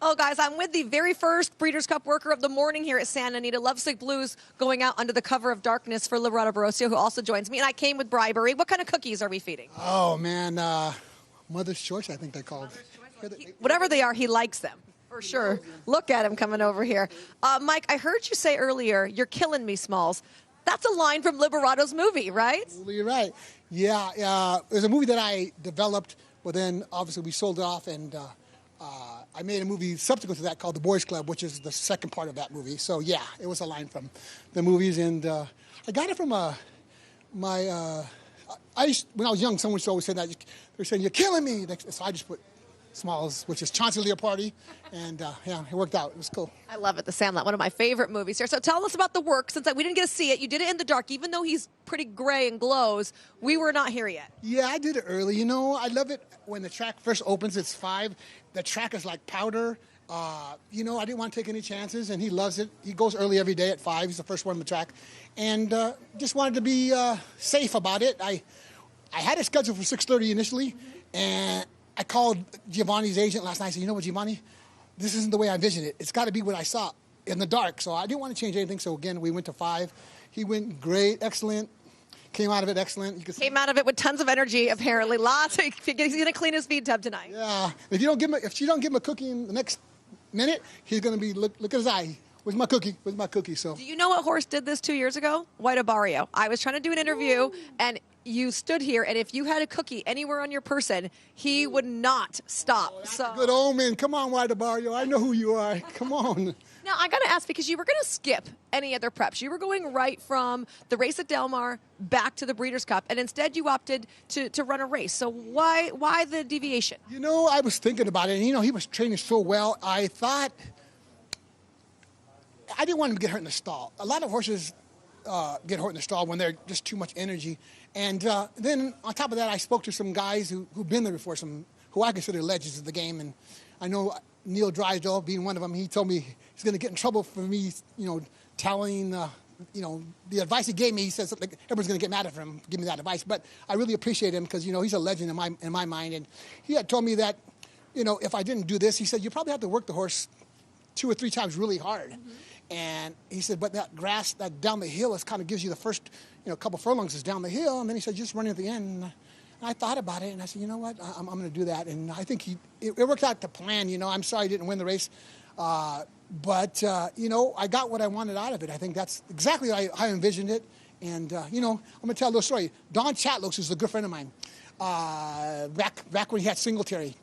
Oh, guys, I'm with the very first Breeders' Cup worker of the morning here at Santa Anita. Lovesick Blues going out under the cover of darkness for Liberato Barossio, who also joins me. And I came with bribery. What kind of cookies are we feeding? Oh, man, Mother's Choice, I think they're called. Whatever they are, he likes them. For sure. Look at him coming over here. Mike, I heard you say earlier, you're killing me, Smalls. That's a line from Liberato's movie, right? You're right. Yeah, it was a movie that I developed, but then obviously we sold it off, and I made a movie subsequent to that called The Boys Club, which is the second part of that movie. So, yeah, it was a line from the movies, and I got it from my when I was young, someone used to always say that. They were saying, "You're killing me." So I just put Smalls, which is Chancellery Party, and yeah, it worked out. It was cool. I love it, The Sandlot, one of my favorite movies here. So tell us about the work, since we didn't get to see it. You did it in the dark, even though he's pretty gray and glows. We were not here yet. Yeah, I did it early. You know, I love it when the track first opens. It's 5. The track is like powder. You know, I didn't want to take any chances, and he loves it. He goes early every day at 5. He's the first one on the track, and just wanted to be safe about it. I had it scheduled for 6:30 initially, and I called Giovanni's agent last night. I said, "You know what, Giovanni? This isn't the way I envisioned it. It's got to be what I saw in the dark." So I didn't want to change anything. So again, we went to 5. He went great, excellent. Came out of it excellent. You could Came out of it with tons of energy, apparently. Lots. He's going to clean his feed tub tonight. Yeah. If you don't give him a cookie in the next minute, he's going to be look at his eye. Where's my cookie? Where's my cookie? So. Do you know what horse did this 2 years ago? White Abario. I was trying to do an interview, and you stood here, and if you had a cookie anywhere on your person, he would not stop. Good omen. Come on, White Abario. I know who you are. Come on. Now, I got to ask, because you were going to skip any other preps. You were going right from the race at Del Mar back to the Breeders' Cup, and instead you opted to run a race. So why the deviation? You know, I was thinking about it, and, you know, he was training so well. I thought I didn't want him to get hurt in the stall. A lot of horses get hurt in the stall when they're just too much energy. And then on top of that, I spoke to some guys who've been there before, who I consider legends of the game. And I know Neil Drysdale being one of them. He told me he's going to get in trouble for me, you know, telling, you know, the advice he gave me. He says like, everyone's going to get mad at him, give me that advice. But I really appreciate him because, you know, he's a legend in my mind. And he had told me that, you know, if I didn't do this, he said, you probably have to work the horse 2 or 3 times really hard. Mm-hmm. And he said, but that grass, that down the hill, kind of gives you the first, you know, couple furlongs is down the hill. And then he said, just run at the end. And I thought about it, and I said, you know what, I'm going to do that. And I think it worked out to plan. You know, I'm sorry I didn't win the race. But, you know, I got what I wanted out of it. I think that's exactly how I envisioned it. And, you know, I'm going to tell a little story. Don Chatlocks is a good friend of mine. Back when he had Singletary.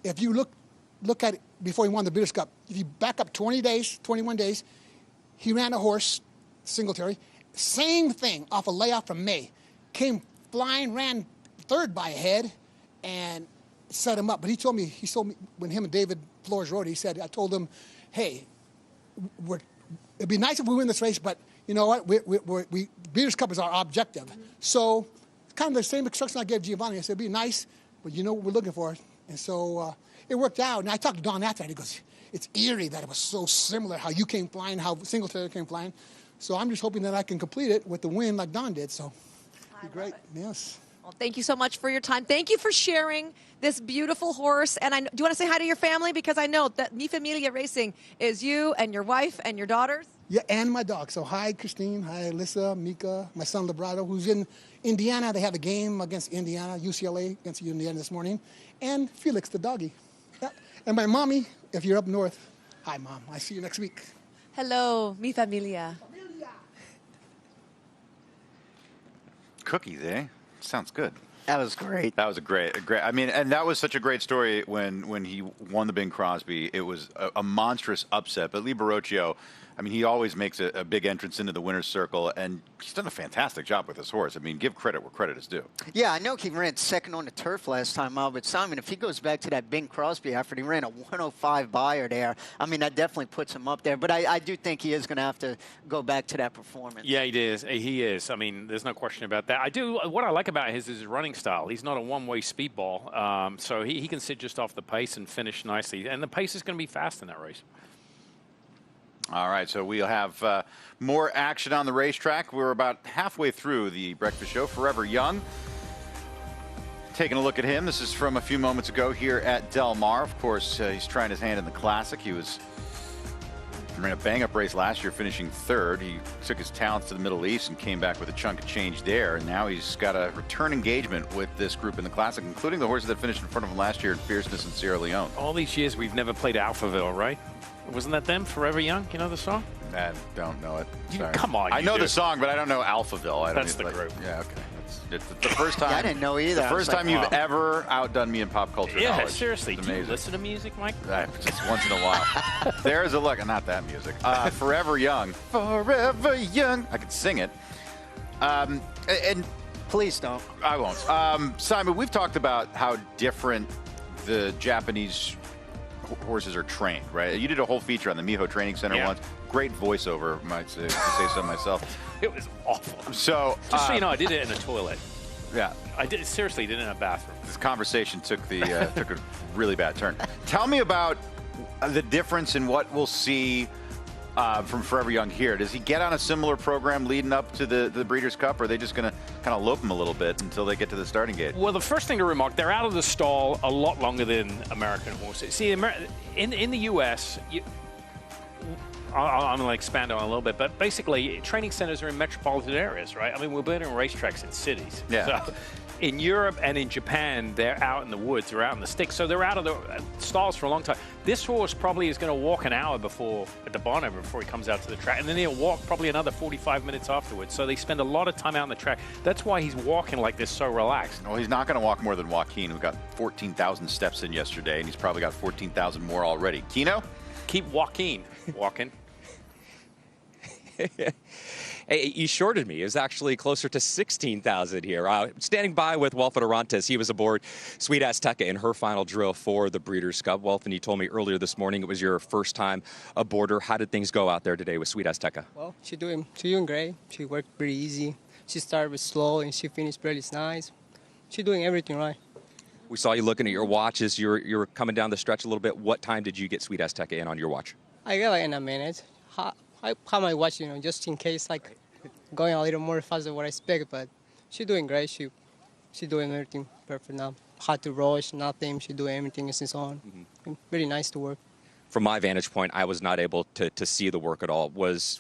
If you look at it before he won the Breeders' Cup, if you back up 21 days, he ran a horse, Singletary, same thing off a layoff from May. Came flying, ran 3rd by a head, and set him up. But he told me when him and David Flores rode, he said, I told him, hey, it'd be nice if we win this race, but you know what? Breeders' Cup is our objective. Mm-hmm. So kind of the same instruction I gave Giovanni. I said, it'd be nice, but you know what we're looking for. And so it worked out. And I talked to Don after that. He goes, it's eerie that it was so similar, how you came flying, how Singletary came flying. So I'm just hoping that I can complete it with the win like Don did. So it'd be great. Yes. Well, thank you so much for your time. Thank you for sharing this beautiful horse. And do you want to say hi to your family? Because I know that Mi Familia Racing is you and your wife and your daughters. Yeah, and my dog. So hi, Christine. Hi, Alyssa, Mika, my son, Librado, who's in Indiana. They have a game against Indiana, UCLA against Indiana this morning. And Felix, the doggy. Yeah. And my mommy, if you're up north, hi, Mom. I see you next week. Hello, Mi Familia. Cookies, eh? Sounds good. That was great. That was a great. I mean, and that was such a great story when he won the Bing Crosby. It was a monstrous upset. But Lee Barocchio, I mean, he always makes a big entrance into the winner's circle, and he's done a fantastic job with his horse. I mean, give credit where credit is due. Yeah, I know he ran 2nd on the turf last time out, but Simon, if he goes back to that Bing Crosby effort, he ran a 105 buyer there. I mean, that definitely puts him up there. But I do think he is going to have to go back to that performance. Yeah, he is. He is. I mean, there's no question about that. What I like about his running style. He's not a one-way speedball, so he can sit just off the pace and finish nicely. And the pace is going to be fast in that race. All right, so we'll have more action on the racetrack. We're about halfway through the breakfast show. Forever Young. Taking a look at him. This is from a few moments ago here at Del Mar. Of course, he's trying his hand in the Classic. He ran a bang-up race last year, finishing 3rd. He took his talents to the Middle East and came back with a chunk of change there. And now he's got a return engagement with this group in the Classic, including the horses that finished in front of him last year in Fierceness in Sierra Leone. All these years, we've never played Alphaville, right? Wasn't that them, Forever Young? You know the song? I don't know it. Sorry. Come on, I know the song, but I don't know Alphaville. That's the group. Yeah, okay. It's the first time. Yeah, I didn't know either. The first time you've ever outdone me in pop culture knowledge. Yeah, seriously. It's Do you amazing. listen to music, Mike? Just once in a while. There's a look. Not that music. Forever Young. Forever Young. I could sing it. And Please don't. I won't. Simon, we've talked about how different the Japanese horses are trained, right? You did a whole feature on the Miho Training Center once. Great voiceover, might say, to say so myself. It was awful. So, just so you know, I did it in a toilet. Yeah. I did seriously did it in a bathroom. This conversation took took a really bad turn. Tell me about the difference in what we'll see from Forever Young here. Does he get on a similar program leading up to the Breeders' Cup, or are they just going to kind of lope him a little bit until they get to the starting gate? Well, the first thing to remark, they're out of the stall a lot longer than American horses. See, in the U.S., I'm going to expand on it a little bit, but basically, training centers are in metropolitan areas, right? I mean, we're building racetracks in cities. Yeah. So, in Europe and in Japan, they're out in the woods, they're out in the sticks, so they're out of the stalls for a long time. This horse probably is going to walk an hour at the barn before he comes out to the track, and then he'll walk probably another 45 minutes afterwards. So they spend a lot of time out on the track. That's why he's walking like this, so relaxed. Well, he's not going to walk more than Joaquin, who got 14,000 steps in yesterday, and he's probably got 14,000 more already. Kino? Keep Joaquin walking. Hey, you shorted me. It was actually closer to 16,000 here. Standing by with Welford Orantes. He was aboard Sweet Azteka in her final drill for the Breeders' Cup. Welford, you told me earlier this morning it was your first time aboard her. How did things go out there today with Sweet Azteka? Well, she's doing great. She worked pretty easy. She started with slow and she finished pretty nice. She's doing everything right. We saw you looking at your watch as you were coming down the stretch a little bit. What time did you get Sweet Azteka in on your watch? I got like in a minute. I have my watch, just in case, like going a little more faster than what I expect. But she's doing great. She's doing everything perfect now. Hard to rush, nothing. She's doing everything as its own. Really nice to work. From my vantage point, I was not able to see the work at all.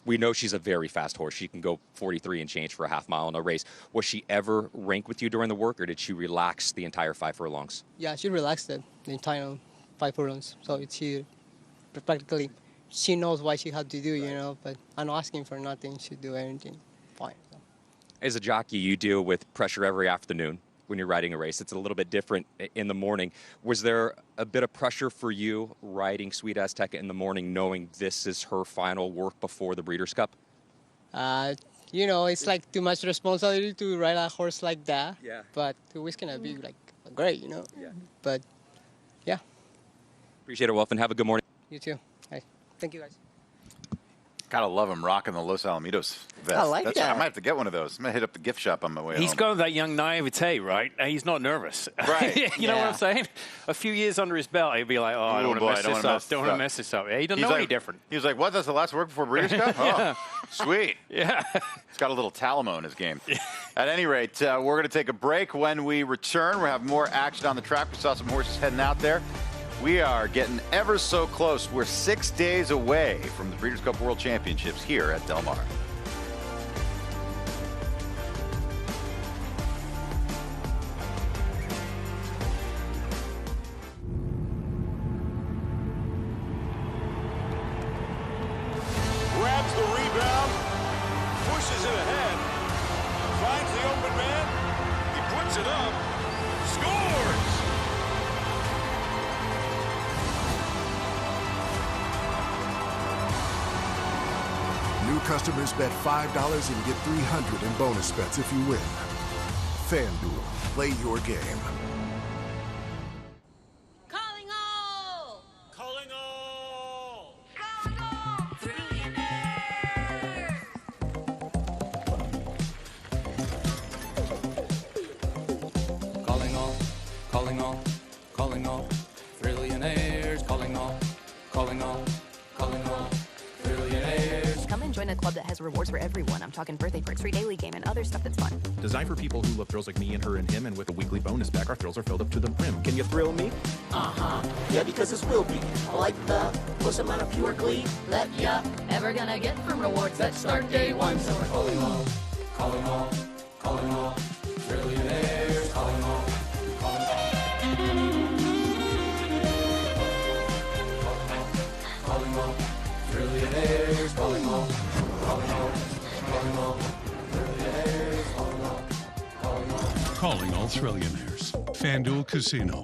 We know she's a very fast horse. She can go 43 and change for a half mile in a race. Was she ever rank with you during the work, or did she relax the entire 5 furlongs? Yeah, she relaxed the entire 5 furlongs. So she practically, she knows what she had to do, but I'm not asking for nothing. She do everything fine. So. As a jockey, you deal with pressure every afternoon when you're riding a race. It's a little bit different in the morning. Was there a bit of pressure for you riding Sweet Azteka in the morning, knowing this is her final work before the Breeders' Cup? It's like too much responsibility to ride a horse like that. Yeah. But it's gonna be like great, Yeah. But yeah. Appreciate it, Wolf, and have a good morning. You too. Hey, thank you guys. Gotta love him rocking the Los Alamitos vest. I like that. I might have to get one of those. I'm gonna hit up the gift shop on my way He's home. got that young naivete, right? He's not nervous. Right. You know what I'm saying? A few years under his belt, he'd be like, oh, I don't want to mess this up. Don't want to mess this up. He doesn't know any different. He was like, what? That's the last work before Breeders' Cup? Yeah. Oh, sweet. Yeah. He's got a little Talamo in his game. At any rate, we're going to take a break. When we return, we'll have more action on the track. We saw some horses heading out there. We are getting ever so close. We're 6 days away from the Breeders' Cup World Championships here at Del Mar. Grabs the rebound, pushes it ahead, finds the open man, he puts it up, scores! New customers bet $5 and get $300 in bonus bets if you win. FanDuel, play your game. Calling all! Calling all! Calling all, calling all, calling all, trillionaires, calling all, calling all, calling all, trillionaires. Come and join a club that has rewards for everyone. I'm talking birthday perks, free daily game, and other stuff that's fun. Designed for people who love thrills like me and her and him, and with a weekly bonus pack, our thrills are filled up to the brim. Can you thrill me? Yeah, because this will be like the most amount of pure glee that ya ever gonna get from rewards that start day one. So we're calling all, Calling all, calling all, trillionaires, calling all, calling all. Calling all, trillionaires, calling all, calling all, calling all, trillionaires, calling all, calling all. Calling all trillionaires. FanDuel Casino.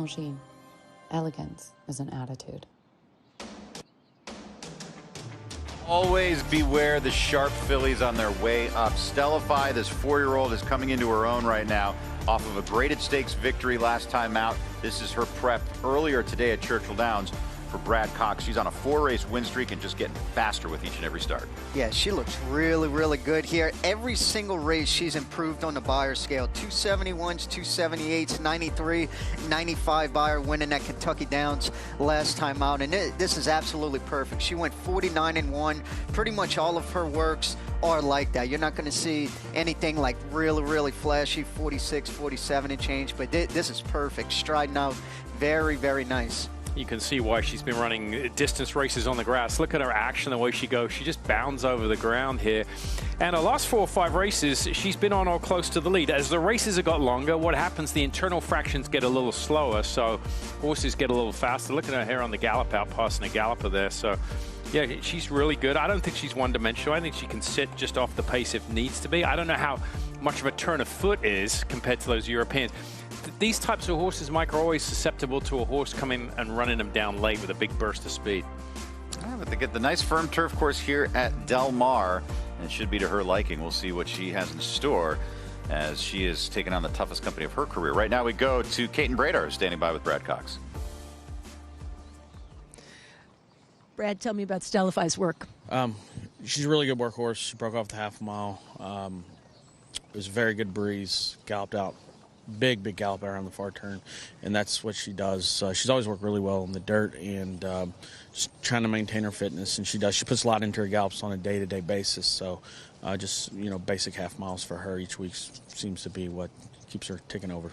machine. Elegance is an attitude. Always beware the sharp fillies on their way up. Stellifi, this 4-year-old, is coming into her own right now off of a graded stakes victory last time out. This is her prep earlier today at Churchill Downs for Brad Cox. She's on a 4-race win streak and just getting faster with each and every start. Yeah, she looks really, really good here. Every single race she's improved on the Beyer scale. 271s, 278s, 93, 95 Beyer, winning at Kentucky Downs last time out. And this is absolutely perfect. She went 49-1. Pretty much all of her works are like that. You're not going to see anything like really, really flashy, 46, 47 and change. But this is perfect. Striding out very, very nice. You can see why she's been running distance races on the grass. Look at her action, the way she goes. She just bounds over the ground here. And her last 4 or 5 races, she's been on or close to the lead. As the races have got longer, what happens, the internal fractions get a little slower, so horses get a little faster. Look at her here on the gallop out, passing a galloper there. So, yeah, she's really good. I don't think she's one-dimensional. I think she can sit just off the pace if needs to be. I don't know how much of a turn of foot is compared to those Europeans. These types of horses, Mike, are always susceptible to a horse coming and running them down late with a big burst of speed. Yeah, but they get the nice firm turf course here at Del Mar, and it should be to her liking. We'll see what she has in store as she is taking on the toughest company of her career. Right now we go to Kate and Bradar, standing by with Brad Cox. Brad, tell me about Stellifi's work. She's a really good workhorse. She broke off the half mile. It was a very good breeze, galloped out. Big gallop around the far turn, and that's what she does. She's always worked really well in the dirt and just trying to maintain her fitness, and she does. She puts a lot into her gallops on a day-to-day basis, so just, you know, basic half miles for her each week seems to be what keeps her ticking over.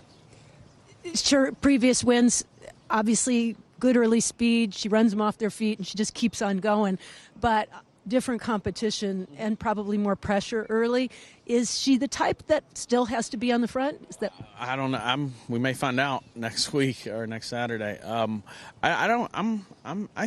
Sure, previous wins, obviously good early speed. She runs them off their feet, and she just keeps on going, but different competition and probably more pressure early. Is she the type that still has to be on the front? Is that? I don't know. We may find out next week or next Saturday. I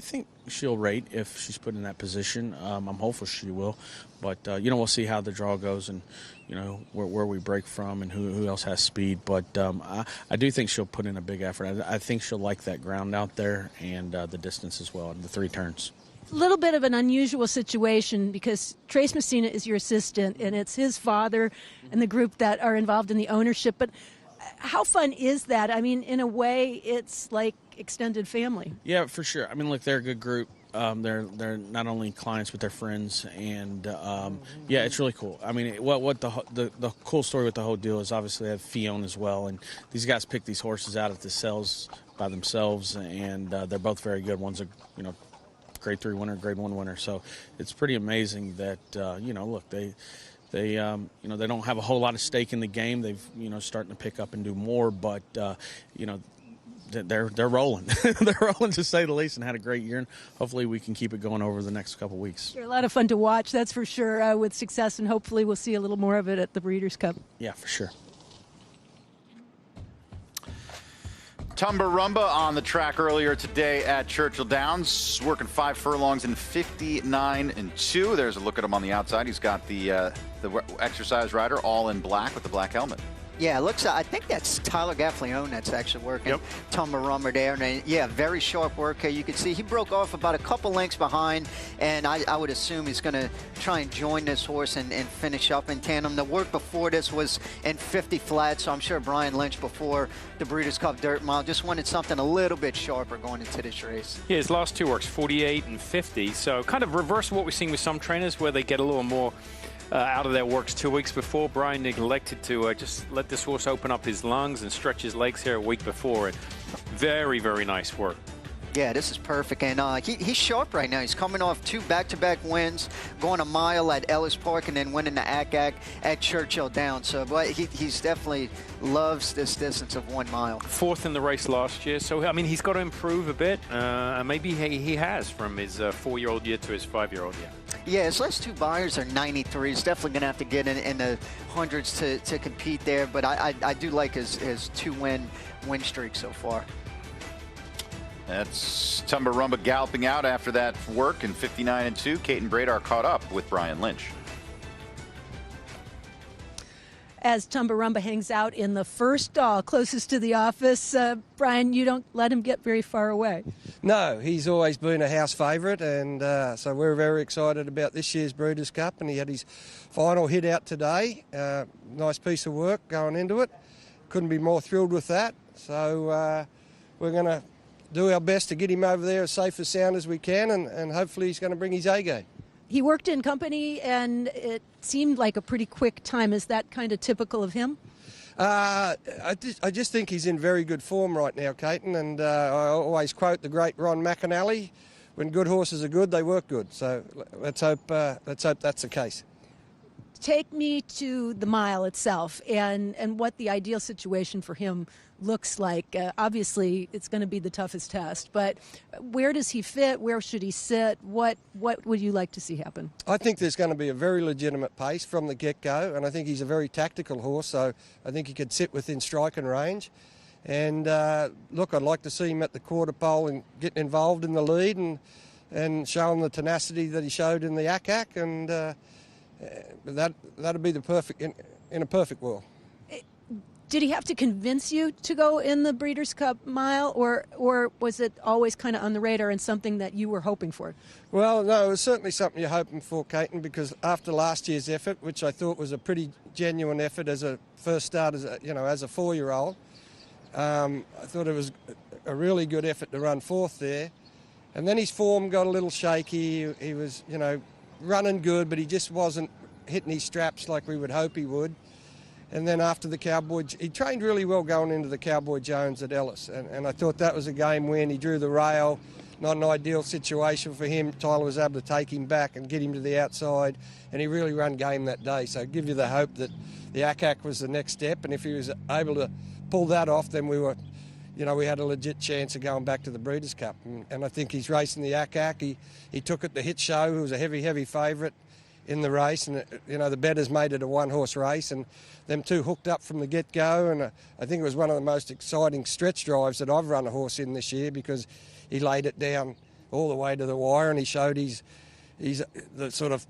think she'll rate if she's put in that position. I'm hopeful she will, but you know, we'll see how the draw goes and, you know, where we break from and who else has speed. But I do think she'll put in a big effort. I think she'll like that ground out there and the distance as well and the 3 turns. A little bit of an unusual situation because Trace Messina is your assistant, and it's his father and the group that are involved in the ownership. But how fun is that? I mean, in a way, it's like extended family. Yeah, for sure. I mean, look, they're a good group. They're not only clients but they're friends, and yeah, it's really cool. I mean, what the cool story with the whole deal is obviously they have Fion as well, and these guys pick these horses out at the sales by themselves, and they're both very good. One's a Grade 3 winner, Grade 1 winner. So it's pretty amazing that look, they don't have a whole lot of stake in the game. They've starting to pick up and do more, but they're rolling. They're rolling to say the least, and had a great year. And hopefully we can keep it going over the next couple weeks. They're a lot of fun to watch, that's for sure, with success, and hopefully we'll see a little more of it at the Breeders' Cup. Yeah, for sure. Tumb Rumba on the track earlier today at Churchill Downs, working 5 furlongs in 59-2. There's a look at him on the outside. He's got the exercise rider all in black with the black helmet. Yeah, it looks. I think that's Tyler Gaffleone that's actually working. Yep. Tumb Rumba there. And yeah, very sharp work. You can see he broke off about a couple lengths behind, and I would assume he's going to try and join this horse and finish up in tandem. The work before this was in 50 flat, so I'm sure Brian Lynch before the Breeders' Cup Dirt Mile just wanted something a little bit sharper going into this race. Yeah, his last 2 works 48 and 50, so kind of reverse what we're seeing with some trainers where they get a little more out of their works 2 weeks before. Brian neglected to just let this horse open up his lungs and stretch his legs here a week before. And very, very nice work. Yeah, this is perfect, and he's sharp right now. He's coming off 2 back-to-back wins, going a mile at Ellis Park, and then winning the ACAC at Churchill Downs. So, but he's definitely loves this distance of 1 mile. 4th in the race last year, so I mean he's got to improve a bit. Maybe he has from his 4-year-old year to his 5-year-old year. Yeah, his last 2 Beyers are 93. He's definitely going to have to get in the hundreds to compete there. But I do like his 2-win streak so far. That's Tumb Rumba galloping out after that work in 59-2. Kate and Bradar caught up with Brian Lynch. as Tumb Rumba hangs out in the first stall closest to the office. Brian, you don't let him get very far away. No, he's always been a house favourite, and so we're very excited about this year's Breeders' Cup, and he had his final hit out today. Nice piece of work going into it. Couldn't be more thrilled with that. So we're going to do our best to get him over there as safe and sound as we can, and hopefully he's going to bring his A game. He worked in company, and it seemed like a pretty quick time. Is that kind of typical of him? I just think he's in very good form right now, Caton, and I always quote the great Ron McAnally, when good horses are good, they work good. So let's hope that's the case. Take me to the mile itself and what the ideal situation for him looks like. Obviously, it's going to be the toughest test, but where does he fit? Where should he sit? What would you like to see happen? I think there's going to be a very legitimate pace from the get-go, and I think he's a very tactical horse, so I think he could sit within striking range. And look, I'd like to see him at the quarter pole and getting involved in the lead and showing the tenacity that he showed in the ACAC, and that'd be the perfect in a perfect world. Did he have to convince you to go in the Breeders' Cup mile, or was it always kind of on the radar and something that you were hoping for? Well, no, it was certainly something you're hoping for, Caton, because after last year's effort, which I thought was a pretty genuine effort as a first start, as a 4-year-old, I thought it was a really good effort to run fourth there. And then his form got a little shaky. He was, running good, but he just wasn't hitting his straps like we would hope he would. And then after the Cowboy, he trained really well going into the Cowboy Jones at Ellis. And I thought that was a game win. He drew the rail, not an ideal situation for him. Tyler was able to take him back and get him to the outside, and he really ran game that day. So give you the hope that the ACAC was the next step, and if he was able to pull that off, then we had a legit chance of going back to the Breeders' Cup. And I think he's racing the ACAC. He took it to Hit Show, who was a heavy favourite in the race, and the bettors made it a one-horse race, and them two hooked up from the get-go, and I think it was one of the most exciting stretch drives that I've run a horse in this year, because he laid it down all the way to the wire, and he showed he's the sort of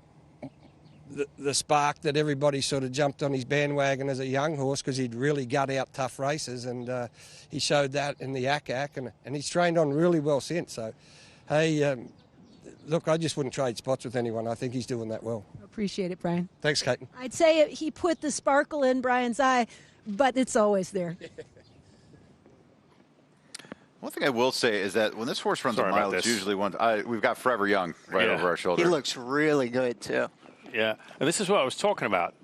the spark that everybody sort of jumped on his bandwagon as a young horse, because he'd really gut out tough races, and he showed that in the ACAC, and he's trained on really well since. So, hey, look, I just wouldn't trade spots with anyone. I think he's doing that well. Appreciate it, Brian. Thanks, Caton. I'd say he put the sparkle in Brian's eye, but it's always there. One thing I will say is that when this horse runs a mile, it's usually one. We've got Forever Young right over our shoulder. He looks really good, too. Yeah, and this is what I was talking about.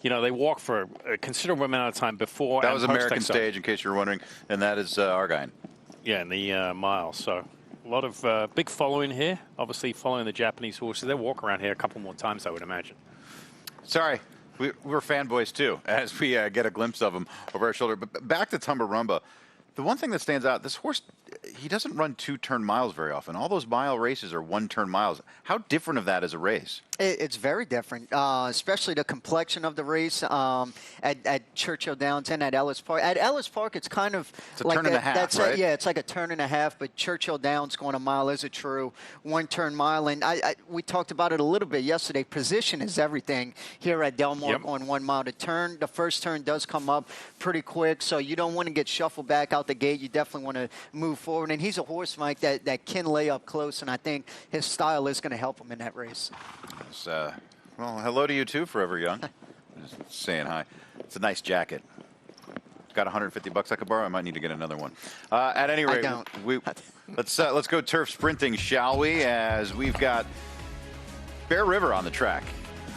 They walk for a considerable amount of time before. That was American Stage, in case you're wondering, and that is Argine. Yeah, in the mile. So a lot of big following here. Obviously, following the Japanese horses. They'll walk around here a couple more times, I would imagine. Sorry, we're fanboys too, as we get a glimpse of them over our shoulder. But back to Tumb Rumba. The one thing that stands out, this horse, he doesn't run 2-turn miles very often. All those mile races are 1-turn miles. How different of that is a race? It's very different, especially the complexion of the race at Churchill Downs and at Ellis Park. At Ellis Park, it's kind of it's a turn and a half, right? Yeah, it's like a turn and a half, but Churchill Downs going a mile is a true 1-turn mile. And we talked about it a little bit yesterday. Position is everything here at Del Mar on 1 mile. The first turn does come up pretty quick, so you don't want to get shuffled back out the gate. You definitely want to move forward. And he's a horse, Mike, that can lay up close, and I think his style is going to help him in that race. Well, hello to you too, Forever Young. Just saying hi. It's a nice jacket. Got $150 I could borrow. I might need to get another one. At any rate, let's go turf sprinting, shall we? As we've got Bear River on the track.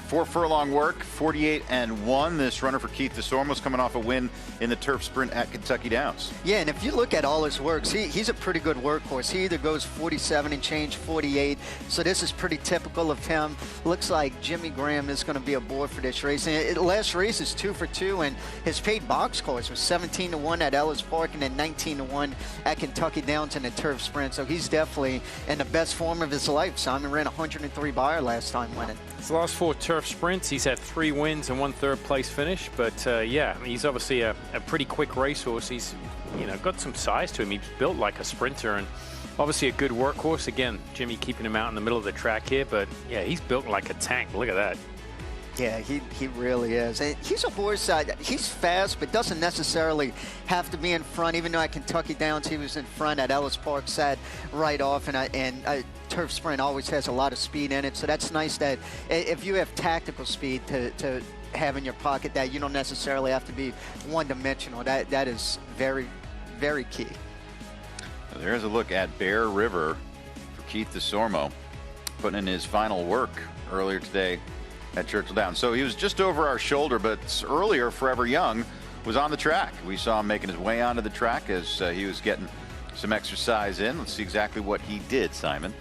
4 furlong work, 48-1. This runner for Keith DeSormo's coming off a win in the turf sprint at Kentucky Downs. Yeah, and if you look at all his works, he's a pretty good workhorse. He either goes 47 and change, 48. So this is pretty typical of him. Looks like Jimmy Graham is going to be aboard for this race. And last race is 2 for 2, and his paid box course was 17-1 at Ellis Park and then 19-1 at Kentucky Downs in the turf sprint. So he's definitely in the best form of his life. Simon ran 103 Beyer last time winning. His last 4 turf sprints, he's had 3 wins and 1 third-place finish. But, yeah, he's obviously a pretty quick racehorse. He's, got some size to him. He's built like a sprinter and obviously a good workhorse. Again, Jimmy keeping him out in the middle of the track here. But, yeah, he's built like a tank. Look at that. Yeah, he really is. And he's a horse, he's fast, but doesn't necessarily have to be in front. Even though at Kentucky Downs he was in front, at Ellis Park sat right off, and turf sprint always has a lot of speed in it. So that's nice that if you have tactical speed to have in your pocket, that you don't necessarily have to be one-dimensional. That is very, very key. There's a look at Bear River for Keith DeSormo, putting in his final work earlier today at Churchill Downs. So he was just over our shoulder, but earlier Forever Young was on the track. We saw him making his way onto the track as he was getting some exercise in. Let's see exactly what he did, Simon.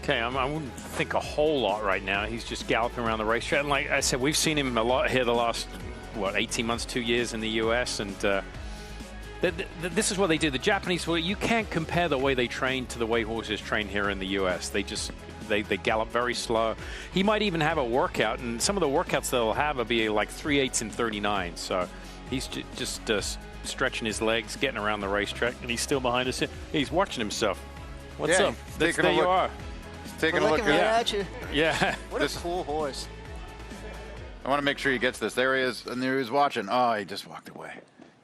Okay, I wouldn't think a whole lot right now. He's just galloping around the racetrack. And like I said, we've seen him a lot here the last, 18 months, 2 years in the U.S. And this is what they do. The Japanese, you can't compare the way they train to the way horses train here in the U.S. They gallop very slow. He might even have a workout, and some of the workouts they'll have will be like 3/8 and 39. So he's just stretching his legs, getting around the racetrack, and he's still behind us. He's watching himself. What's up? There you are. Taking a look at you. Yeah. What a cool horse. I want to make sure he gets this. There he is, and there he was watching. Oh, he just walked away.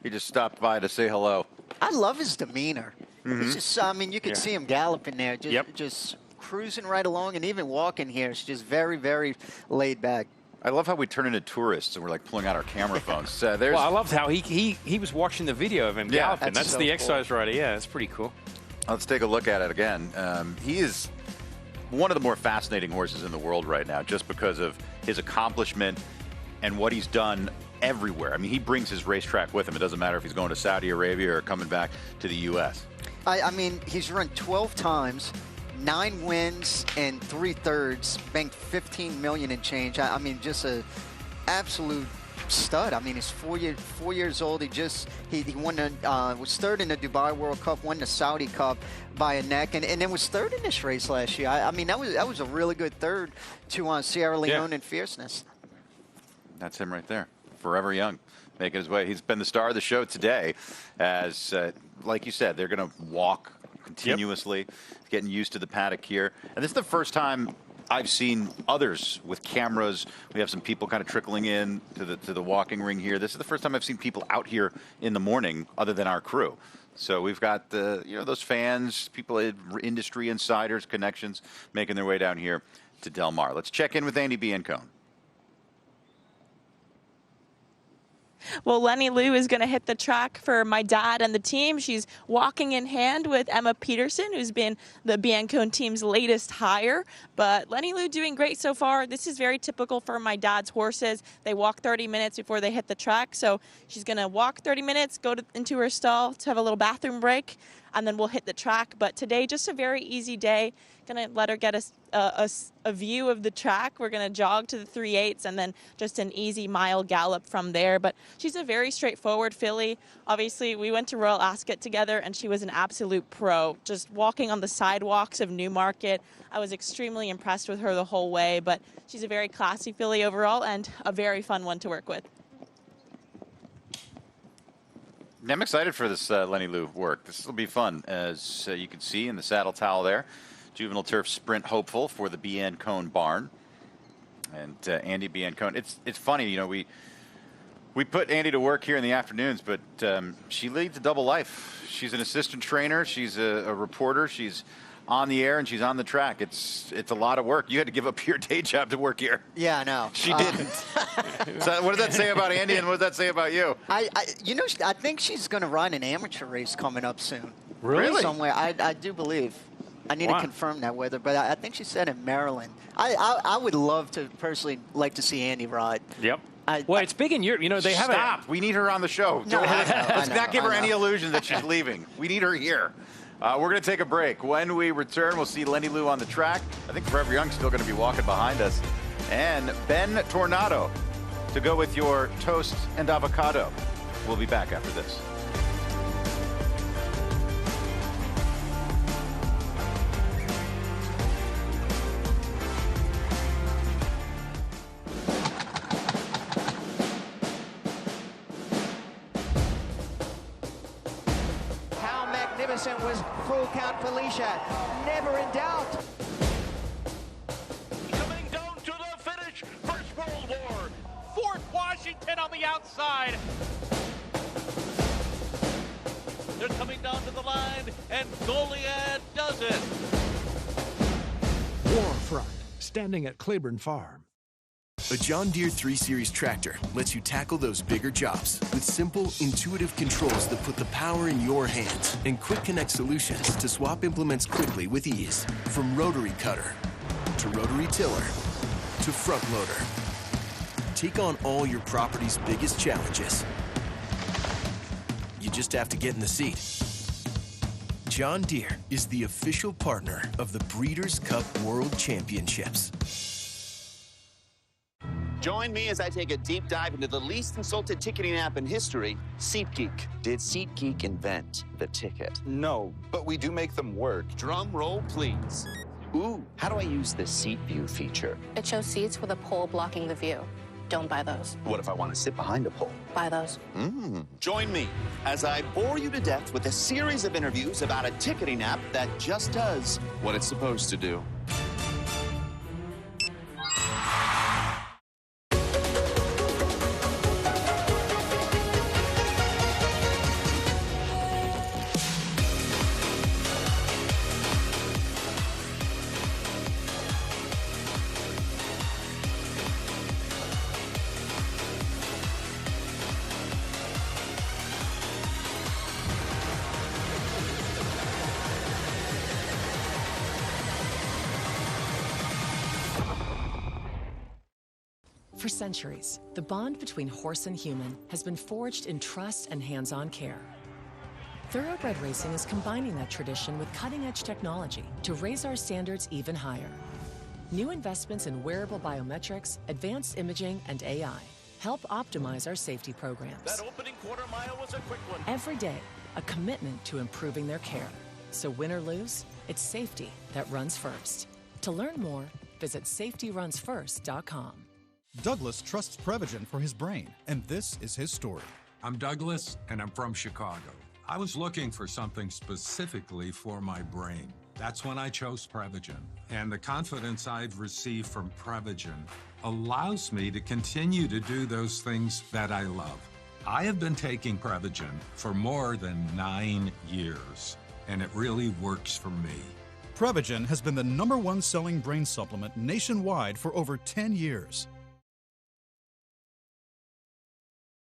He just stopped by to say hello. I love his demeanor. He's just, you could see him galloping there, just cruising right along, and even walking here. It's just very, very laid back. I love how we turn into tourists and we're like pulling out our camera phones. Well, I loved how he was watching the video of him galloping. That's so the exercise rider. Yeah, it's pretty cool. Let's take a look at it again. He is one of the more fascinating horses in the world right now, just because of his accomplishment and what he's done everywhere. I mean, he brings his racetrack with him. It doesn't matter if he's going to Saudi Arabia or coming back to the U.S. I mean, he's run 12 times. 9 wins and 3/3, banked $15 million and change. I mean, just a absolute stud. I mean, he's 4 years old. He won was third in the Dubai World Cup, won the Saudi Cup by a neck, and then was third in this race last year. I mean, that was a really good third to Sierra Leone and Fierceness. That's him right there, Forever Young, making his way. He's been the star of the show today, as like you said, they're going to walk continuously, getting used to the paddock here. And this is the first time I've seen others with cameras. We have some people kind of trickling in to the walking ring here. This is the first time I've seen people out here in the morning other than our crew. So we've got those fans, people, industry insiders, connections making their way down here to Del Mar. Let's check in with Andy Biancone. Well, Lenny Lou is going to hit the track for my dad and the team. She's walking in hand with Emma Peterson, who's been the Biancone team's latest hire. But Lenny Lou doing great so far. This is very typical for my dad's horses. They walk 30 minutes before they hit the track. So she's going to walk 30 minutes, go into her stall to have a little bathroom break, and then we'll hit the track. But today, just a very easy day. Going to let her get a view of the track. We're going to jog to the 3/8 and then just an easy mile gallop from there. But she's a very straightforward filly. Obviously, we went to Royal Ascot together, and she was an absolute pro. Just walking on the sidewalks of Newmarket, I was extremely impressed with her the whole way. But she's a very classy filly overall and a very fun one to work with. I'm excited for this Lenny Lou work. This will be fun, as you can see in the saddle towel there. Juvenile Turf Sprint hopeful for the Biancone barn. And Andy Biancone. It's funny, we put Andy to work here in the afternoons, but she leads a double life. She's an assistant trainer. She's a reporter. She's on the air and she's on the track. It's a lot of work. You had to give up your day job to work here. Yeah, I know. She didn't. So what does that say about Andy, and what does that say about you? I think she's going to run an amateur race coming up soon. Really? Somewhere. I do believe. I need to confirm that with her, but I think she said in Maryland. I would love to personally like to see Andy ride. Yep. It's big in Europe. They have Stop. We need her on the show. No, Let's not give her any illusion that she's leaving. We need her here. We're going to take a break. When we return, we'll see Lenny Lou on the track. I think Forever Young's still going to be walking behind us. And Ben Tornado to go with your toast and avocado. We'll be back after this. Was full count Felicia, never in doubt. Coming down to the finish, first row the outside. They're coming down to the line, and Goliad does it. Warfront, standing at Claiborne Farm. A John Deere 3 Series tractor lets you tackle those bigger jobs with simple, intuitive controls that put the power in your hands and quick connect solutions to swap implements quickly with ease. From rotary cutter to rotary tiller to front loader. Take on all your property's biggest challenges. You just have to get in the seat. John Deere is the official partner of the Breeders' Cup World Championships. Join me as I take a deep dive into the least insulted ticketing app in history, SeatGeek. Did SeatGeek invent the ticket? No, but we do make them work. Drum roll, please. Ooh, how do I use the Seat View feature? It shows seats with a pole blocking the view. Don't buy those. What if I want to sit behind a pole? Buy those. Join me as I bore you to death with a series of interviews about a ticketing app that just does what it's supposed to do. For centuries, the bond between horse and human has been forged in trust and hands-on care. Thoroughbred racing is combining that tradition with cutting-edge technology to raise our standards even higher. New investments in wearable biometrics, advanced imaging, and AI help optimize our safety programs. That opening quarter mile was a quick one. Every day, a commitment to improving their care. So win or lose, it's safety that runs first. To learn more, visit safetyrunsfirst.com. Douglas trusts Prevagen for his brain, and this is his story. I'm Douglas, and I'm from Chicago. I was looking for something specifically for my brain. That's when I chose Prevagen. And the confidence I've received from Prevagen allows me to continue to do those things that I love. I have been taking Prevagen for more than 9 years, and it really works for me. Prevagen has been the #1 selling brain supplement nationwide for over 10 years.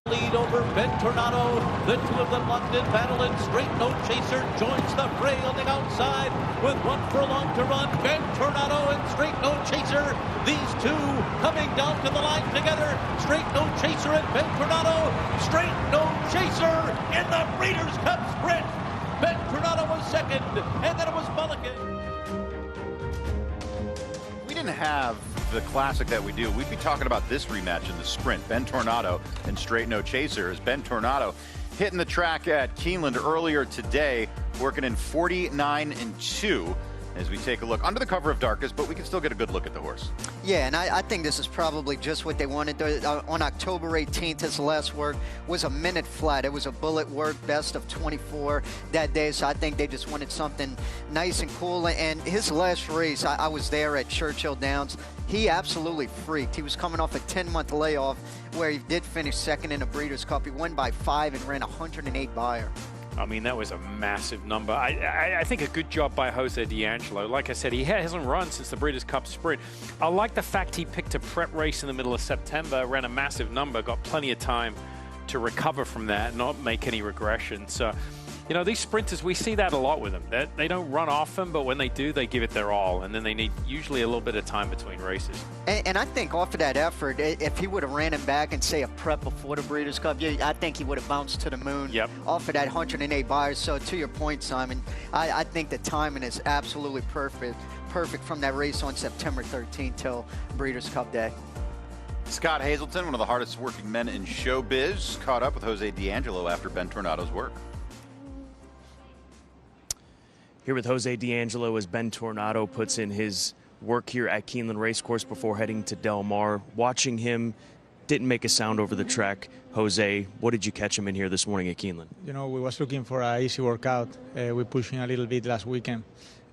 Lead over Ben Tornado. The two of them locked in battle, and Straight No Chaser joins the fray on the outside with 1 furlong to run. Ben Tornado and Straight No Chaser. These two coming down to the line together. Straight No Chaser and Ben Tornado. Straight No Chaser in the Breeders' Cup Sprint. Ben Tornado was second, and then it was Mulligan. We didn't have the classic that we do, we'd be talking about this rematch in the sprint. Ben Tornado and Straight No Chaser. As Ben Tornado hitting the track at Keeneland earlier today, working in 49-2. As we take a look under the cover of darkness, but we can still get a good look at the horse. Yeah, and I think this is probably just what they wanted. On October 18th, his last work was a minute flat. It was a bullet work, best of 24 that day, so I think they just wanted something nice and cool. And his last race, I was there at Churchill Downs. He absolutely freaked. He was coming off a 10-month layoff where he did finish second in the Breeders' Cup. He won by 5 and ran 108 Bayer. I mean, that was a massive number. I think a good job by Jose D'Angelo. Like I said, he hasn't run since the Breeders' Cup Sprint. I like the fact he picked a prep race in the middle of September, ran a massive number, got plenty of time to recover from that, not make any regression. So, you know, these sprinters, we see that a lot with them. They don't run often, but when they do, they give it their all. And then they need usually a little bit of time between races. And I think off of that effort, if he would have ran him back and, say, a prep before the Breeders' Cup, I think he would have bounced to the moon off of that 108 Bayer. So to your point, Simon, I think the timing is absolutely perfect from that race on September 13th till Breeders' Cup Day. Scott Hazelton, one of the hardest working men in showbiz, caught up with Jose D'Angelo after Ben Tornado's work. Here with Jose D'Angelo as Ben Tornado puts in his work here at Keeneland Racecourse before heading to Del Mar. Watching him, didn't make a sound over the track. Jose, what did you catch him in here this morning at Keeneland? You know, we was looking for an easy workout. We pushed him a little bit last weekend,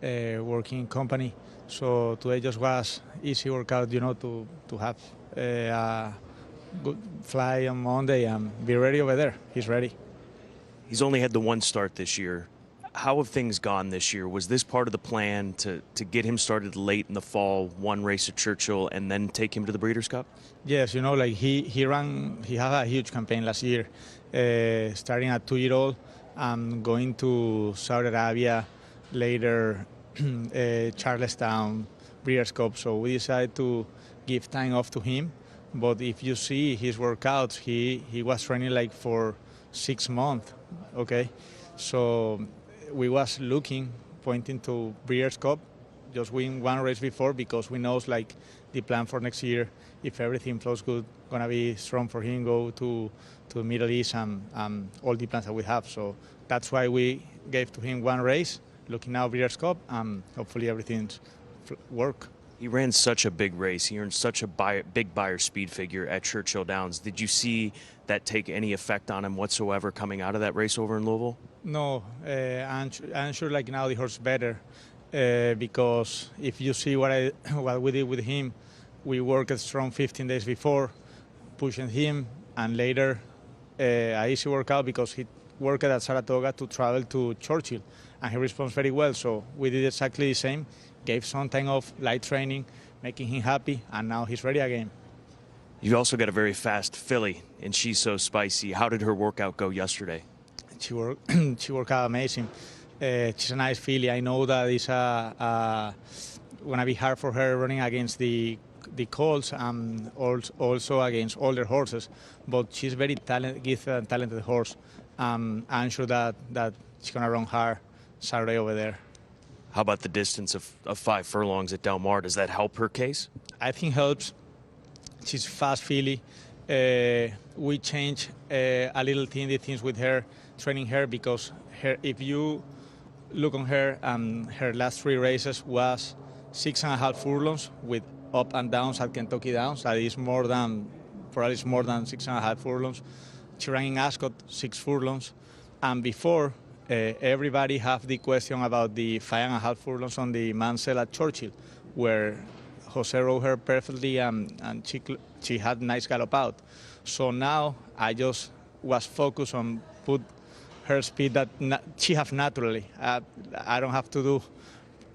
working in company. So today just was easy workout, you know, to have fly on Monday and be ready over there. He's ready. He's only had the one start this year. How have things gone this year? Was this part of the plan to get him started late in the fall, one race at Churchill, and then take him to the Breeders' Cup? Yes, you know, like he had a huge campaign last year, starting at 2-year-old and going to Saudi Arabia, later Charlestown, Breeders' Cup. So we decided to give time off to him. But if you see his workouts, he was training like for 6 months, okay? So we was pointing to Breeders' Cup, just win one race before, because we know like the plan for next year, if everything flows good, gonna be strong for him, go to the Middle East and all the plans that we have. So that's why we gave to him one race, looking now Breeders' Cup, and hopefully everything's work. He ran such a big race. He earned such a big buyer speed figure at Churchill Downs. Did you see that take any effect on him whatsoever coming out of that race over in Louisville? No, I'm sure like now the horse is better because if you see what we did with him, we worked strong 15 days before, pushing him, and later a easy workout because he worked at Saratoga to travel to Churchill, and he responds very well. So we did exactly the same. Gave some time of light training, making him happy, and now he's ready again. You also got a very fast filly, and she's so spicy. How did her workout go yesterday? She worked out amazing. She's a nice filly. I know that it's gonna be hard for her running against the colts and also against older horses, but she's very talented horse. I'm sure that she's gonna run hard Saturday over there. How about the distance of 5 furlongs at Del Mar? Does that help her case? I think helps. She's fast filly. We change a little the things with her, training her, because if you look on her, her last 3 races was 6.5 furlongs with up and downs at Kentucky Downs. That is probably more than 6.5 furlongs. She ran in Ascot 6 furlongs, and before. Everybody have the question about the 5.5 furlongs on the Mansell at Churchill, where Jose rode her perfectly and she had nice gallop out. So now I just was focused on put her speed that she have naturally. I don't have to do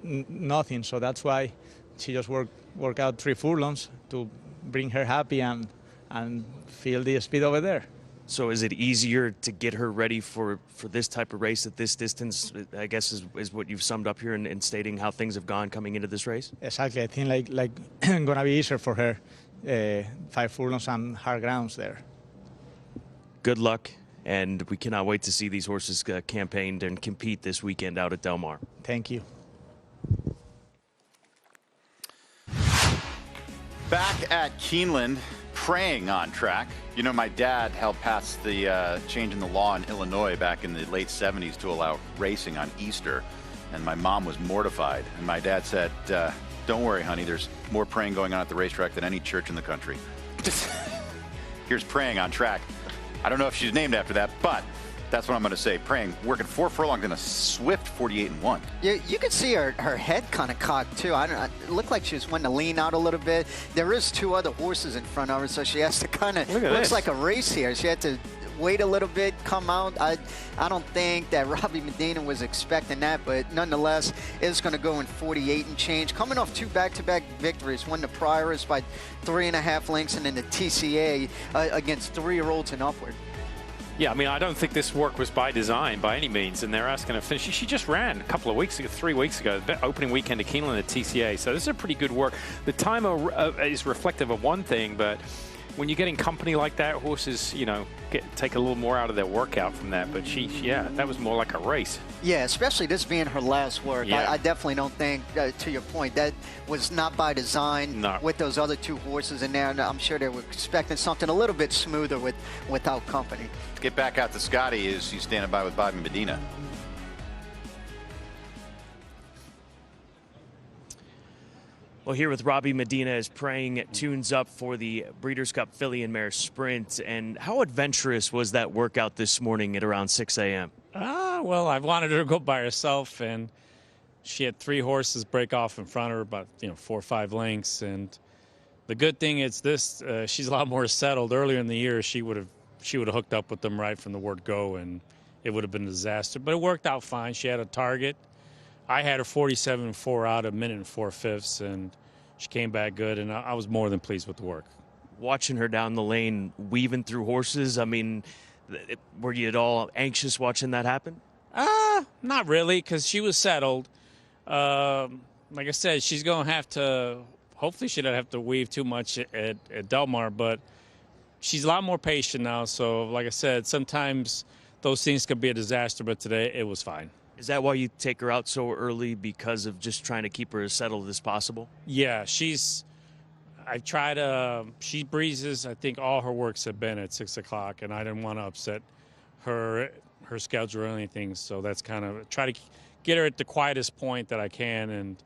nothing, so that's why she just work out 3 furlongs to bring her happy and feel the speed over there. So is it easier to get her ready for this type of race at this distance, I guess is what you've summed up here in stating how things have gone coming into this race? Exactly. I think like going to be easier for her, 5 furlongs and hard grounds there. Good luck, and we cannot wait to see these horses campaigned and compete this weekend out at Del Mar. Thank you. Back at Keeneland, praying on track. You know, my dad helped pass the change in the law in Illinois back in the late 70s to allow racing on Easter. And my mom was mortified. And my dad said, don't worry, honey, there's more praying going on at the racetrack than any church in the country. Here's praying on track. I don't know if she's named after that, but that's what I'm going to say. Praying, working 4 furlongs in a swift 48-1. You could see her head kind of cocked too. It looked like she was wanting to lean out a little bit. There is 2 other horses in front of her, so she has to kind of, looks like a race here. She had to wait a little bit, come out. I don't think that Robbie Medina was expecting that, but nonetheless, it's going to go in 48 and change. Coming off 2 back-to-back victories, one the Prioris by 3.5 lengths, and then the TCA against 3-year-olds and upward. Yeah, I mean, I don't think this work was by design by any means, and they're asking her to finish. She just ran a couple of weeks ago, 3 weeks ago, the opening weekend at Keeneland at TCA, so this is a pretty good work. The time is reflective of one thing, but when you're getting company like that, horses, you know, take a little more out of their workout from that. But yeah, that was more like a race. Yeah, especially this being her last work. Yeah. I definitely don't think, to your point, that was not by design with those other 2 horses in there. And I'm sure they were expecting something a little bit smoother without company. Let's get back out to Scotty as he's standing by with Bobby Medina. Well, here with Robbie Medina as praying tunes up for the Breeders' Cup Filly and Mare Sprint. And how adventurous was that workout this morning at around 6 a.m.? Well, I wanted her to go by herself, and she had 3 horses break off in front of her, about 4 or 5 lengths, and The good thing is this: she's a lot more settled. Earlier in the year, she would have hooked up with them right from the word go, and it would have been a disaster. But it worked out fine. She had a target. I had her 47.4 out, 1 minute and 4/5, and she came back good, and I was more than pleased with the work. Watching her down the lane, weaving through horses, I mean, were you at all anxious watching that happen? Not really, because she was settled. Like I said, she's going to have to, hopefully she doesn't have to weave too much at Del Mar, but she's a lot more patient now. So, like I said, sometimes those things could be a disaster, but today it was fine. Is that why you take her out so early, because of just trying to keep her as settled as possible? Yeah, she breezes, I think all her works have been at 6 o'clock, and I didn't want to upset her schedule or anything. So that's kind of, try to get her at the quietest point that I can. And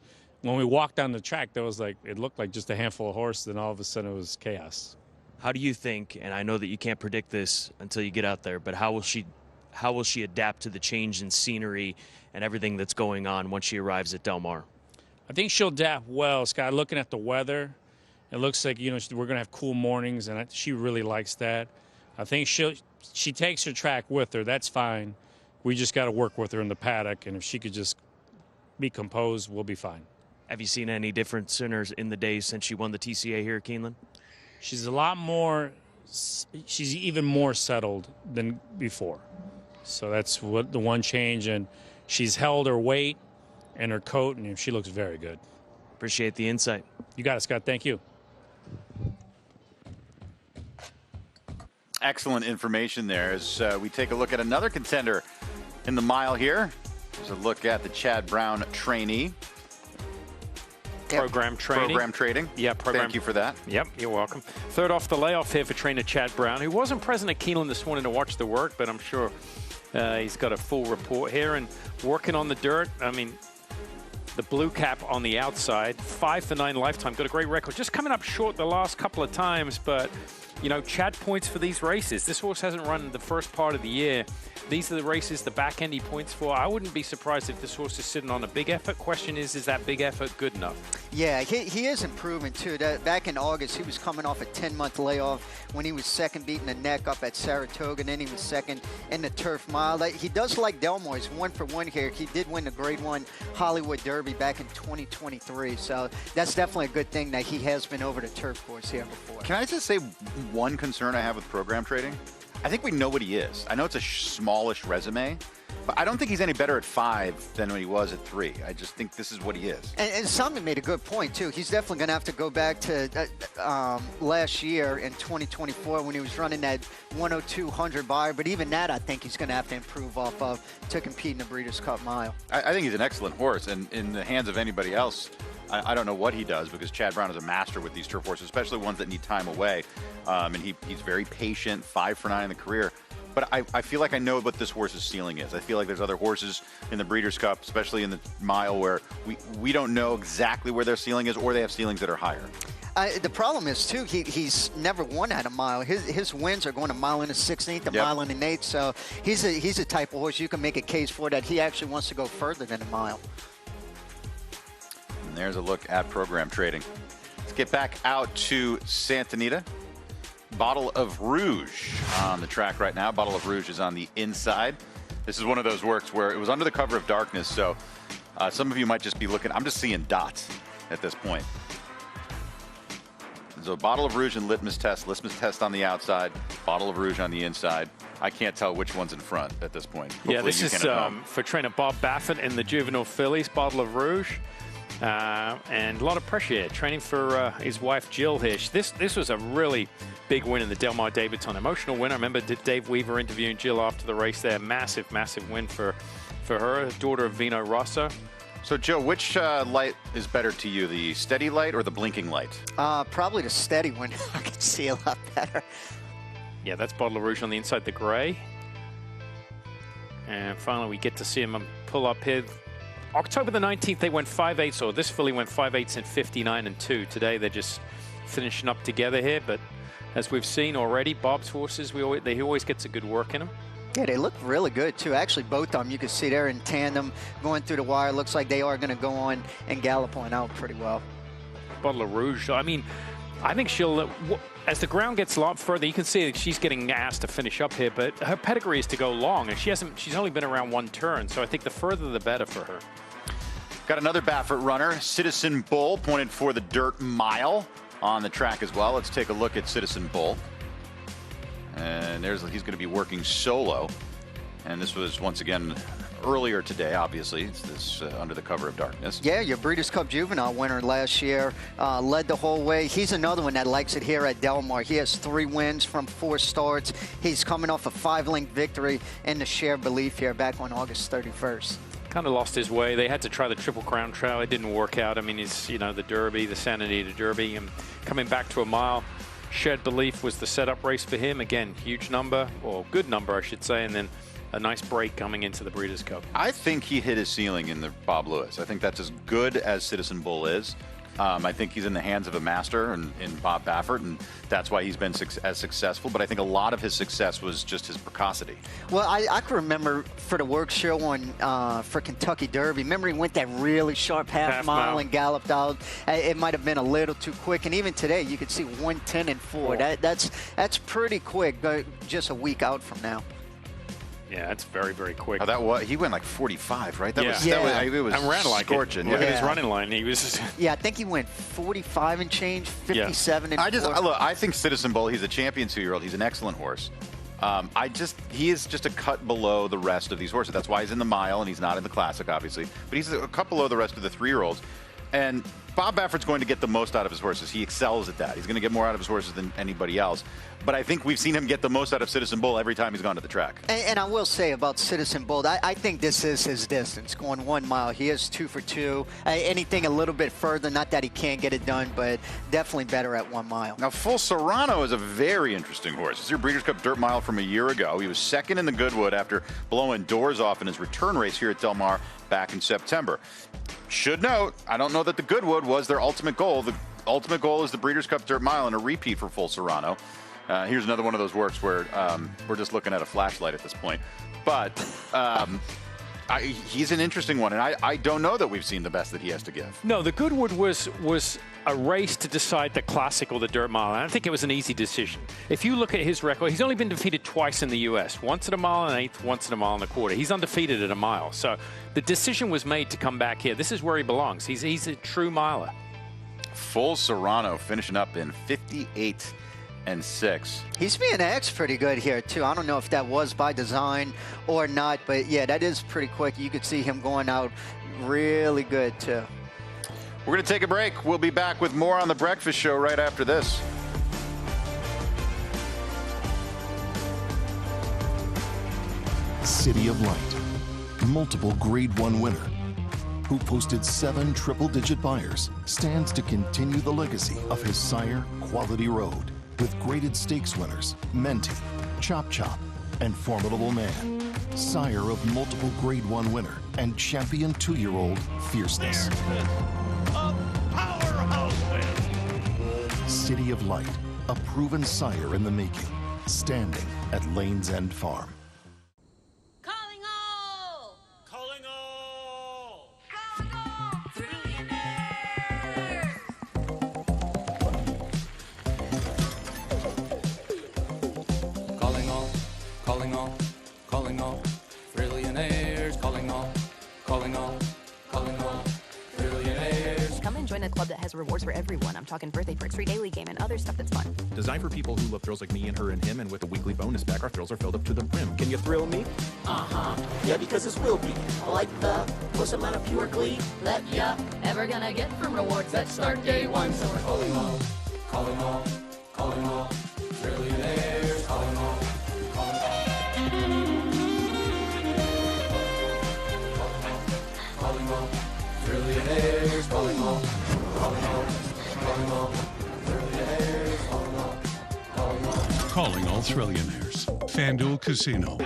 when we walked down the track, it looked like just a handful of horses, and all of a sudden it was chaos. How do you think, and I know that you can't predict this until you get out there, but how will she adapt to the change in scenery and everything that's going on once she arrives at Del Mar? I think she'll adapt well, Scott. Looking at the weather, it looks like, we're going to have cool mornings, and she really likes that. I think she takes her track with her. That's fine. We just got to work with her in the paddock, and if she could just be composed, we'll be fine. Have you seen any difference in her in the days since she won the TCA here at Keeneland? She's even more settled than before. So that's what the one change, and she's held her weight and her coat, and she looks very good. Appreciate the insight. You got it, Scott. Thank you. Excellent information there as we take a look at another contender in the mile here. There's a look at the Chad Brown trainee. Program training. Program trading. Yeah, program. Thank you for that. Yep, you're welcome. Third off the layoff here for trainer Chad Brown, who wasn't present at Keeneland this morning to watch the work, but I'm sure he's got a full report here and working on the dirt. I mean, the blue cap on the outside, 5 for 9 lifetime, got a great record. Just coming up short the last couple of times, but Chad points for these races. This horse hasn't run the first part of the year. These are the races the back end he points for. I wouldn't be surprised if this horse is sitting on a big effort. Question is that big effort good enough? Yeah, he is improving too. Back in August, he was coming off a 10-month layoff when he was second beating the neck up at Saratoga, and then he was second in the Turf Mile. He does like Del Mar. He's 1 for 1 here. He did win the Grade 1 Hollywood Derby back in 2023, so that's definitely a good thing that he has been over the turf course here before. Can I just say one concern I have with program trading? I think we know what he is. I know it's a smallish resume, but I don't think he's any better at 5 than when he was at 3. I just think this is what he is. And Simon made a good point, too. He's definitely going to have to go back to last year in 2024 when he was running that 10200 bar. But even that, I think he's going to have to improve off of to compete in the Breeders' Cup Mile. I think he's an excellent horse, and in the hands of anybody else, I don't know what he does, because Chad Brown is a master with these turf horses, especially ones that need time away. And he's very patient, 5 for 9 in the career. But I feel like I know what this horse's ceiling is. I feel like there's other horses in the Breeders' Cup, especially in the mile, where we don't know exactly where their ceiling is, or they have ceilings that are higher. The problem is, too, he's never won at a mile. His wins are going a mile and a 16th, a mile and an 8th. So he's a type of horse you can make a case for that he actually wants to go further than a mile. And there's a look at program trading. Let's get back out to Santa Anita. Bottle of Rouge on the track right now. Bottle of Rouge is on the inside. This is one of those works where it was under the cover of darkness, so some of you might just be looking. I'm just seeing dots at this point. So Bottle of Rouge and litmus test on the outside, Bottle of Rouge on the inside. I can't tell which one's in front at this point. Yeah, this is for trainer Bob Baffert in the Juvenile Fillies, Bottle of Rouge. And a lot of pressure here, training for his wife Jill here. This was a really big win in the Del Mar Davidson. Emotional win. I remember Dave Weaver interviewing Jill after the race there. Massive win for her, daughter of Vino Rosso. So, Joe, which light is better to you, the steady light or the blinking light? Probably the steady one. I can see a lot better. Yeah, that's Bottle of Rouge on the inside, the gray. And finally, we get to see him pull up here. October the 19th, they went 5/8, or this filly went 5/8 in 59 and 2. Today, they're just finishing up together here. But as we've seen already, Bob's horses, he always gets a good work in them. Yeah, they look really good, too. Actually, both of them, you can see they're in tandem going through the wire. Looks like they are going to go on and gallop on out pretty well. Bottle of Rouge. I mean, I think she'll, as the ground gets a lot further, you can see that she's getting asked to finish up here, but her pedigree is to go long, and she's only been around one turn, so I think the further the better for her. Got another Baffert runner, Citizen Bull, pointed for the dirt mile on the track as well. Let's take a look at Citizen Bull. And he's going to be working solo. And this was, once again, earlier today, obviously. It's this Under the Cover of Darkness. Yeah, your Breeders' Cup Juvenile winner last year, led the whole way. He's another one that likes it here at Del Mar. He has 3 wins from 4 starts. He's coming off a 5-length victory in the Share Belief here back on August 31st. Kind of lost his way. They had to try the Triple Crown Trail. It didn't work out. I mean, he's, you know, the Derby, the Santa Anita Derby, and coming back to a mile. Shared Belief was the setup race for him. Again, huge number, or good number, I should say, and then a nice break coming into the Breeders' Cup. I think he hit his ceiling in the Bob Lewis. I think that's as good as Citizen Bull is. I think he's in the hands of a master in Bob Baffert, and that's why he's been as successful. But I think a lot of his success was just his precocity. Well, I can remember for the work show on for Kentucky Derby. Remember he went that really sharp half mile and galloped out. It might have been a little too quick. And even today, you could see 1:10 and 4. That's pretty quick. Just a week out from now. Yeah, that's very, very quick. Oh, that was, he went like 45, right? That yeah. was, yeah. It was and ran like scorching. It. Look at his running line. He was. Yeah, I think he went 45 and change, 57 and 4. Look, I think Citizen Bull, he's a champion 2-year-old. He's an excellent horse. He is just a cut below the rest of these horses. That's why he's in the mile and he's not in the Classic, obviously. But he's a cut below the rest of the 3-year-olds. And Bob Baffert's going to get the most out of his horses. He excels at that. He's going to get more out of his horses than anybody else. But I think we've seen him get the most out of Citizen Bull every time he's gone to the track. And I will say about Citizen Bull, I think this is his distance, going 1 mile. He is 2 for 2. Anything a little bit further, not that he can't get it done, but definitely better at 1 mile. Now, Full Serrano is a very interesting horse. It's your Breeders' Cup Dirt Mile from a year ago. He was second in the Goodwood after blowing doors off in his return race here at Del Mar back in September. Should note, I don't know that the Goodwood was their ultimate goal. The ultimate goal is the Breeders' Cup Dirt Mile and a repeat for Full Serrano. Here's another one of those works where we're just looking at a flashlight at this point. But he's an interesting one, and I don't know that we've seen the best that he has to give. No, the Goodwood was a race to decide the Classic or the Dirt Mile. And I think it was an easy decision. If you look at his record, he's only been defeated twice in the U.S. Once at a mile and an eighth, once at a mile and a quarter. He's undefeated at a mile. So the decision was made to come back here. This is where he belongs. He's a true miler. Full Serrano finishing up in 58 and 6. He's being axed pretty good here, too. I don't know if that was by design or not, but yeah, that is pretty quick. You could see him going out really good, too. We're going to take a break. We'll be back with more on The Breakfast Show right after this. City of Light, multiple Grade 1 winner, who posted 7 triple-digit buyers, stands to continue the legacy of his sire, Quality Road, with graded stakes winners, Menti, Chop Chop, and Formidable Man, sire of multiple Grade 1 winner and champion 2-year-old Fierceness. City of Light, a proven sire in the making, standing at Lane's End Farm. Calling all! Calling all! Calling all, calling all, calling all, trillionaires, calling all, calling all, calling all, trillionaires. Come and join a club that has rewards for everyone. I'm talking birthday perks, free daily game, and other stuff that's fun. Designed for people who love thrills like me and her and him, and with a weekly bonus pack, our thrills are filled up to the brim. Can you thrill me? Uh-huh. Yeah, because it's will be. Like the most amount of pure glee that ya ever gonna get from rewards that start day one. So we're calling all, calling all, calling all, trillionaires, calling all, calling all, calling all, trillionaires, calling all, calling all, calling all, trillionaires, calling all, calling all. Calling all trillionaires. FanDuel Casino.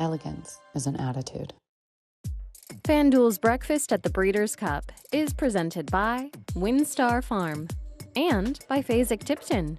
elegance is an attitude. FanDuel's Breakfast at the Breeders' Cup is presented by WinStar Farm and by Phasic Tipton.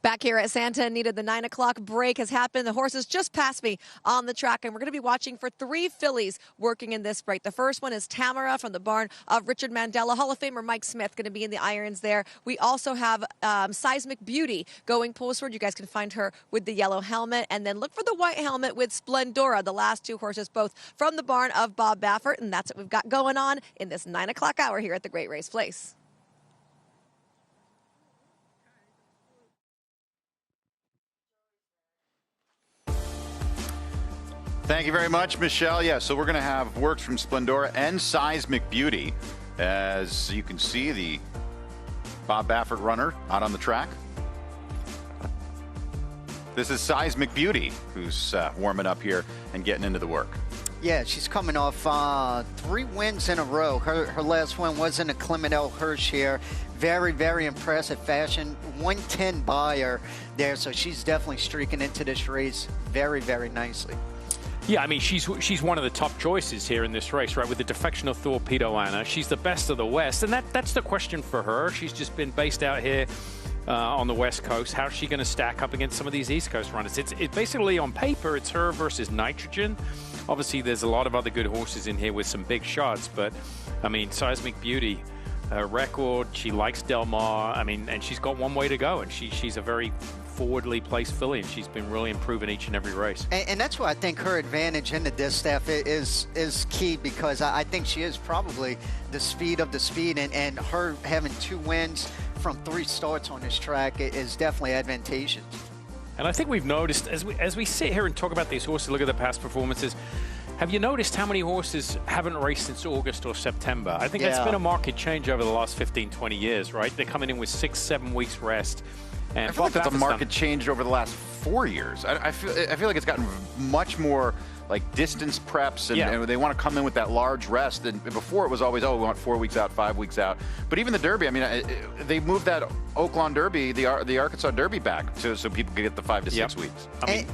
Back here at Santa Anita, the 9 o'clock break has happened. The horses just passed me on the track, and we're going to be watching for 3 fillies working in this break. The first one is Tamara from the barn of Richard Mandela. Hall of Famer Mike Smith going to be in the irons there. We also have Seismic Beauty going postward. You guys can find her with the yellow helmet. And then look for the white helmet with Splendora, the last 2 horses, both from the barn of Bob Baffert. And that's what we've got going on in this 9 o'clock hour here at the Great Race Place. Thank you very much, Michelle. Yeah, so we're going to have works from Splendora and Seismic Beauty. As you can see, the Bob Baffert runner out on the track. This is Seismic Beauty, who's warming up here and getting into the work. Yeah, she's coming off 3 wins in a row. Her last win was in a Clement Hirsch here. Very, very impressive fashion. 110 buyer there, so she's definitely streaking into this race very, very nicely. Yeah, I mean, she's one of the top choices here in this race, right? With the defection of Torpedo Anna. She's the best of the West, and that's the question for her. She's just been based out here on the West Coast. How's she going to stack up against some of these East Coast runners? It's basically, on paper, it's her versus Nitrogen. Obviously, there's a lot of other good horses in here with some big shots, but, I mean, Seismic Beauty, her record, she likes Del Mar, I mean, and she's got one way to go, and she's a very forwardly placed filly, and she's been really improving each and every race. And that's why I think her advantage in the distaff is key, because I think she is probably the speed of the speed, and her having 2 wins from 3 starts on this track is definitely advantageous. And I think we've noticed, as we sit here and talk about these horses, look at the past performances, have you noticed how many horses haven't raced since August or September? I think that's been a market change over the last 15, 20 years, right? They're coming in with 6, 7 weeks rest. And I feel like that's a market change over the last 4 years. I feel like it's gotten much more like distance preps, and they want to come in with that large rest. And before it was always, oh, we want 4 weeks out, 5 weeks out. But even the Derby, I mean, they moved that Oaklawn Derby, the Arkansas Derby back so people could get the 5 to 6 weeks. I mean,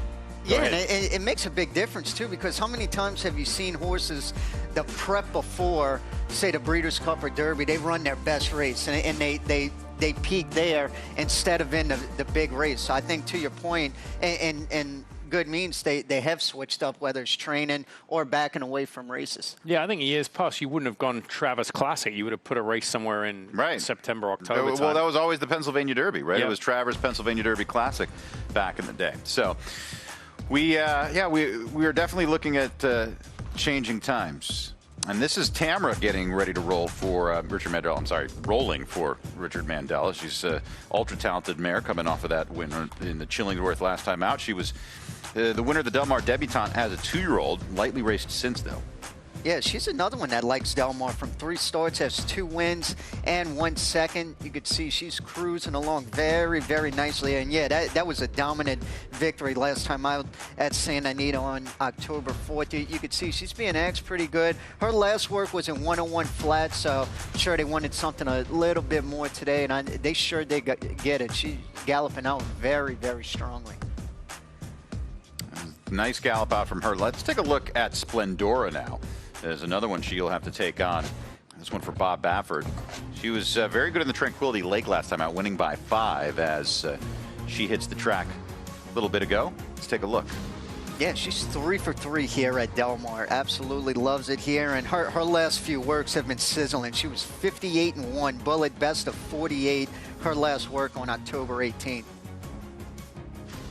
yeah, and it makes a big difference too, because how many times have you seen horses the prep before, say, the Breeders' Cup or Derby, they run their best race and they peak there instead of in the big race. So I think, to your point, and good means they have switched up, whether it's training or backing away from races. Yeah, I think in years past you wouldn't have gone Travers Classic. You would have put a race somewhere in September, October time. Well, that was always the Pennsylvania Derby, right? It was Travers Pennsylvania Derby Classic back in the day. So we are definitely looking at changing times. And this is Tamara getting ready to roll for Richard Mandela. I'm sorry, rolling for Richard Mandela. She's an ultra-talented mare coming off of that win in the Chillingworth last time out. She was the winner of the Del Mar Debutante as a 2-year-old, lightly raced since, though. Yeah, she's another one that likes Del Mar. From 3 starts, has 2 wins and 1 second. You could see she's cruising along very, very nicely. And yeah, that was a dominant victory last time out at Santa Anita on October 4th. You could see she's being axed pretty good. Her last work was in 101 flat, so I'm sure they wanted something a little bit more today, and they sure did get it. She's galloping out very, very strongly. Nice gallop out from her. Let's take a look at Splendora now. There's another one she'll have to take on. This one for Bob Baffert. She was very good in the Tranquility Lake last time out, winning by 5 as she hits the track a little bit ago. Let's take a look. Yeah, she's 3 for 3 here at Del Mar. Absolutely loves it here, and her last few works have been sizzling. She was 58-1, bullet best of 48. Her last work on October 18th.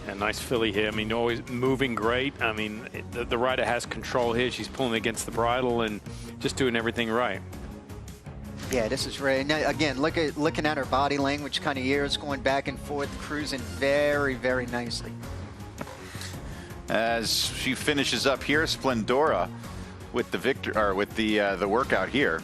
A nice filly here. I mean, always moving great. I mean, the rider has control here. She's pulling against the bridle and just doing everything right. Yeah, this is right. Now, again, looking at her body language, kind of ears going back and forth, cruising very, very nicely. As she finishes up here, Splendora with the workout here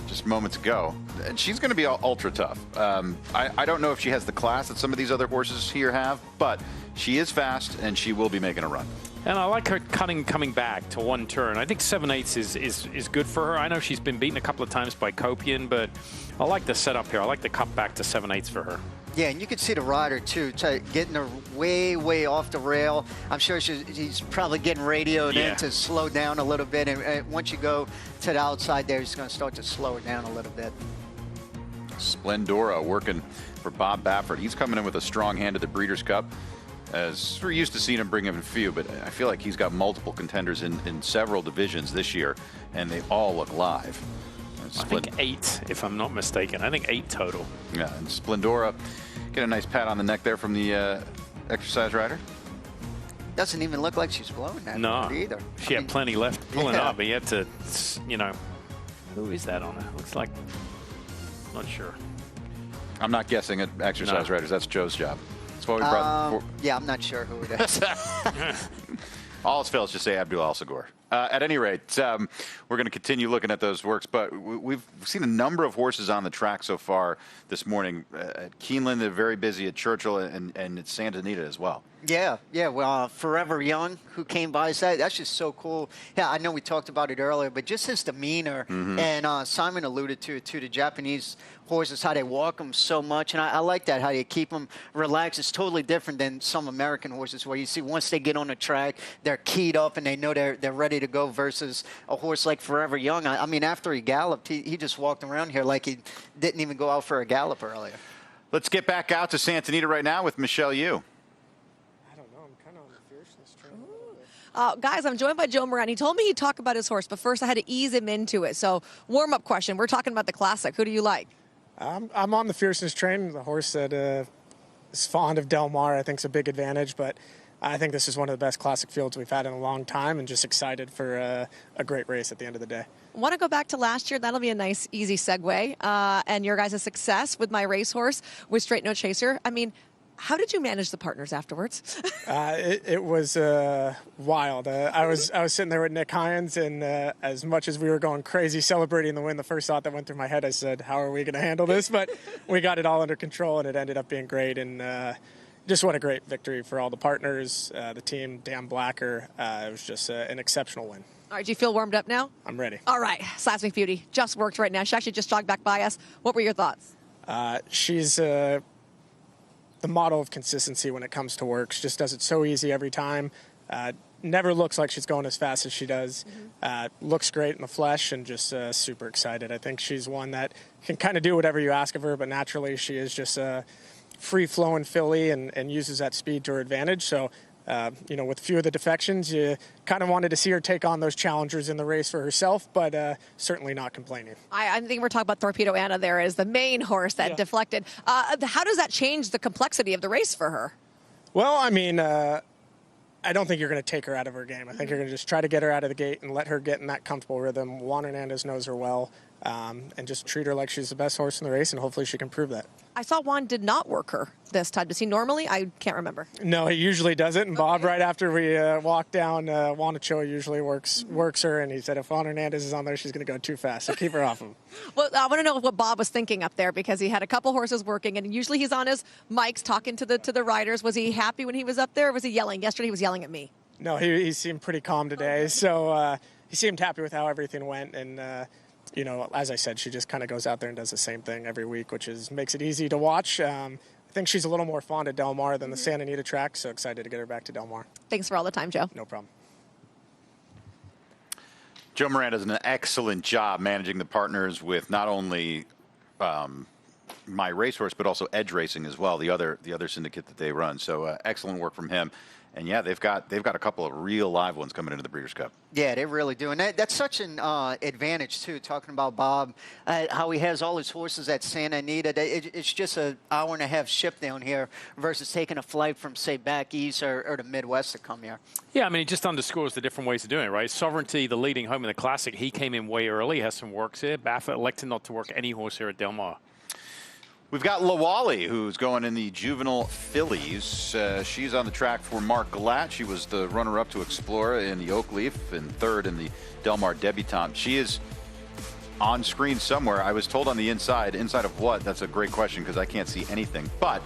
just moments ago. And she's going to be ultra tough. I don't know if she has the class that some of these other horses here have, but she is fast and she will be making a run. And I like her coming back to one turn. I think 7/8 is good for her. I know she's been beaten a couple of times by Copian, but I like the setup here. I like the cut back to 7/8 for her. Yeah, and you can see the rider, too, getting her way, way off the rail. I'm sure he's probably getting radioed in to slow down a little bit. And once you go to the outside there, he's going to start to slow it down a little bit. Splendora working for Bob Baffert. He's coming in with a strong hand at the Breeders' Cup. As we're used to seeing him bring in a few, but I feel like he's got multiple contenders in several divisions this year, and they all look live. I think 8, if I'm not mistaken. I think 8 total. Yeah, and Splendora get a nice pat on the neck there from the exercise rider. Doesn't even look like she's blowing that either. She had plenty left pulling up, but you had to, you know, who is that on her? Looks like, not sure. I'm not guessing at exercise riders. That's Joe's job. That's what we brought. Yeah, I'm not sure who it is. All else fails, just say Abdul Al-Sagor. At any rate, we're going to continue looking at those works, but we've seen a number of horses on the track so far this morning. At Keeneland, they're very busy. At Churchill and at Santa Anita as well. Yeah. Well, Forever Young, who came by, that's just so cool. Yeah, I know we talked about it earlier, but just his demeanor, and Simon alluded to it too, the Japanese horses, how they walk them so much, and I like that, how you keep them relaxed. It's totally different than some American horses where you see once they get on the track, they're keyed up and they know they're ready to go, versus a horse like Forever Young. I mean, after he galloped, he just walked around here like he didn't even go out for a gallop earlier. Let's get back out to Santa Anita right now with Michelle Yu. Guys, I'm joined by Joe Moran. He told me he'd talk about his horse, but first I had to ease him into it. So, warm-up question. We're talking about the Classic. Who do you like? I'm on the Fierceness train, the horse that is fond of Del Mar. I think is a big advantage, but I think this is one of the best Classic fields we've had in a long time, and just excited for a great race at the end of the day. Want to go back to last year? That'll be a nice, easy segue. And your guys' success with my racehorse with Straight No Chaser. I mean, how did you manage the partners afterwards? It was wild. I was sitting there with Nick Hines, and as much as we were going crazy celebrating the win, the first thought that went through my head, I said, how are we going to handle this? But we got it all under control, and it ended up being great. And just what a great victory for all the partners, the team, Dan Blacker. It was just an exceptional win. All right, do you feel warmed up now? I'm ready. All right, Seismic Beauty just worked right now. She actually just jogged back by us. What were your thoughts? She's the model of consistency when it comes to work. She just does it so easy every time. Never looks like she's going as fast as she does. Looks great in the flesh, and just super excited. I think she's one that can kind of do whatever you ask of her, but naturally she is just a free-flowing filly and uses that speed to her advantage. So, with a few of the defections, you kind of wanted to see her take on those challengers in the race for herself, but certainly not complaining. I think we're talking about Torpedo Anna there as the main horse that deflected. How does that change the complexity of the race for her? Well, I mean, I don't think you're going to take her out of her game. I think you're going to just try to get her out of the gate and let her get in that comfortable rhythm. Juan Hernandez knows her well, and just treat her like she's the best horse in the race, and hopefully she can prove that. I saw Juan did not work her this time. Does he normally? I can't remember. No, he usually doesn't. And Bob, right after we walked down, Juan Ochoa usually works her, and he said if Juan Hernandez is on there, she's going to go too fast, so keep her off him. Well, I want to know what Bob was thinking up there, because he had a couple horses working, and usually he's on his mics talking to the riders. Was he happy when he was up there, or was he yelling? Yesterday he was yelling at me. No, he seemed pretty calm today, so he seemed happy with how everything went, and as I said, she just kind of goes out there and does the same thing every week, which makes it easy to watch. I think she's a little more fond of Del Mar than the Santa Anita track, so excited to get her back to Del Mar. Thanks for all the time, Joe. No problem. Joe Moran does an excellent job managing the partners with not only My Racehorse, but also Edge Racing as well, the other syndicate that they run. So excellent work from him. And yeah, they've got a couple of real live ones coming into the Breeders' Cup. Yeah, they really do. And that's such an advantage, too, talking about Bob, how he has all his horses at Santa Anita. It's just an hour-and-a-half ship down here versus taking a flight from, say, back east or the Midwest to come here. Yeah, I mean, it just underscores the different ways of doing it, right? Sovereignty, the leading home in the Classic, he came in way early, has some works here. Baffert elected not to work any horse here at Del Mar. We've got Lawali, who's going in the juvenile fillies. She's on the track for Mark Glatt. She was the runner-up to Explorer in the Oak Leaf and third in the Del Mar Debutante. She is on screen somewhere. I was told on the inside. Inside of what? That's a great question because I can't see anything. But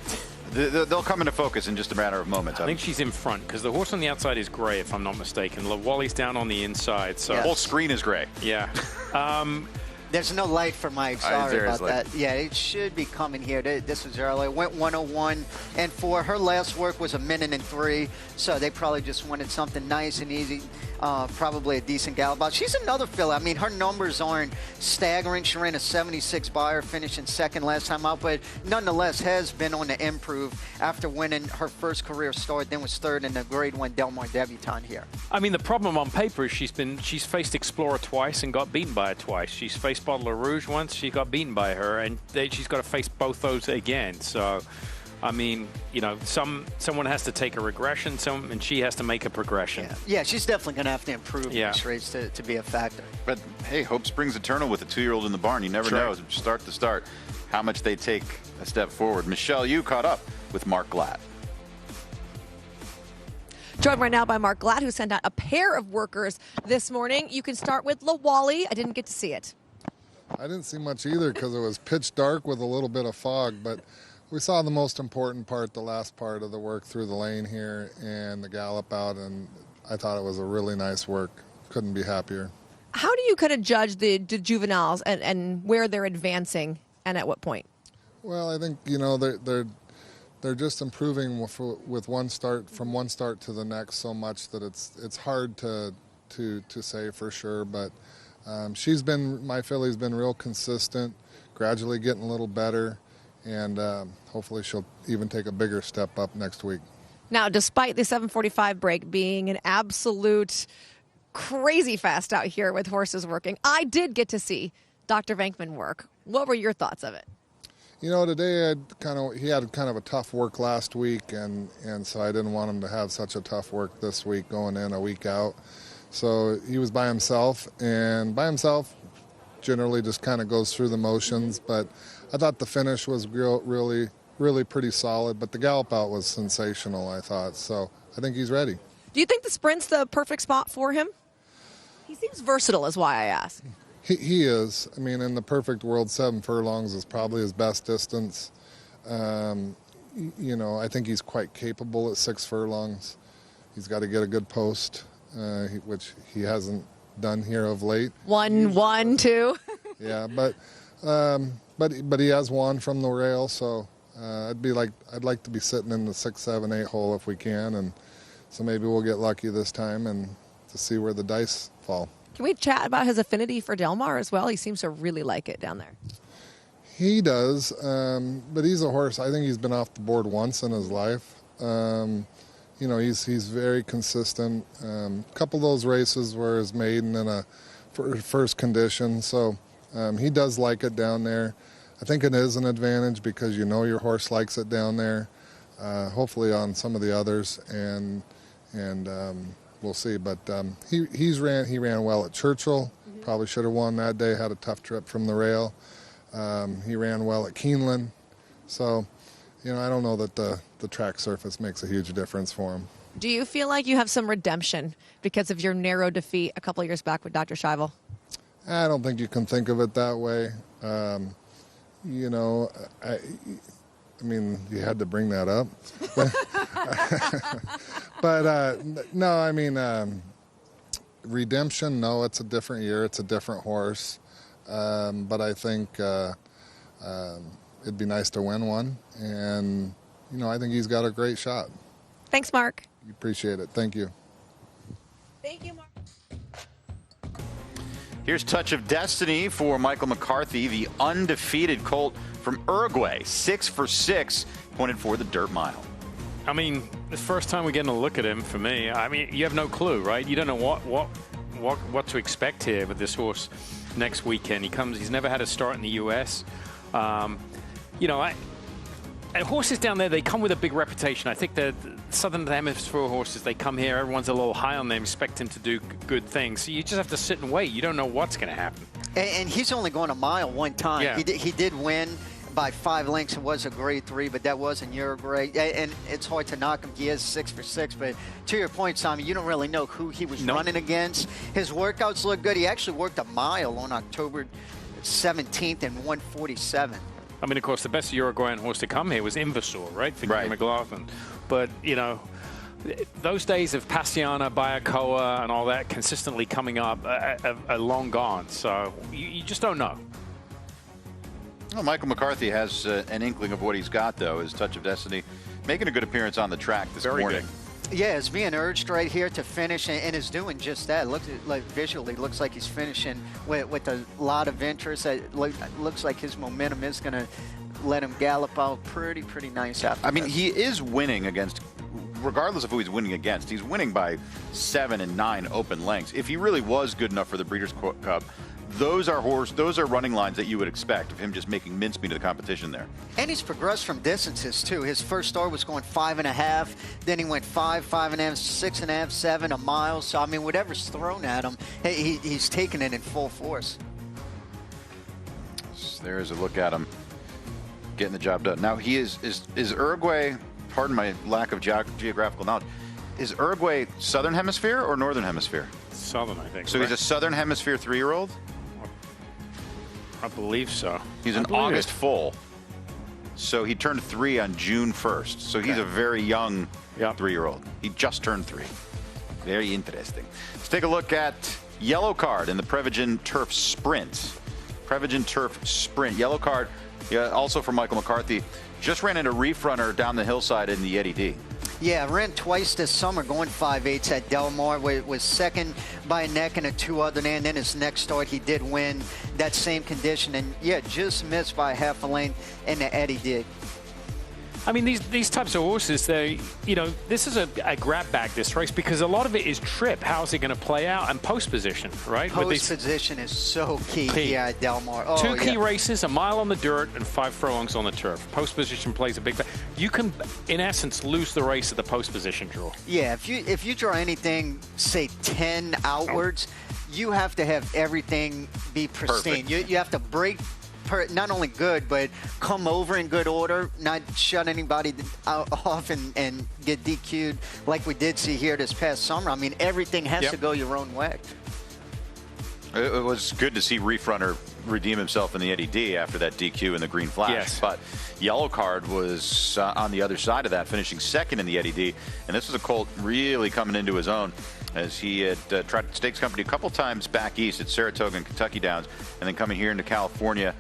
they'll come into focus in just a matter of moments. I think she's in front because the horse on the outside is gray, if I'm not mistaken. Lawali's down on the inside. So the whole screen is gray. Yeah. There's no light for Mike. Sorry about that. Yeah, it should be coming here. This was early. Went 101 and 4. Her last work was 1:03, so they probably just wanted something nice and easy. Probably a decent gallop out. She's another filly. I mean, her numbers aren't staggering. She ran a 76 buyer, finishing second last time out, but nonetheless has been on the improve after winning her first career start, then was third in the Grade 1 Del Mar Debutante here. I mean, the problem on paper is she's faced Explorer twice and got beaten by her twice. She's faced Bottle of Rouge once, she got beaten by her, and she's got to face both those again. So, I mean, you know, someone has to take a regression, and she has to make a progression. Yeah, she's definitely going to have to improve in these races to be a factor. But, hey, hope springs eternal with a 2-year-old in the barn. You never know, start to start, how much they take a step forward. Michelle, you caught up with Mark Glatt. Joined right now by Mark Glatt, who sent out a pair of workers this morning. You can start with Lawali. I didn't get to see it. I didn't see much either because it was pitch dark with a little bit of fog, but we saw the most important part, the last part of the work through the lane here and the gallop out, and I thought it was a really nice work. Couldn't be happier. How do you kind of judge the juveniles and where they're advancing and at what point? Well, I think, you know, they're just improving with one start, from one start to the next so much that it's hard to say for sure, but my filly's been real consistent, gradually getting a little better, and hopefully she'll even take a bigger step up next week. Now, despite the 7:45 break being an absolute crazy fast out here with horses working, I did get to see Dr. Venkman work. What were your thoughts of it? You know, today he had kind of a tough work last week, and so I didn't want him to have such a tough work this week going in a week out. So he was by himself, and by himself generally just kind of goes through the motions, but I thought the finish was really pretty solid, but the gallop out was sensational, I thought. So I think he's ready. Do you think the sprint's the perfect spot for him? He seems versatile is why I ask. He is. I mean, in the perfect world, 7 furlongs is probably his best distance. You know, I think he's quite capable at 6 furlongs. He's got to get a good post, which he hasn't done here of late. 1, 2. Yeah, but he has won from the rail, so I'd like to be sitting in the 6, 7, 8 hole if we can, and so maybe we'll get lucky this time and to see where the dice fall. Can we chat about his affinity for Del Mar as well? He seems to really like it down there. He does, but he's a horse. I think he's been off the board once in his life. You know, he's very consistent. A couple of those races were his maiden in a first condition, so he does like it down there. I think it is an advantage because you know your horse likes it down there. Hopefully on some of the others, and we'll see. But he ran well at Churchill. Probably should have won that day. Had a tough trip from the rail. He ran well at Keeneland. So, you know, I don't know that the track surface makes a huge difference for him. Do you feel like you have some redemption because of your narrow defeat a couple of years back with Dr. Scheibel? I don't think you can think of it that way. You know, I mean, you had to bring that up. But no, I mean, redemption, no, it's a different year. It's a different horse. But I think it'd be nice to win one. And, you know, I think he's got a great shot. Thanks, Mark. Appreciate it. Thank you. Thank you, Mark. Here's Touch of Destiny for Michael McCarthy, the undefeated colt from Uruguay. 6 for 6, pointed for the dirt mile. I mean, the first time we're getting a look at him, for me, I mean, you have no clue, right? You don't know what to expect here with this horse next weekend. He's never had a start in the U.S. You know, and horses down there, they come with a big reputation. I think the Southern Hemisphere horses, they come here, everyone's a little high on them, expect him to do good things. So you just have to sit and wait. You don't know what's going to happen. And he's only going a mile one time. Yeah. He did win by 5 lengths. It was a grade 3, but that wasn't Uruguay. And it's hard to knock him. He is 6 for 6. But to your point, Simon, you don't really know who he was running against. His workouts look good. He actually worked a mile on October 17th in 1:47. I mean, of course, the best Uruguayan horse to come here was Invasor, right? For Gary McLaughlin. But, you know, those days of Passiana, Bayacoa, and all that consistently coming up are long gone. So you just don't know. Well, Michael McCarthy has an inkling of what he's got, though. His Touch of Destiny making a good appearance on the track this morning. Yeah, is being urged right here to finish and is doing just that. Looks like visually looks like he's finishing with a lot of interest. It looks like his momentum is going to let him gallop out pretty nice after I mean, he is winning against, regardless of who he's winning against, he's winning by 7 and 9 open lengths. If he really was good enough for the Breeders' Cup, those are running lines that you would expect of him just making mincemeat of the competition there. And he's progressed from distances too. His first start was going 5.5, then he went 5, 5.5, 6.5, 7, a mile. So I mean, whatever's thrown at him, he's taking it in full force. So there's a look at him getting the job done. Now he is Uruguay. Pardon my lack of geographical knowledge. Is Uruguay Southern Hemisphere or Northern Hemisphere? Southern, I think. So he's a Southern Hemisphere 3-year-old? I believe so. He's an August foal. So he turned 3 on June 1st. So he's a very young 3-year-old. He just turned 3. Very interesting. Let's take a look at Yellow Card in the Prevagen Turf Sprint. Prevagen Turf Sprint. Yellow Card, also from Michael McCarthy, just ran into Reef Runner down the hillside in the Eddie D. Yeah, ran twice this summer, going 5/8 at Del Mar. Was second by a neck and a 2 other than. Then his next start, he did win that same condition. And, yeah, just missed by half a lane in the Eddie D. I mean, these types of horses, they, you know, this is a grab bag, this race, because a lot of it is trip. How's it going to play out? And post position, right? Post position is so key here at Del Mar. Oh, 2 key races, a mile on the dirt and 5 furlongs on the turf. Post position plays a big factor. You can, in essence, lose the race at the post position draw. Yeah, if you draw anything, say 10 outwards, you have to have everything be pristine. You have to break. Not only good, but come over in good order, not shut anybody off and get DQ'd like we did see here this past summer. I mean, everything has to go your own way. It was good to see Reef Runner redeem himself in the Eddie D after that DQ in the green flash. Yes. But Yellow Card was on the other side of that, finishing second in the Eddie D. And this was a colt really coming into his own, as he had tried Stakes Company a couple times back east at Saratoga and Kentucky Downs, and then coming here into California.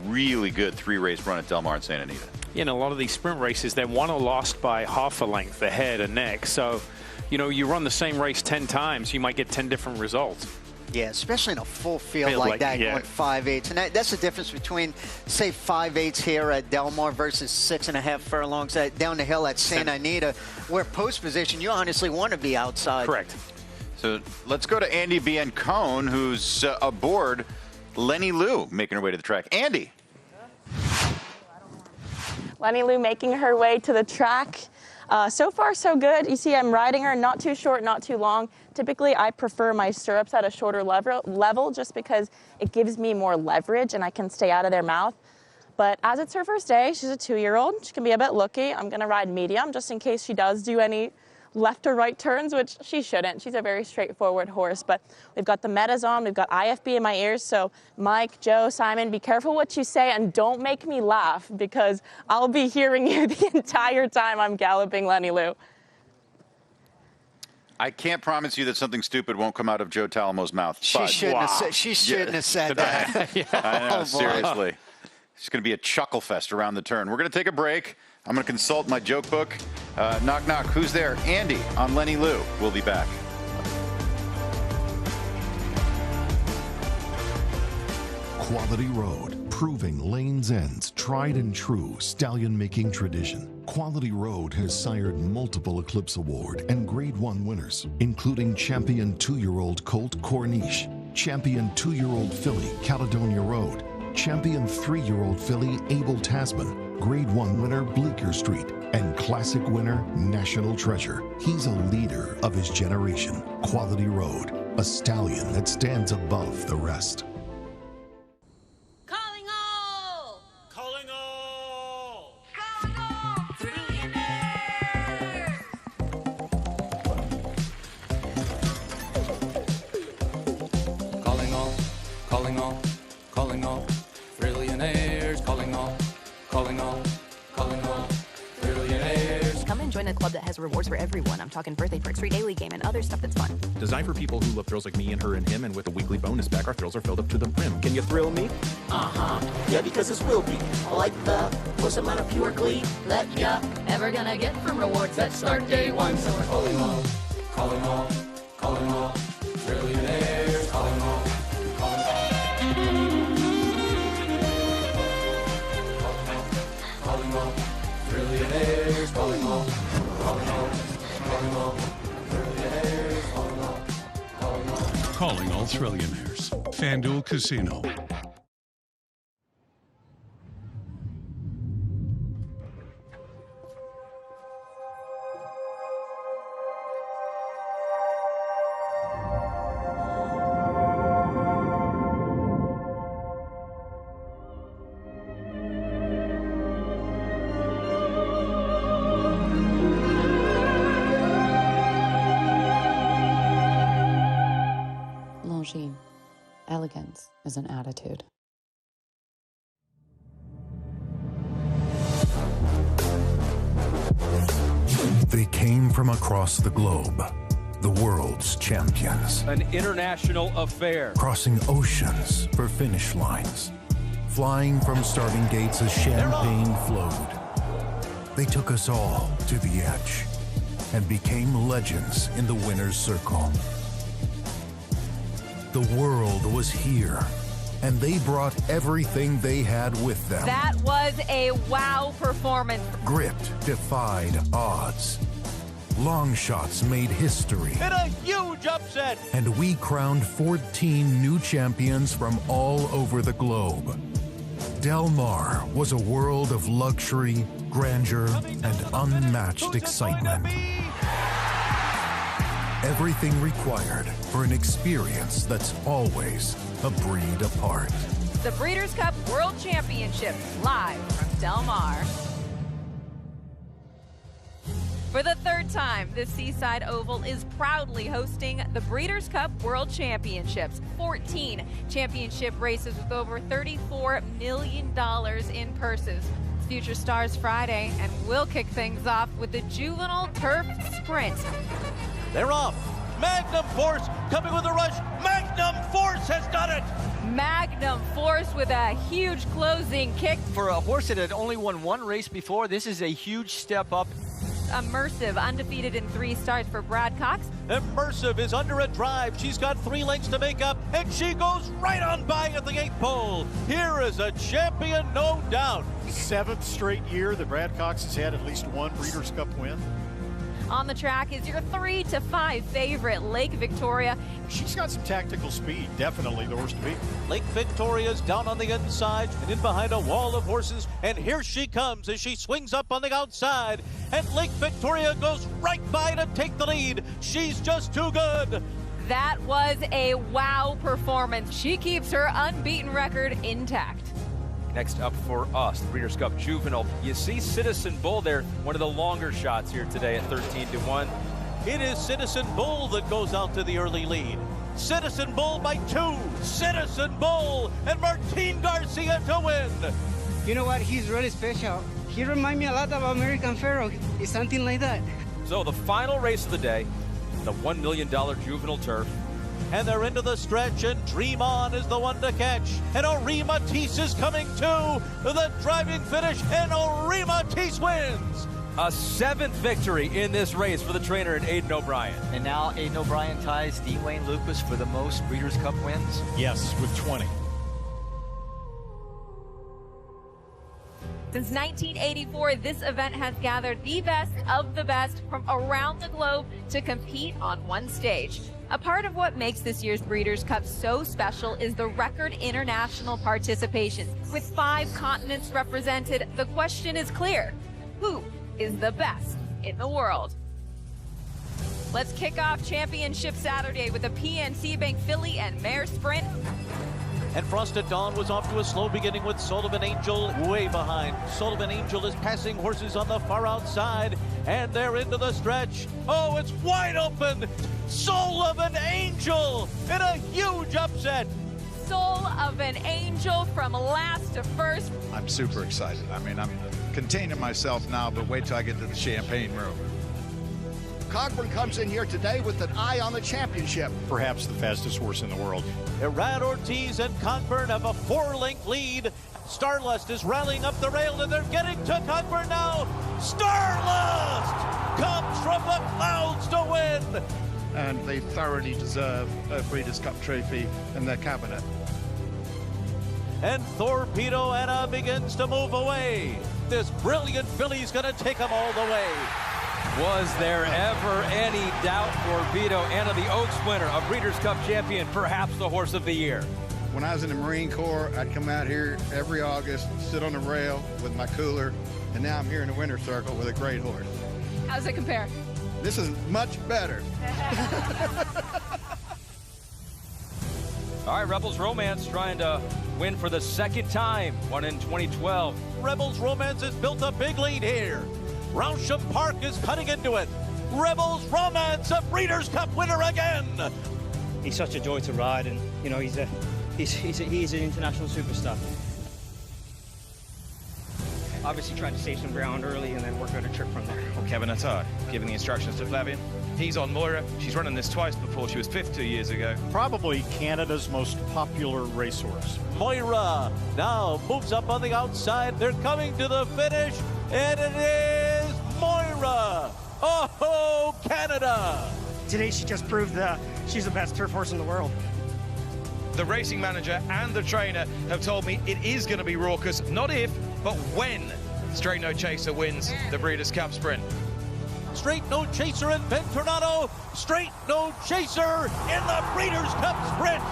Really good 3-race run at Del Mar and Santa Anita. You know, a lot of these sprint races, they're won or lost by half a length, the head and neck. So, you know, you run the same race 10 times, you might get 10 different results. Yeah, especially in a full field like that, going 5/8. And that's the difference between, say, 5/8 here at Del Mar versus 6.5 furlongs down the hill at Santa Anita, where post position, you honestly want to be outside. Correct. So let's go to Andy Biancone, who's aboard Lenny Lou, making her way to the track. Andy. Lenny Lou making her way to the track. So far, so good. You see, I'm riding her not too short, not too long. Typically, I prefer my stirrups at a shorter level just because it gives me more leverage and I can stay out of their mouth. But as it's her first day, she's a 2-year-old. She can be a bit looky. I'm going to ride medium just in case she does do any left or right turns, which she shouldn't. She's a very straightforward horse, but we've got the metas on, we've got IFB in my ears, so Mike, Joe, Simon, be careful what you say and don't make me laugh because I'll be hearing you the entire time I'm galloping Lenny Lou. I can't promise you that something stupid won't come out of Joe Talamo's mouth. She shouldn't have said that. I know, seriously. It's going to be a chuckle fest around the turn. We're going to take a break. I'm going to consult my joke book. Knock, knock. Who's there? Andy on Lenny Lou. We'll be back. Quality Road proving Lane's End's tried and true stallion-making tradition. Quality Road has sired multiple Eclipse Award and Grade 1 winners, including champion 2-year-old Colt Corniche, champion 2-year-old filly Caledonia Road, champion 3-year-old filly Abel Tasman, Grade 1 winner Bleecker Street, and classic winner National Treasure. He's a leader of his generation. Quality Road, a stallion that stands above the rest. Calling all! Calling all! Calling all! Trillionaires! Calling all, calling all, calling all, trillionaires. Calling all, calling all, calling all, trillionaires. Come and join a club that has rewards for everyone. I'm talking birthday perks, free daily game, and other stuff that's fun. Designed for people who love thrills like me and her and him, and with a weekly bonus pack, our thrills are filled up to the brim. Can you thrill me? Yeah, because this will be like the most amount of pure glee that ya Ever gonna get from rewards that start day one. So we're calling all. Calling all, calling all, trillionaires. Calling all, calling all. Calling all, trillionaires. Calling all, calling all, calling all, trillionaires. Calling all, calling all. Calling all Trillionaires. FanDuel Casino. Longines. Elegance is an attitude. They came from across the globe, the world's champions, An international affair. crossing oceans for finish lines, flying from starting gates as champagne flowed. They took us all to the edge and became legends in the winner's circle. The world was here, and they brought everything they had with them. That was a wow performance. Grit defied odds. Long shots made history. In a huge upset! And we crowned 14 new champions from all over the globe. Del Mar was a world of luxury, grandeur, and unmatched excitement. Everything required for an experience that's always a breed apart. The Breeders' Cup World Championship, live from Del Mar. For the third time, the Seaside Oval is proudly hosting the Breeders' Cup World Championships. 14 championship races with over $34 million in purses. It's Future Stars Friday, and we'll kick things off with the Juvenile Turf Sprint. They're off. Magnum Force coming with a rush. Magnum Force has done it. Magnum Force with a huge closing kick. For a horse that had only won one race before, this is a huge step up. Immersive, undefeated in 3 starts for Brad Cox. Immersive is under a drive. She's got 3 lengths to make up, and she goes right on by at the 8th pole. Here is a champion, no doubt. 7th straight year that Brad Cox has had at least one Breeders' Cup win. On the track is your 3 to 5 favorite, Lake Victoria. She's got some tactical speed, definitely the horse to beat. Lake Victoria's down on the inside and in behind a wall of horses, and here she comes as she swings up on the outside, and Lake Victoria goes right by to take the lead. She's just too good. That was a wow performance. She keeps her unbeaten record intact. Next up for us, the Breeders' Cup Juvenile. You see Citizen Bull there, one of the longer shots here today at 13-1. It is Citizen Bull that goes out to the early lead. Citizen Bull by 2. Citizen Bull and Martin Garcia to win. You know what? He's really special. He reminds me a lot of American Pharoah. It's something like that. So the final race of the day, the $1 million Juvenile Turf. And they're into the stretch, and Dream On is the one to catch. And Ori Matisse is coming too. The driving finish, and Ori Matisse wins. A 7th victory in this race for the trainer in Aidan O'Brien. And now Aidan O'Brien ties Dean Wayne Luke. Lucas for the most Breeders' Cup wins? Yes, with 20. Since 1984, this event has gathered the best of the best from around the globe to compete on one stage. A part of what makes this year's Breeders' Cup so special is the record international participation. With 5 continents represented, the question is clear: who is the best in the world? Let's kick off Championship Saturday with a PNC Bank Filly and Mare Sprint. And Frosted Dawn was off to a slow beginning with Sullivan Angel way behind. Sullivan Angel is passing horses on the far outside, and they're into the stretch. Oh, it's wide open! Soul of an Angel in a huge upset. Soul of an Angel from last to first. I'm super excited. I mean, I'm containing myself now, but wait till I get to the champagne room. Cockburn comes in here today with an eye on the championship. Perhaps the fastest horse in the world. Irad Ortiz and Cockburn have a 4-length lead. Starlust is rallying up the rail, and they're getting to Cockburn now. Starlust comes from the clouds to win. And they thoroughly deserve a Breeders' Cup trophy in their cabinet. And Torpedo Anna begins to move away. This brilliant filly's going to take them all the way. Was there ever any doubt for Vito Anna, the Oaks winner, a Breeders' Cup champion, perhaps the horse of the year? When I was in the Marine Corps, I'd come out here every August, sit on the rail with my cooler, and now I'm here in the winter circle with a great horse. How does it compare? This is much better. All right, Rebels Romance trying to win for the second time, won in 2012. Rebels Romance has built a big lead here. Rousham Park is cutting into it. Rebels Romance, a Breeders' Cup winner again. He's such a joy to ride, and you know he's an international superstar. Obviously trying to save some ground early and then work out a trip from there. Well, Kevin Attard giving the instructions to Flavian. He's on Moira. She's running this twice before. She was 5th 2 years ago. Probably Canada's most popular racehorse. Moira now moves up on the outside. They're coming to the finish, and it is Moira. Oh, Canada! Today she just proved that she's the best turf horse in the world. The racing manager and the trainer have told me it is going to be raucous, not if, but when Straight No Chaser wins the Breeders' Cup Sprint. Straight No Chaser and Ben Tornado. Straight No Chaser in the Breeders' Cup Sprint.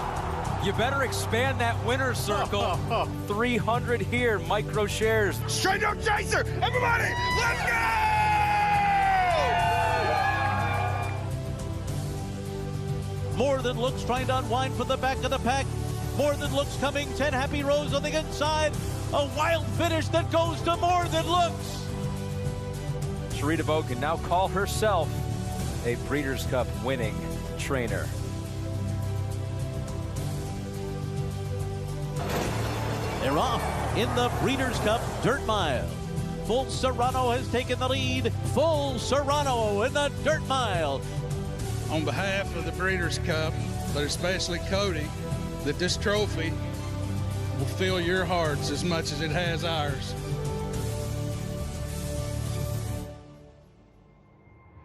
You better expand that winner's circle. 300 here, micro shares. Straight No Chaser! Everybody, let's go! More Than Looks trying to unwind from the back of the pack. More Than Looks coming, 10 Happy Rose on the inside. A wild finish that goes to More Than Looks. Sharita Bowe can now call herself a Breeders' Cup winning trainer. They're off in the Breeders' Cup Dirt Mile. Full Serrano has taken the lead. Full Serrano in the Dirt Mile. On behalf of the Breeders' Cup, but especially Cody, that this trophy will fill your hearts as much as it has ours.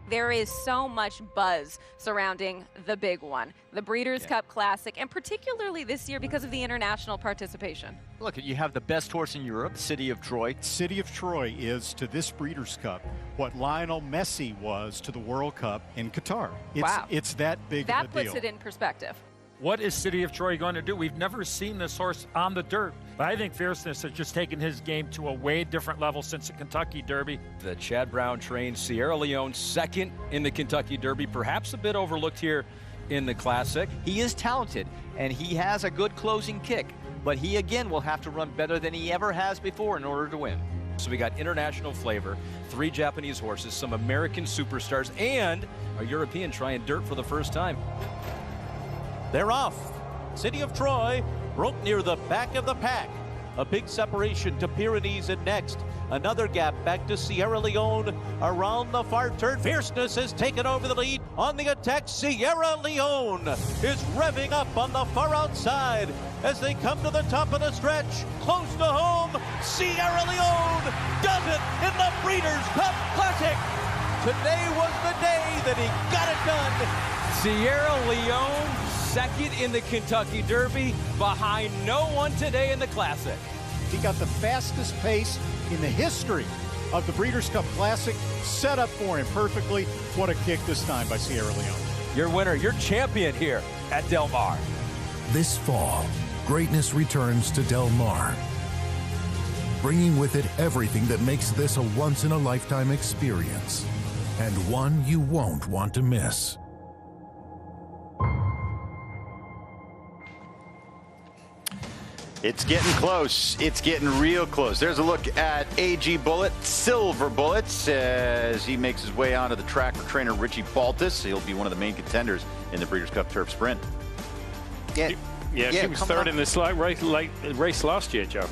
There is so much buzz surrounding the big one, the Breeders' Cup Classic, and particularly this year because of the international participation. Look, you have the best horse in Europe, City of Troy. City of Troy is to this Breeders' Cup what Lionel Messi was to the World Cup in Qatar. It's that big of a deal. That puts it in perspective. What is City of Troy going to do? We've never seen this horse on the dirt. But I think Fierceness has just taken his game to a way different level since the Kentucky Derby. The Chad Brown trained Sierra Leone, second in the Kentucky Derby, perhaps a bit overlooked here in the Classic. He is talented, and he has a good closing kick. But he, again, will have to run better than he ever has before in order to win. So we got international flavor, 3 Japanese horses, some American superstars, and a European trying dirt for the first time. They're off. City of Troy broke near the back of the pack. A big separation to Pyrenees and next. Another gap back to Sierra Leone. Around the far turn, Fierceness has taken over the lead. On the attack, Sierra Leone is revving up on the far outside as they come to the top of the stretch. Close to home, Sierra Leone does it in the Breeders' Cup Classic. Today was the day that he got it done. Sierra Leone, second in the Kentucky Derby, behind no one today in the Classic. He got the fastest pace in the history of the Breeders' Cup Classic, set up for him perfectly. What a kick this time by Sierra Leone. Your winner, your champion here at Del Mar. This fall, greatness returns to Del Mar, bringing with it everything that makes this a once-in-a-lifetime experience, and one you won't want to miss. It's getting close. It's getting real close. There's a look at AG Bullet, Silver Bullets, as he makes his way onto the track for trainer Richie Baltus. He'll be one of the main contenders in the Breeders' Cup Turf Sprint. Yeah, she was third in this race last year, Joe.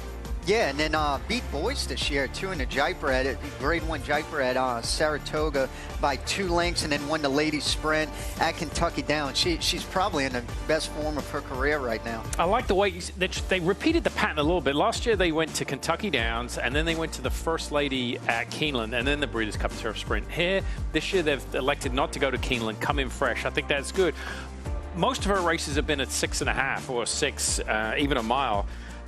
Yeah, and then beat boys this year, too, in the Jaipur at Grade 1 Jaipur at Saratoga by 2 lengths, and then won the ladies sprint at Kentucky Downs. She's probably in the best form of her career right now. I like the way they repeated the pattern a little bit. Last year they went to Kentucky Downs, and then they went to the First Lady at Keeneland, and then the Breeders' Cup Turf Sprint. Here, this year they've elected not to go to Keeneland, come in fresh. I think that's good. Most of her races have been at 6.5 or 6, even a mile.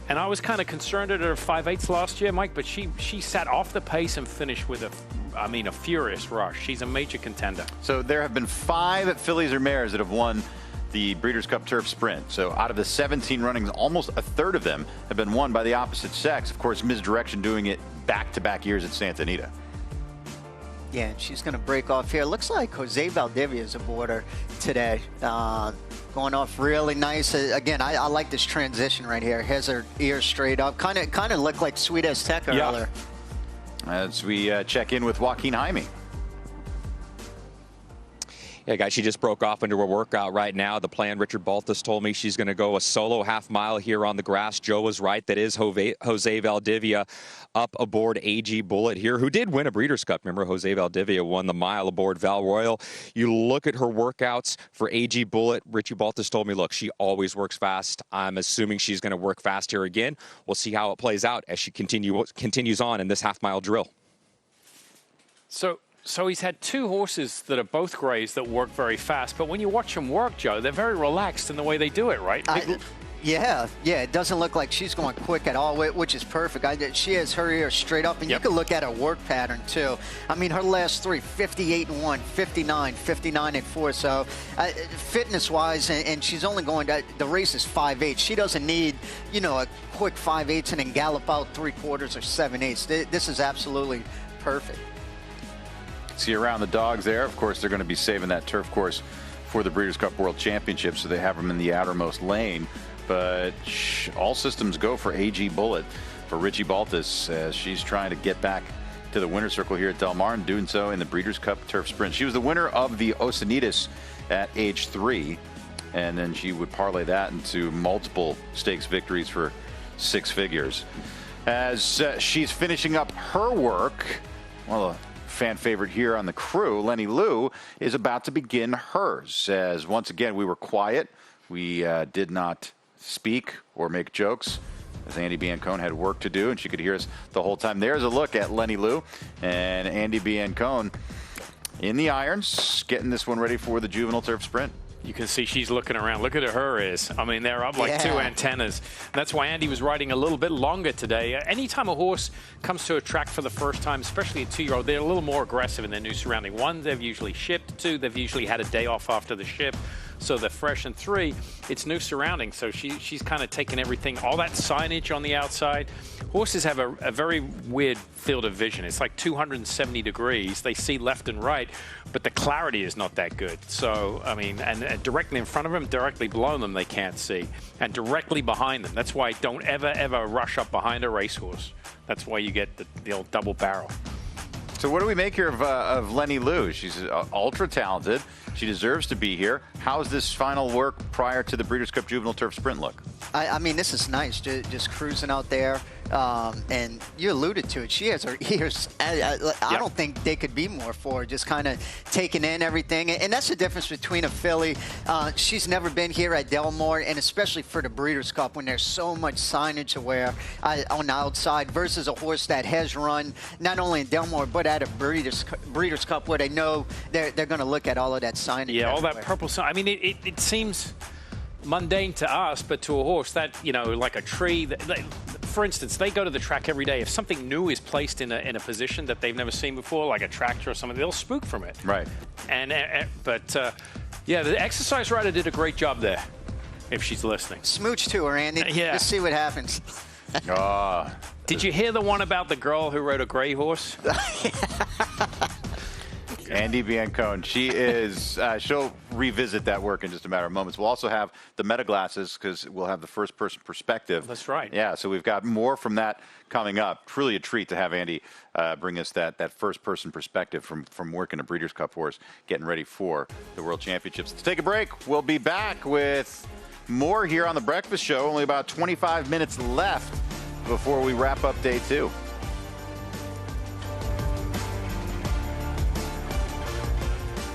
And I was kind of concerned at her 5/8 last year, Mike, but she sat off the pace and finished with a furious rush. She's a major contender. So there have been 5 fillies or mares that have won the Breeders' Cup Turf Sprint. So out of the 17 runnings, almost a third of them have been won by the opposite sex. Of course, Ms. Direction doing it back-to-back years at Santa Anita. Yeah, and she's going to break off here. Looks like Jose Valdivia is aboard her today. Going off really nice. Again, I like this transition right here. Has her ears straight up. Kind of looked like Sweet Azteka earlier. As we check in with Joaquin Jaime. Yeah, guys, she just broke off into her workout right now. The plan, Richard Baltus told me she's going to go a solo half-mile here on the grass. Joe was right. That is Jose Valdivia up aboard AG Bullet here, who did win a Breeders' Cup. Remember, Jose Valdivia won the mile aboard Val Royal. You look at her workouts for AG Bullet. Richie Baltus told me, look, she always works fast. I'm assuming she's going to work fast here again. We'll see how it plays out as she continues on in this half-mile drill. So he's had 2 horses that are both grays that work very fast, but when you watch them work, Joe, they're very relaxed in the way they do it, right? Yeah, it doesn't look like she's going quick at all, which is perfect. She has her ears straight up, and you can look at her work pattern, too. I mean, her last 3, 58-1, 59, 59-4. So fitness-wise, and she's only going to, the race is 5/8. She doesn't need, a quick 5/8 and then gallop out 3/4 or 7/8. This is absolutely perfect. See around the dogs there. Of course, they're going to be saving that turf course for the Breeders' Cup World Championship, so they have them in the outermost lane. But all systems go for AG Bullet, for Richie Baltus, as she's trying to get back to the winner's circle here at Del Mar, and doing so in the Breeders' Cup Turf Sprint. She was the winner of the Oceanitas at age 3, and then she would parlay that into multiple stakes victories for 6 figures. As she's finishing up her work, well, fan favorite here on the crew, Lenny Lou, is about to begin hers. As once again, we were quiet. We did not speak or make jokes, as Andy Biancone had work to do, and she could hear us the whole time. There's a look at Lenny Lou and Andy Biancone in the irons, getting this one ready for the Juvenile Turf Sprint. You can see she's looking around. Look at her ears. I mean, they're up like 2 antennas. That's why Andy was riding a little bit longer today. Anytime a horse comes to a track for the first time, especially a 2-year-old, they're a little more aggressive in their new surrounding. 1, they've usually shipped. 2, they've usually had a day off after the ship, so they're fresh. And 3, it's new surroundings. So she's kind of taking everything, all that signage on the outside. Horses have a very weird field of vision. It's like 270 degrees. They see left and right, but the clarity is not that good. So, I mean, and directly in front of them, directly below them, they can't see. And directly behind them. That's why don't ever rush up behind a racehorse. That's why you get the old double barrel. So what do we make here of Lenny Lou? She's ultra talented. She deserves to be here. How's this final work prior to the Breeders' Cup Juvenile Turf Sprint look? I mean, this is nice, just cruising out there. And you alluded to it. She has her ears. I don't think they could be more for her, just kind of taking in everything. And that's the difference between a filly. She's never been here at Del Mar, and especially for the Breeders' Cup when there's so much signage to wear on the outside versus a horse that has run not only in Del Mar but at a Breeders' Cup where they know they're going to look at all of that signage. Yeah, everywhere. all that purple sign. I mean, it seems mundane to us, but to a horse, that, like a tree, for instance, they go to the track every day. If something new is placed in a position that they've never seen before, like a tractor or something, they'll spook from it. Right. Yeah, the exercise rider did a great job there, if she's listening. Smooch to her, Andy. Yeah. Let's see what happens. Did you hear the one about the girl who rode a gray horse? Andy Biancone. She is, she'll revisit that work in just a matter of moments. We'll also have the meta glasses because we'll have the first person perspective. That's right. Yeah, so we've got more from that coming up. Truly a treat to have Andy bring us that first person perspective from working a Breeders' Cup horse, getting ready for the World Championships. Let's take a break. We'll be back with more here on The Breakfast Show. Only about 25 minutes left before we wrap up day 2.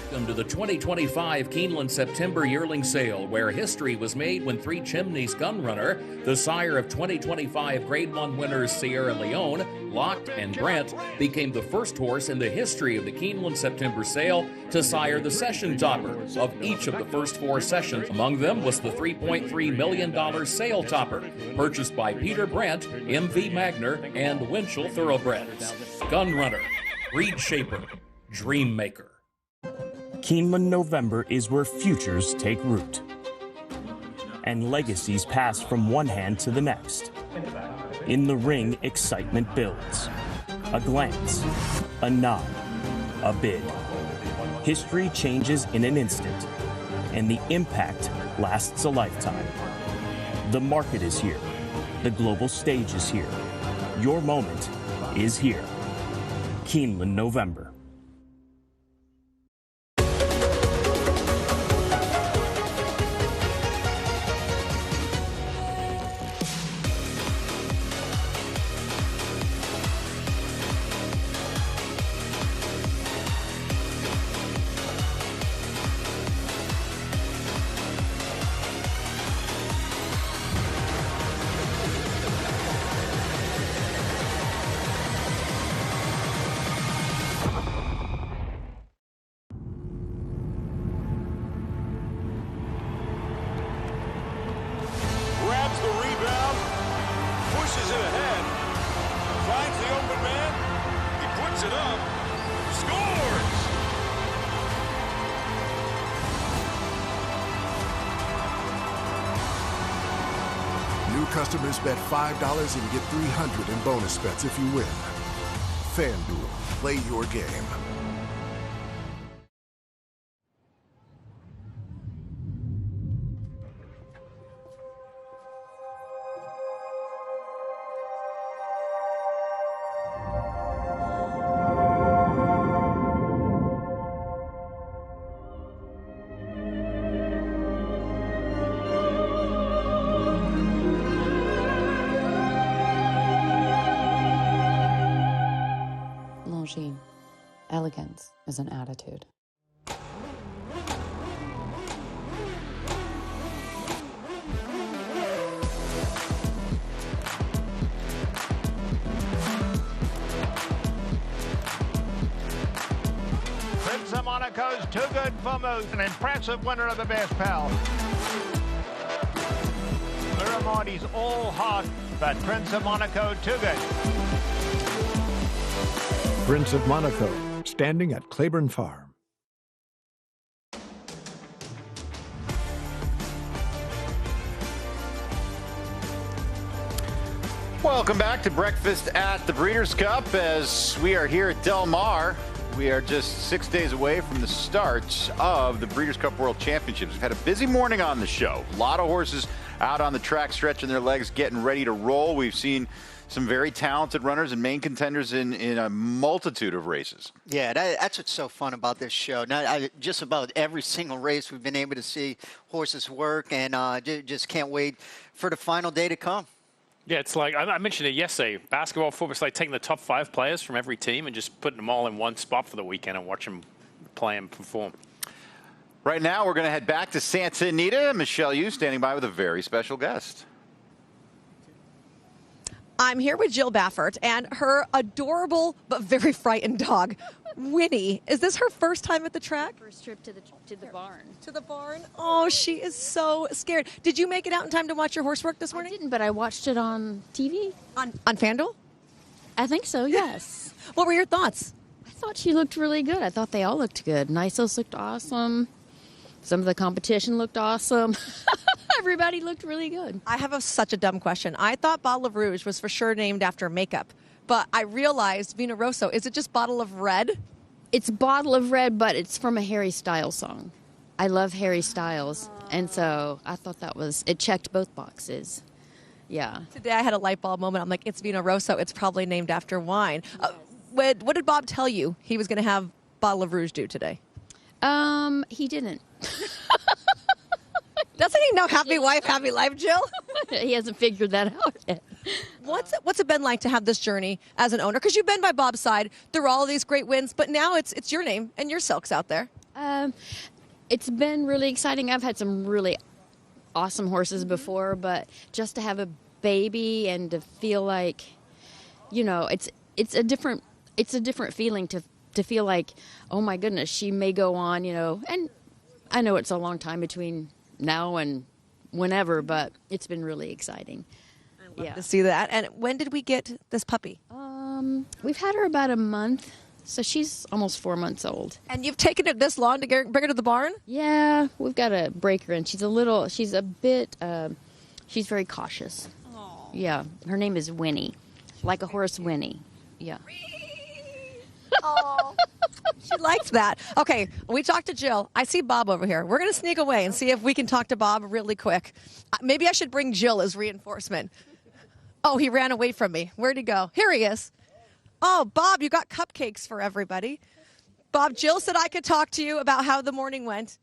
Welcome to the 2025 Keeneland September Yearling Sale, where history was made when Three Chimneys Gunrunner, the sire of 2025 Grade 1 winners Sierra Leone, Locked, and Brent, became the first horse in the history of the Keeneland September Sale to sire the session topper of each of the first 4 sessions. Among them was the $3.3 million sale topper, purchased by Peter Brent, MV Magner, and Winchell Thoroughbreds. Gunrunner, Breed Shaper, Dream Maker. Keeneland November is where futures take root and legacies pass from one hand to the next. In the ring, excitement builds. A glance, a nod, a bid. History changes in an instant, and the impact lasts a lifetime. The market is here. The global stage is here. Your moment is here. Keeneland November. Customers bet $5 and get $300 in bonus bets if you win. FanDuel, play your game. Elegance is an attitude. Prince of Monaco's Too Good for Moose, an impressive winner of the Best Pal. Miramonti's all hot, but Prince of Monaco Too Good. Prince of Monaco, standing at Claiborne Farm. Welcome back to Breakfast at the Breeders' Cup as we are here at Del Mar. We are just 6 days away from the start of the Breeders' Cup World Championships. We've had a busy morning on the show. A lot of horses out on the track stretching their legs, getting ready to roll. We've seen some very talented runners and main contenders in a multitude of races. Yeah, that's what's so fun about this show. Now, just about every single race we've been able to see horses work, and just can't wait for the final day to come. Yeah, it's like, I mentioned it yesterday, basketball, football, it's like taking the top 5 players from every team and just putting them all in one spot for the weekend and watch them play and perform. Right now, we're going to head back to Santa Anita. Michelle Yu standing by with a very special guest. I'm here with Jill Baffert and her adorable but very frightened dog, Winnie. Is this her first time at the track? First trip to the barn. To the barn? Oh, she is so scared. Did you make it out in time to watch your horse work this morning? I didn't, but I watched it on TV. On FanDuel? I think so, yes. What were your thoughts? I thought she looked really good. I thought they all looked good. Nisos looked awesome. Some of the competition looked awesome. Everybody looked really good. I have such a dumb question. I thought Bottle of Rouge was for sure named after makeup, but I realized Vino Rosso. Is it just Bottle of Red? It's Bottle of Red, but it's from a Harry Styles song. I love Harry Styles, and so I thought it checked both boxes. Yeah. Today I had a light bulb moment. I'm like, it's Vino Rosso. It's probably named after wine. What did Bob tell you he was going to have Bottle of Rouge do today? He didn't. Doesn't he know happy wife, happy life, Jill? He hasn't figured that out yet. What's it been like to have this journey as an owner? Because you've been by Bob's side through all of these great wins, but now it's your name and your silks out there. It's been really exciting. I've had some really awesome horses before, but just to have a baby and to feel like, it's a different feeling to feel like, oh my goodness, she may go on, and I know it's a long time between now and whenever, but it's been really exciting. I love to see that. And when did we get this puppy? We've had her about a month, so she's almost 4 months old. And you've taken it this long to bring her to the barn? Yeah, we've got to break her in. She's very cautious. Aww. Yeah, her name is Winnie, like a horse Winnie. Yeah. Oh, she likes that. Okay, we talked to Jill. I see Bob over here. We're going to sneak away and see if we can talk to Bob really quick. Maybe I should bring Jill as reinforcement. Oh, he ran away from me. Where'd he go? Here he is. Oh, Bob, you got cupcakes for everybody. Bob, Jill said I could talk to you about how the morning went.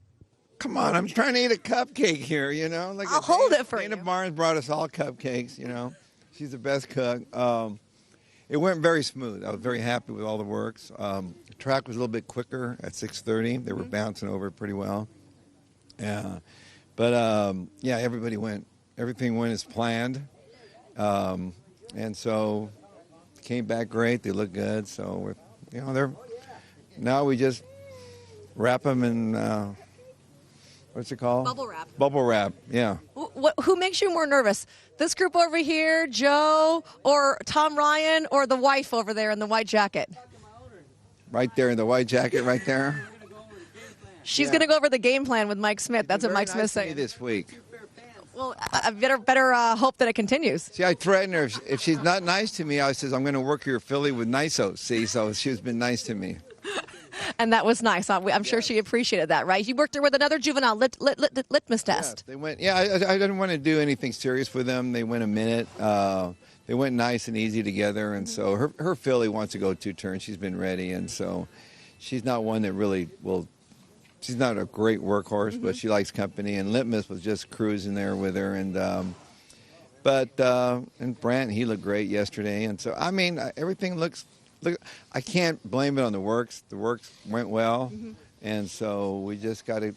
Come on, I'm trying to eat a cupcake here, Like I'll hold it for you. Dana Barnes brought us all cupcakes, She's the best cook. It went very smooth. I was very happy with all the works. The track was a little bit quicker at 6:30. They were bouncing over pretty well. Yeah, but everything went as planned, and so came back great. They look good. So now we just wrap them in what's it called? Bubble wrap. Bubble wrap. Yeah. Who makes you more nervous? This group over here, Joe, or Tom Ryan, or the wife over there in the white jacket? Right there in the white jacket, right there. She's going to go over the game plan with Mike Smith. That's what Mike Smith's saying. This week. Well, I better hope that it continues. See, I threatened her. If she's not nice to me, I says, I'm going to work your filly with Nisos. See, so she's been nice to me. And that was nice. I'm sure she appreciated that, right? You worked her with another juvenile litmus test. Yeah, they went. Yeah, I didn't want to do anything serious with them. They went a minute. They went nice and easy together, and so her filly wants to go 2 turns. She's been ready, and so she's not one that really will. She's not a great workhorse, but she likes company. And Litmus was just cruising there with her, and Brant, he looked great yesterday, and so everything looks. Look, I can't blame it on the works. The works went well, and so we just got to,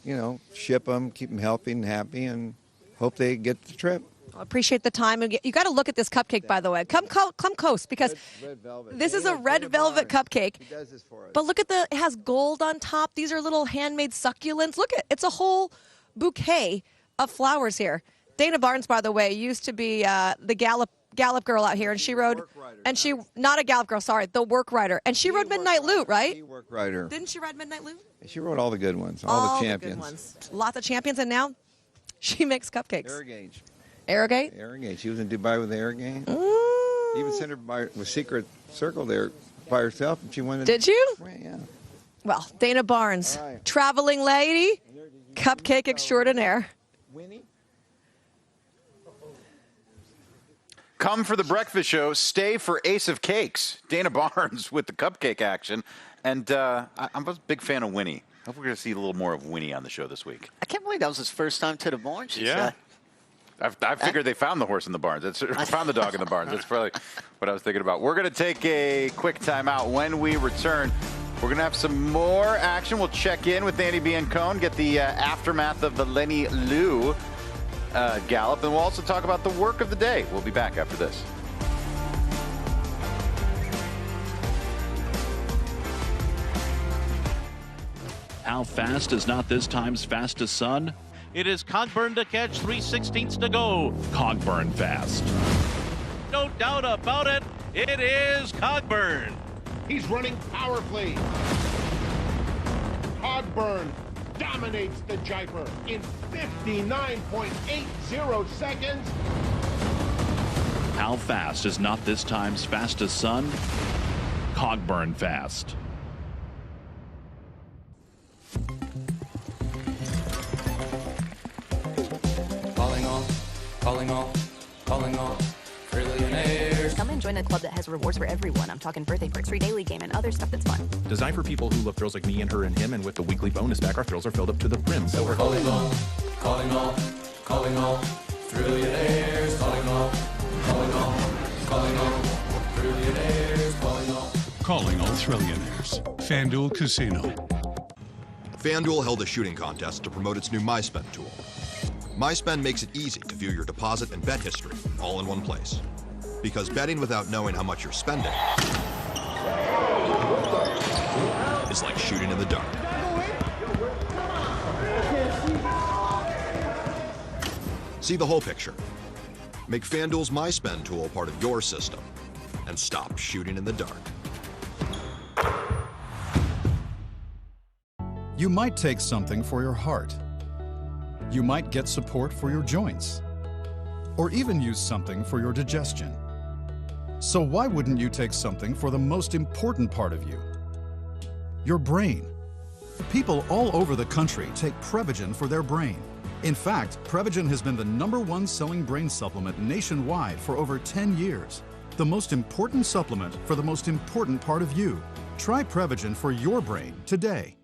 ship them, keep them healthy and happy, and hope they get the trip. I appreciate the time. You got to look at this cupcake, by the way. Come close, because red velvet. This is a red velvet cupcake. He does this for us. But look at it has gold on top. These are little handmade succulents. Look it's a whole bouquet of flowers here. Dana Barnes, by the way, used to be the Gallop girl out here, and she rode, not a Gallop girl, sorry, the work rider, and she rode Midnight Lou, right? The work rider. Didn't she ride Midnight Lou? She rode all the good ones, all the champions. Good ones. Lots of champions, and now she makes cupcakes. Arrogate. Arrogate? She was in Dubai with Arrogate. Even sent her with Secret Circle there by herself, and she went. Did you? Yeah. Well, Dana Barnes, traveling lady, cupcake extraordinaire. Winnie. Come for the breakfast show, stay for Ace of Cakes. Dana Barnes with the cupcake action. And I'm a big fan of Winnie. I hope we're going to see a little more of Winnie on the show this week. I can't believe that was his first time to the barn. Yeah. I figured they found the horse in the barns. Found the dog in the barns. That's probably what I was thinking about. We're going to take a quick timeout. When we return, we're going to have some more action. We'll check in with Andy Biancone, get the aftermath of the Lenny Lou gallop, and we'll also talk about the work of the day. We'll be back after this. How fast is not this time's fastest son? It is Cogburn to catch, 3/16 to go. Cogburn fast. No doubt about it, it is Cogburn. He's running power play. Cogburn dominates the Jiper in 59.80 seconds. How fast is not this time's fastest son? Cogburn fast. Calling all trillionaires. Come and join a club that has rewards for everyone. I'm talking birthday perks, free daily game, and other stuff that's fun. Designed for people who love thrills like me and her and him, and with the weekly bonus back, our thrills are filled up to the brim. So we're calling all trillionaires. Calling all trillionaires. Calling all trillionaires. FanDuel Casino. FanDuel held a shooting contest to promote its new MySpend tool. MySpend makes it easy to view your deposit and bet history all in one place. Because betting without knowing how much you're spending is like shooting in the dark. See the whole picture. Make FanDuel's MySpend tool part of your system and stop shooting in the dark. You might take something for your heart. You might get support for your joints, or even use something for your digestion. So why wouldn't you take something for the most important part of you? Your brain. People all over the country take Prevagen for their brain. In fact, Prevagen has been the #1 selling brain supplement nationwide for over 10 years. The most important supplement for the most important part of you. Try Prevagen for your brain today.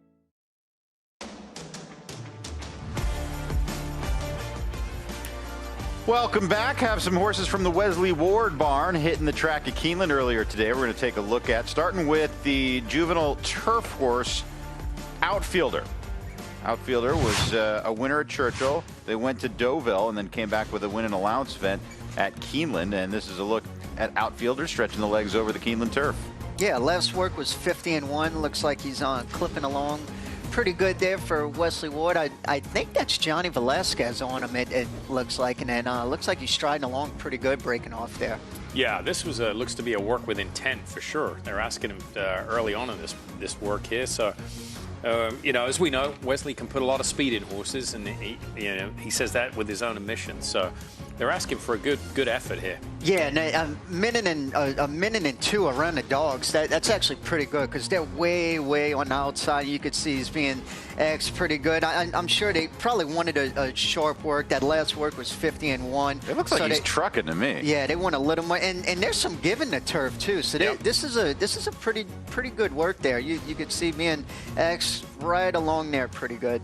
Welcome back. Have some horses from the Wesley Ward barn hitting the track at Keeneland earlier today. We're going to take a look at, starting with the juvenile turf horse, Outfielder. Outfielder was a winner at Churchill. They went to Deauville and then came back with a win and allowance event at Keeneland. And this is a look at Outfielder stretching the legs over the Keeneland turf. Yeah, last work was 50-1. Looks like he's clipping along pretty good there for Wesley Ward. I think that's Johnny Velasquez on him, it looks like. And then looks like he's striding along pretty good, breaking off there. Yeah, this was looks to be a work with intent for sure. They're asking him early on in this work here. So, you know, as we know, Wesley can put a lot of speed in horses, and he says that with his own admission. So they're asking for a good effort here. Yeah, and a minute and two around the dogs. That's actually pretty good because they're way on the outside. You could see he's being pretty good. I'm sure they probably wanted a sharp work. That last work was 50-1. It looks like he's trucking to me. Yeah, they want a little more, and there's some give in the turf too. So this is a pretty good work there. You could see being right along there pretty good.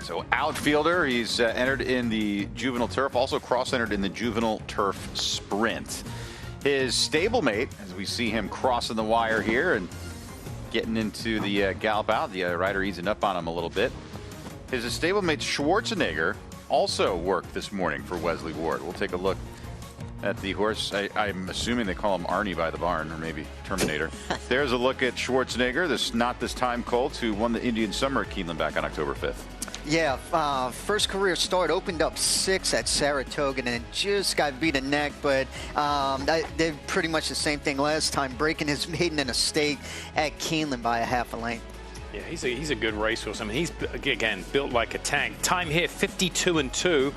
So Outfielder, he's entered in the juvenile turf, also cross-entered in the juvenile turf sprint. His stablemate, as we see him crossing the wire here and getting into the gallop out, the rider easing up on him a little bit. His stablemate Schwarzenegger also worked this morning for Wesley Ward. We'll take a look at the horse. I'm assuming they call him Arnie by the barn, or maybe Terminator. There's a look at Schwarzenegger, Not This Time Colt, who won the Indian Summer at Keeneland back on October 5th. Yeah, first career start, opened up 6 at Saratoga and just got beat a neck, but they pretty much the same thing last time, breaking his maiden in a stake at Keeneland by a half a length. Yeah, he's a good racehorse. I mean, he's, again, built like a tank. Time here, 52-2.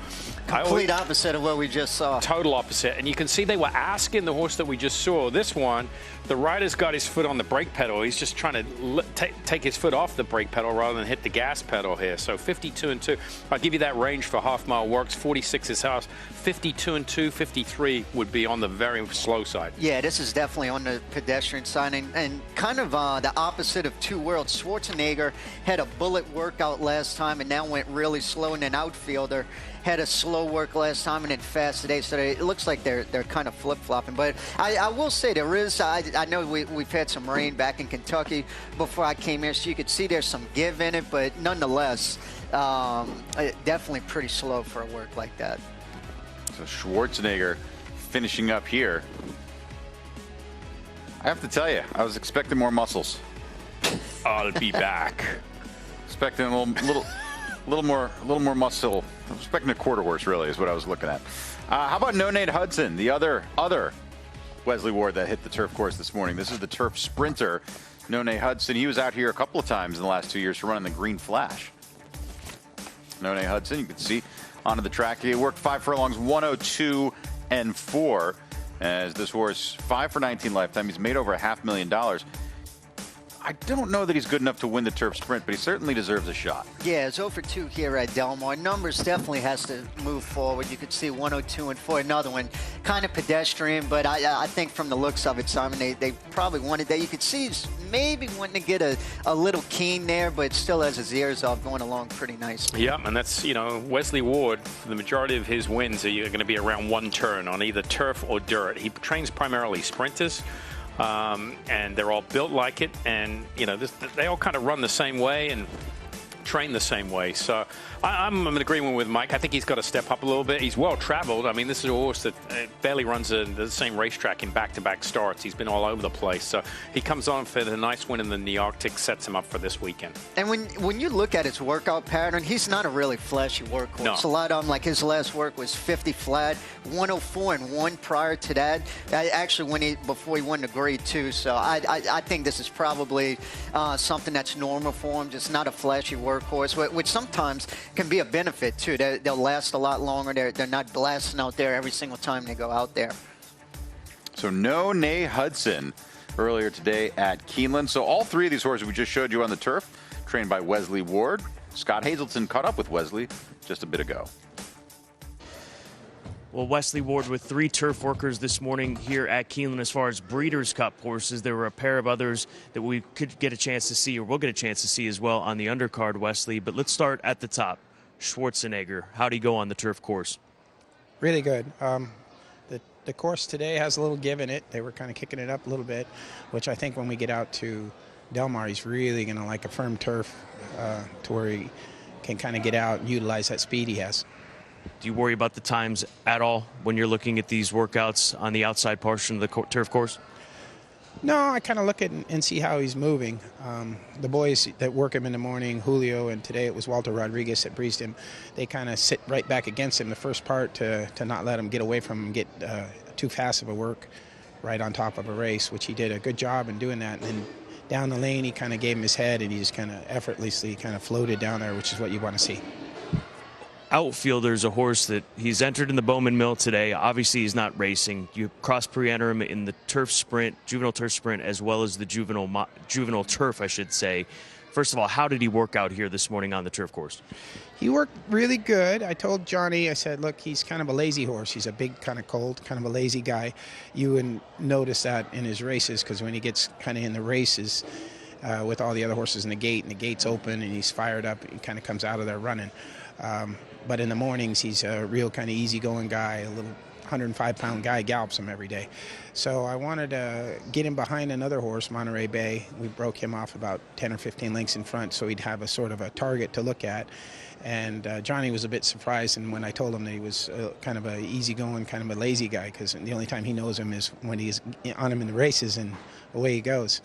Complete opposite of what we just saw. Total opposite. And you can see they were asking the horse that we just saw. This one, the rider's got his foot on the brake pedal. He's just trying to take his foot off the brake pedal rather than hit the gas pedal here. So 52-2. I'll give you that range for half-mile works. 46 is house. 52-2, 53 would be on the very slow side. Yeah, this is definitely on the pedestrian side. And kind of the opposite of Two Worlds. Schwarzenegger had a bullet workout last time and now went really slow. And then Outfielder had a slow work last time and then fast today. So it looks like they're kind of flip-flopping. But I will say there is, I know we've had some rain back in Kentucky before I came here, so you could see there's some give in it. But nonetheless, definitely pretty slow for a work like that. So Schwarzenegger finishing up here. I have to tell you, I was expecting more muscles. I'll be back. Expecting a little more muscle. I'm expecting a quarter horse, really, is what I was looking at. How about Nona Hudson, the other Wesley Ward that hit the turf course this morning? This is the turf sprinter, Nona Hudson. He was out here a couple of times in the last 2 years for running the Green Flash. Nona Hudson, you can see onto the track. He worked 5 furlongs, 102 and 4. As this horse, 5 for 19 lifetime. He's made over $500,000. I don't know that he's good enough to win the turf sprint, but he certainly deserves a shot. Yeah, it's 0 for 2 here at Del Mar. Numbers definitely has to move forward. You could see 102 and 4, another one. Kind of pedestrian, but I think from the looks of it, Simon, they probably wanted that. You could see he's maybe wanting to get a little keen there, but still has his ears off, going along pretty nicely. Yeah, and that's, Wesley Ward, the majority of his wins are going to be around one turn on either turf or dirt. He trains primarily sprinters. And they're all built like it, and they all kind of run the same way and train the same way. So I'm in agreement with Mike. I think he's got to step up a little bit. He's well traveled. I mean, this is a horse that barely runs the same racetrack in back-to-back starts. He's been all over the place. So he comes on for the nice win in the Arctic, sets him up for this weekend. And when you look at his workout pattern, he's not a really flashy workhorse. No. A lot of them, like his last work was 50 flat, 104 and 1 prior to that. Actually, before he won the grade 2. So I think this is probably something that's normal for him, just not a flashy workhorse, which sometimes can be a benefit too. They'll last a lot longer. They're not blasting out there every single time they go out there. So Nona Hudson earlier today at Keeneland. So all 3 of these horses we just showed you on the turf, trained by Wesley Ward. Scott Hazelton caught up with Wesley just a bit ago. Well, Wesley Ward with 3 turf workers this morning here at Keeneland. As far as Breeders' Cup horses, there were a pair of others that we could get a chance to see, or we'll get a chance to see as well on the undercard, Wesley. But let's start at the top. Schwarzenegger, how'd he go on the turf course? Really good. The course today has a little give in it. They were kind of kicking it up a little bit, which I think when we get out to Del Mar, he's really going to like a firm turf to where he can kind of get out and utilize that speed he has. Do you worry about the times at all when you're looking at these workouts on the outside portion of the turf course? No, I kind of look at and see how he's moving. The boys that work him in the morning, Julio, and today it was Walter Rodriguez that breezed him, they kind of sit right back against him the first part to not let him get away from him and get too fast of a work right on top of a race, which he did a good job in doing that. And then down the lane, he kind of gave him his head, and he just kind of effortlessly kind of floated down there, which is what you want to see. Outfielder's a horse that he's entered in the Bowman Mill today. Obviously, he's not racing. You cross pre-enter him in the turf sprint, juvenile turf sprint, as well as the juvenile turf, I should say. First of all, how did he work out here this morning on the turf course? He worked really good. I told Johnny, I said, look, he's kind of a lazy horse. He's a big, kind of cold, kind of a lazy guy. You would notice that in his races, because when he gets kind of in the races with all the other horses in the gate, and the gate's open, and he's fired up, he kind of comes out of there running. But in the mornings, he's a real kind of easygoing guy, a little 105-pound guy, gallops him every day. So I wanted to get him behind another horse, Monterey Bay. We broke him off about 10 or 15 lengths in front, so he'd have a sort of a target to look at. And Johnny was a bit surprised, and when I told him that he was kind of a easygoing, kind of a lazy guy, because the only time he knows him is when he's on him in the races, and away he goes.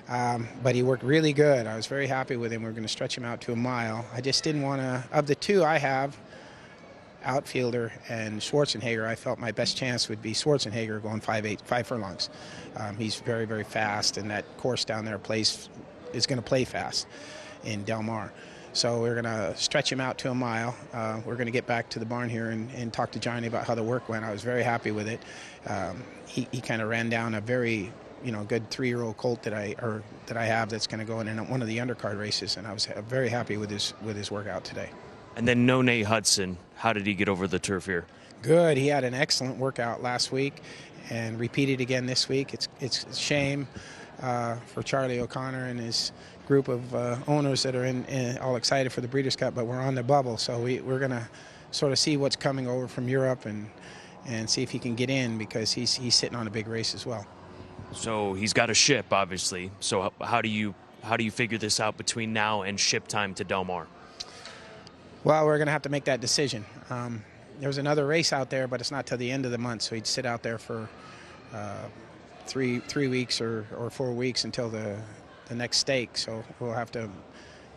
But he worked really good. I was very happy with him. We're going to stretch him out to a mile. I just didn't want to, of the 2 I have, Outfielder and Schwarzenegger, I felt my best chance would be Schwarzenegger going 5 furlongs. He's very, very fast, and that course down there is going to play fast in Del Mar. So we're going to stretch him out to a mile. We're going to get back to the barn here and talk to Johnny about how the work went. I was very happy with it. He kind of ran down a very good 3-year-old colt that I have that's going to go in one of the undercard races, and I was very happy with his workout today. And then Nona Hudson, how did he get over the turf here? Good. He had an excellent workout last week and repeated again this week. It's a shame for Charlie O'Connor and his group of owners that are all excited for the Breeders' Cup, but we're on the bubble, so we're going to sort of see what's coming over from Europe and see if he can get in, because he's sitting on a big race as well. So he's got a ship, obviously. So how do you figure this out between now and ship time to Del Mar? Well, we're going to have to make that decision. There's another race out there, but it's not till the end of the month, so he'd sit out there for 3 weeks or 4 weeks until the next stake. So we'll have to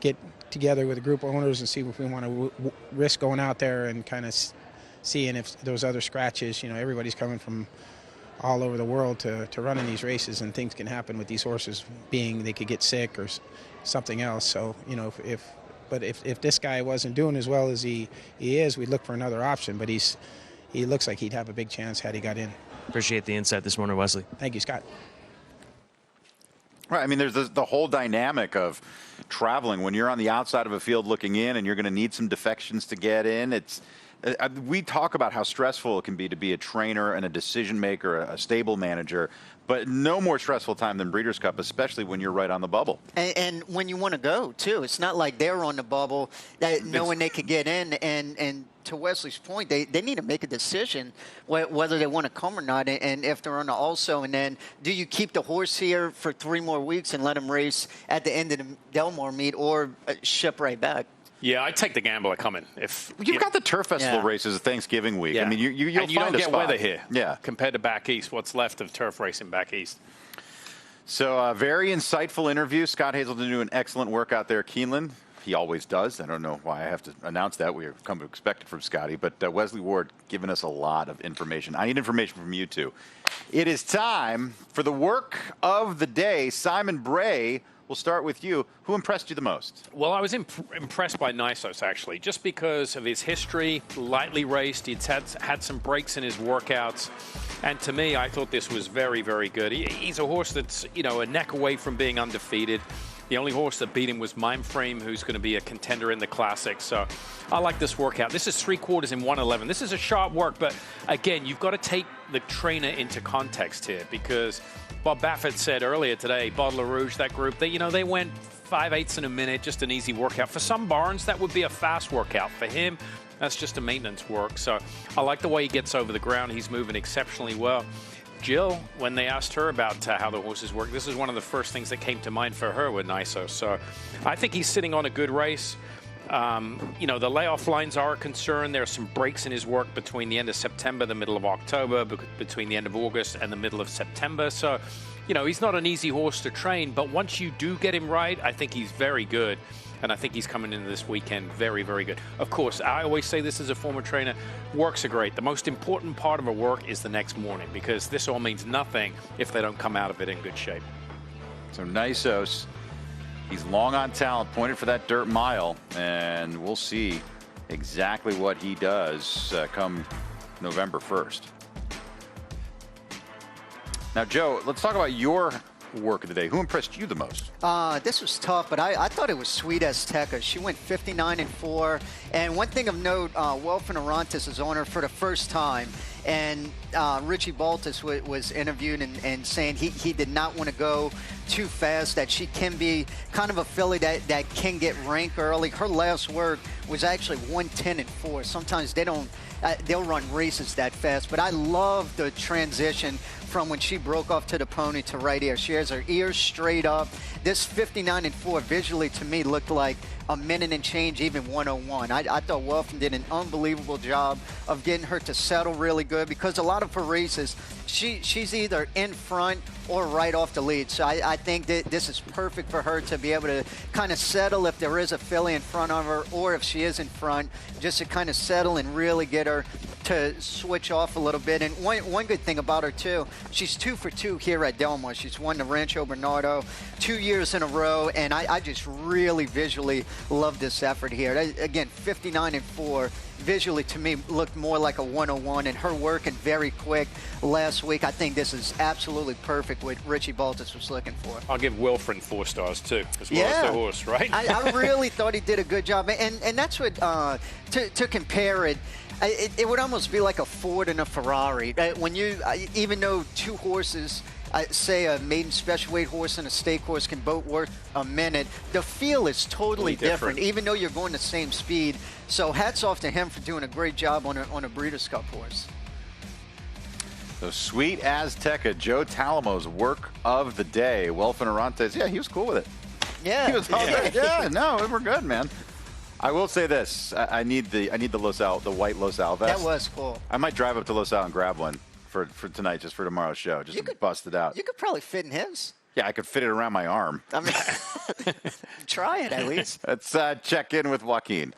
get together with a group of owners and see if we want to risk going out there and kind of seeing if those other scratches, everybody's coming from all over the world to run in these races, and things can happen with these horses, being they could get sick or something else. So, if this guy wasn't doing as well as he is, we'd look for another option, but he looks like he'd have a big chance had he got in. Appreciate the insight this morning, Wesley. Thank you, Scott. Right. I mean, there's the whole dynamic of traveling when you're on the outside of a field looking in, and you're going to need some defections to get in. We talk about how stressful it can be to be a trainer and a decision maker, a stable manager, but no more stressful time than Breeders' Cup, especially when you're right on the bubble. And when you want to go, too. It's not like they're on the bubble, knowing they could get in. And to Wesley's point, they need to make a decision whether they want to come or not, and if they're on the also. And then do you keep the horse here for 3 more weeks and let him race at the end of the Delmar meet, or ship right back? Yeah, I'd take the gamble of coming. You've got the Turf Festival races Thanksgiving week. Yeah. I mean, you'll and you find don't a get spot. weather here. Yeah. Compared to back east, what's left of turf racing back east. So, very insightful interview. Scott Hazelton doing excellent work out there at Keeneland. He always does. I don't know why I have to announce that. We've come to expect it from Scotty. But Wesley Ward giving us a lot of information. I need information from you two. It is time for the work of the day. Simon Bray, we'll start with you. Who impressed you the most? Well, I was impressed by Nisos, actually, just because of his history, lightly raced. He'd had some breaks in his workouts. And to me, I thought this was very, very good. He's a horse that's, a neck away from being undefeated. The only horse that beat him was Mindframe, who's going to be a contender in the Classic. So I like this workout. This is 3/4 in 1:11. This is a sharp work, but again, you've got to take the trainer into context here, because Bob Baffert said earlier today, Bottle of Rouge, that group, they went 5/8 in a minute, just an easy workout. For some barns, that would be a fast workout. For him, that's just a maintenance work. So I like the way he gets over the ground. He's moving exceptionally well. Jill, when they asked her about how the horses work, this is one of the first things that came to mind for her with Nisos. So I think he's sitting on a good race. The layoff lines are a concern. There are some breaks in his work between the end of September, the middle of October, between the end of August and the middle of September. So, he's not an easy horse to train, but once you do get him right, I think he's very good. And I think he's coming into this weekend very, very good. Of course, I always say this as a former trainer, works are great. The most important part of a work is the next morning, because this all means nothing if they don't come out of it in good shape. So Nisos, he's long on talent, pointed for that dirt mile, and we'll see exactly what he does come November 1st. Now, Joe, let's talk about your work of the day. Who impressed you the most? This was tough, but I thought it was Sweet Azteka. She went 59-4. And one thing of note, Welfin Orontes is on her for the first time. And Richie Baltus was interviewed and saying he did not want to go too fast, that she can be kind of a filly that can get rank early. Her last work was actually 110-4. Sometimes they'll run races that fast. But I love the transition from when she broke off to the pony to right ear. She has her ears straight up. This 59-4 visually to me looked like a minute and change, even 101. I thought Welfin did an unbelievable job of getting her to settle really good, because a lot of her races, she's either in front or right off the lead. So I think that this is perfect for her to be able to kind of settle if there is a filly in front of her, or if she is in front, just to kind of settle and really get her to switch off a little bit. And one good thing about her, too, she's 2 for 2 here at Delmar. She's won the Rancho Bernardo 2 years in a row, and I just really visually love this effort here. Again, 59-4. Visually, to me, looked more like a 101, and her working very quick last week. I think this is absolutely perfect what Richie Baltus was looking for. I'll give Wilfred 4 stars, too, as well as the horse, right? I really thought he did a good job. And that's what, to compare it, it would almost be like a Ford and a Ferrari. When you, even though two horses, say a maiden special weight horse and a stake horse can both work a minute, the feel is totally different, even though you're going the same speed. So hats off to him for doing a great job on a Breeders' Cup horse. So Sweet Azteka, Joe Talamo's work of the day. Welfin Orontes, yeah, he was cool with it. Yeah, he was all good. Yeah, no, we're good, man. I will say this: I need the Los Al, the white Los Al vest. That was cool. I might drive up to Los Al and grab one for tonight, just for tomorrow's show, just to bust it out. You could probably fit in his. Yeah, I could fit it around my arm. I mean, try it at least. Let's check in with Joaquin.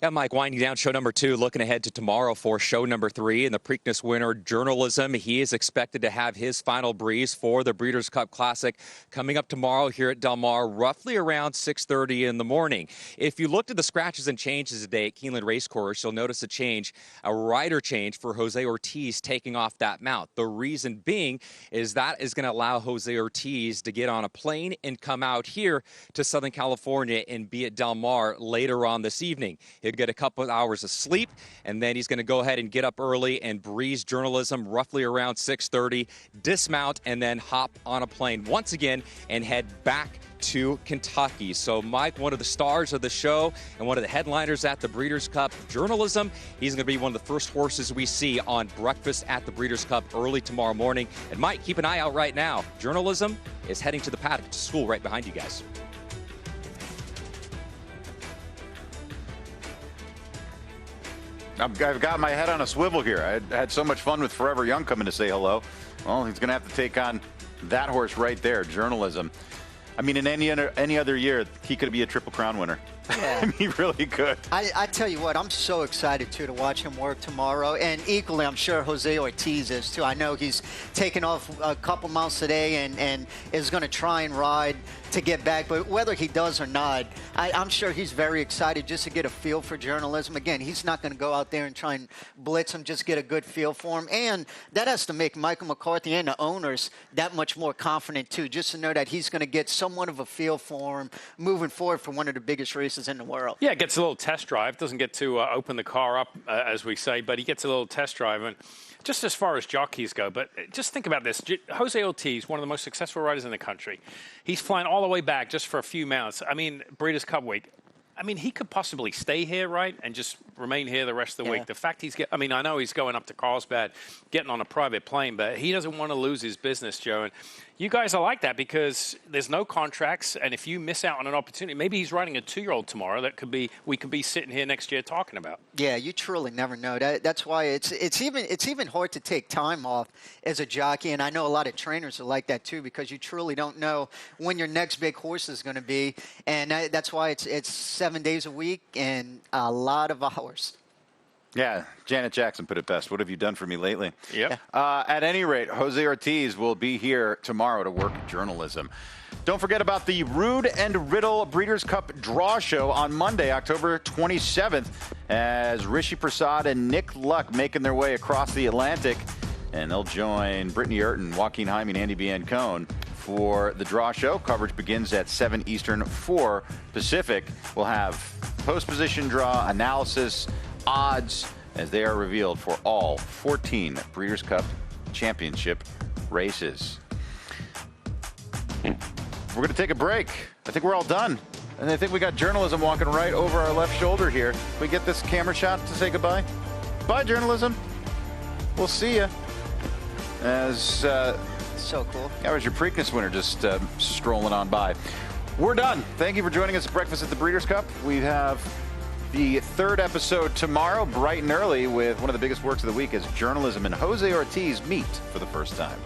Yeah, Mike, winding down show number 2, looking ahead to tomorrow for show number 3. And the Preakness winner, Journalism, he is expected to have his final breeze for the Breeders' Cup Classic coming up tomorrow here at Del Mar, roughly around 6:30 in the morning. If you looked at the scratches and changes today at Keeneland Racecourse, you'll notice a rider change for Jose Ortiz taking off that mount. The reason being is that is going to allow Jose Ortiz to get on a plane and come out here to Southern California and be at Del Mar later on this evening. He'll get a couple of hours of sleep, and then he's going to go ahead and get up early and breeze Journalism roughly around 6:30, dismount, and then hop on a plane once again and head back to Kentucky. So Mike, one of the stars of the show and one of the headliners at the Breeders' Cup, Journalism, he's going to be one of the first horses we see on Breakfast at the Breeders' Cup early tomorrow morning. And Mike, keep an eye out right now. Journalism is heading to the paddock to school right behind you guys. I've got my head on a swivel here. I had so much fun with Forever Young coming to say hello. Well, he's going to have to take on that horse right there, Journalism. I mean, in any other year, he could be a Triple Crown winner. Yeah. I mean, he really could. I tell you what, I'm so excited, too, to watch him work tomorrow. And equally, I'm sure Jose Ortiz is, too. I know he's taken off a couple miles today and is going to try and ride to get back. But whether he does or not, I'm sure he's very excited just to get a feel for Journalism. Again, he's not going to go out there and try and blitz him, just get a good feel for him. And that has to make Michael McCarthy and the owners that much more confident, too, just to know that he's going to get somewhat of a feel for him moving forward for one of the biggest races in the world. Yeah, gets a little test drive. Doesn't get to open the car up, as we say, but he gets a little test drive. And just as far as jockeys go, but just think about this. Jose Ortiz, one of the most successful riders in the country. He's flying all the way back just for a few mounts. I mean, Breeders' Cup week. I mean, he could possibly stay here, right, and just remain here the rest of the week. The fact I mean, I know he's going up to Carlsbad, getting on a private plane, but he doesn't want to lose his business, Joe. And you guys are like that because there's no contracts, and if you miss out on an opportunity, maybe he's riding a 2-year-old tomorrow that we could be sitting here next year talking about. Yeah, you truly never know. That's why it's even hard to take time off as a jockey, and I know a lot of trainers are like that too because you truly don't know when your next big horse is going to be, and that's why it's 7 days a week and a lot of hours. Yeah, Janet Jackson put it best. What have you done for me lately? Yep. At any rate, Jose Ortiz will be here tomorrow to work Journalism. Don't forget about the Rude and Riddle Breeders' Cup Draw Show on Monday, October 27th, as Rishi Prasad and Nick Luck making their way across the Atlantic. And they'll join Brittany Urton, Joaquin Hyman, Andy Biancone for the Draw Show. Coverage begins at 7 Eastern, 4 Pacific. We'll have post-position draw, analysis, odds as they are revealed for all 14 Breeders' Cup Championship races. We're going to take a break. I think we're all done. And I think we got Journalism walking right over our left shoulder here. Can we get this camera shot to say goodbye? Bye, Journalism. We'll see you. As so cool. That was your Preakness winner just strolling on by. We're done. Thank you for joining us at Breakfast at the Breeders' Cup. We have the third episode tomorrow, bright and early, with one of the biggest works of the week as Journalism and Jose Ortiz meet for the first time.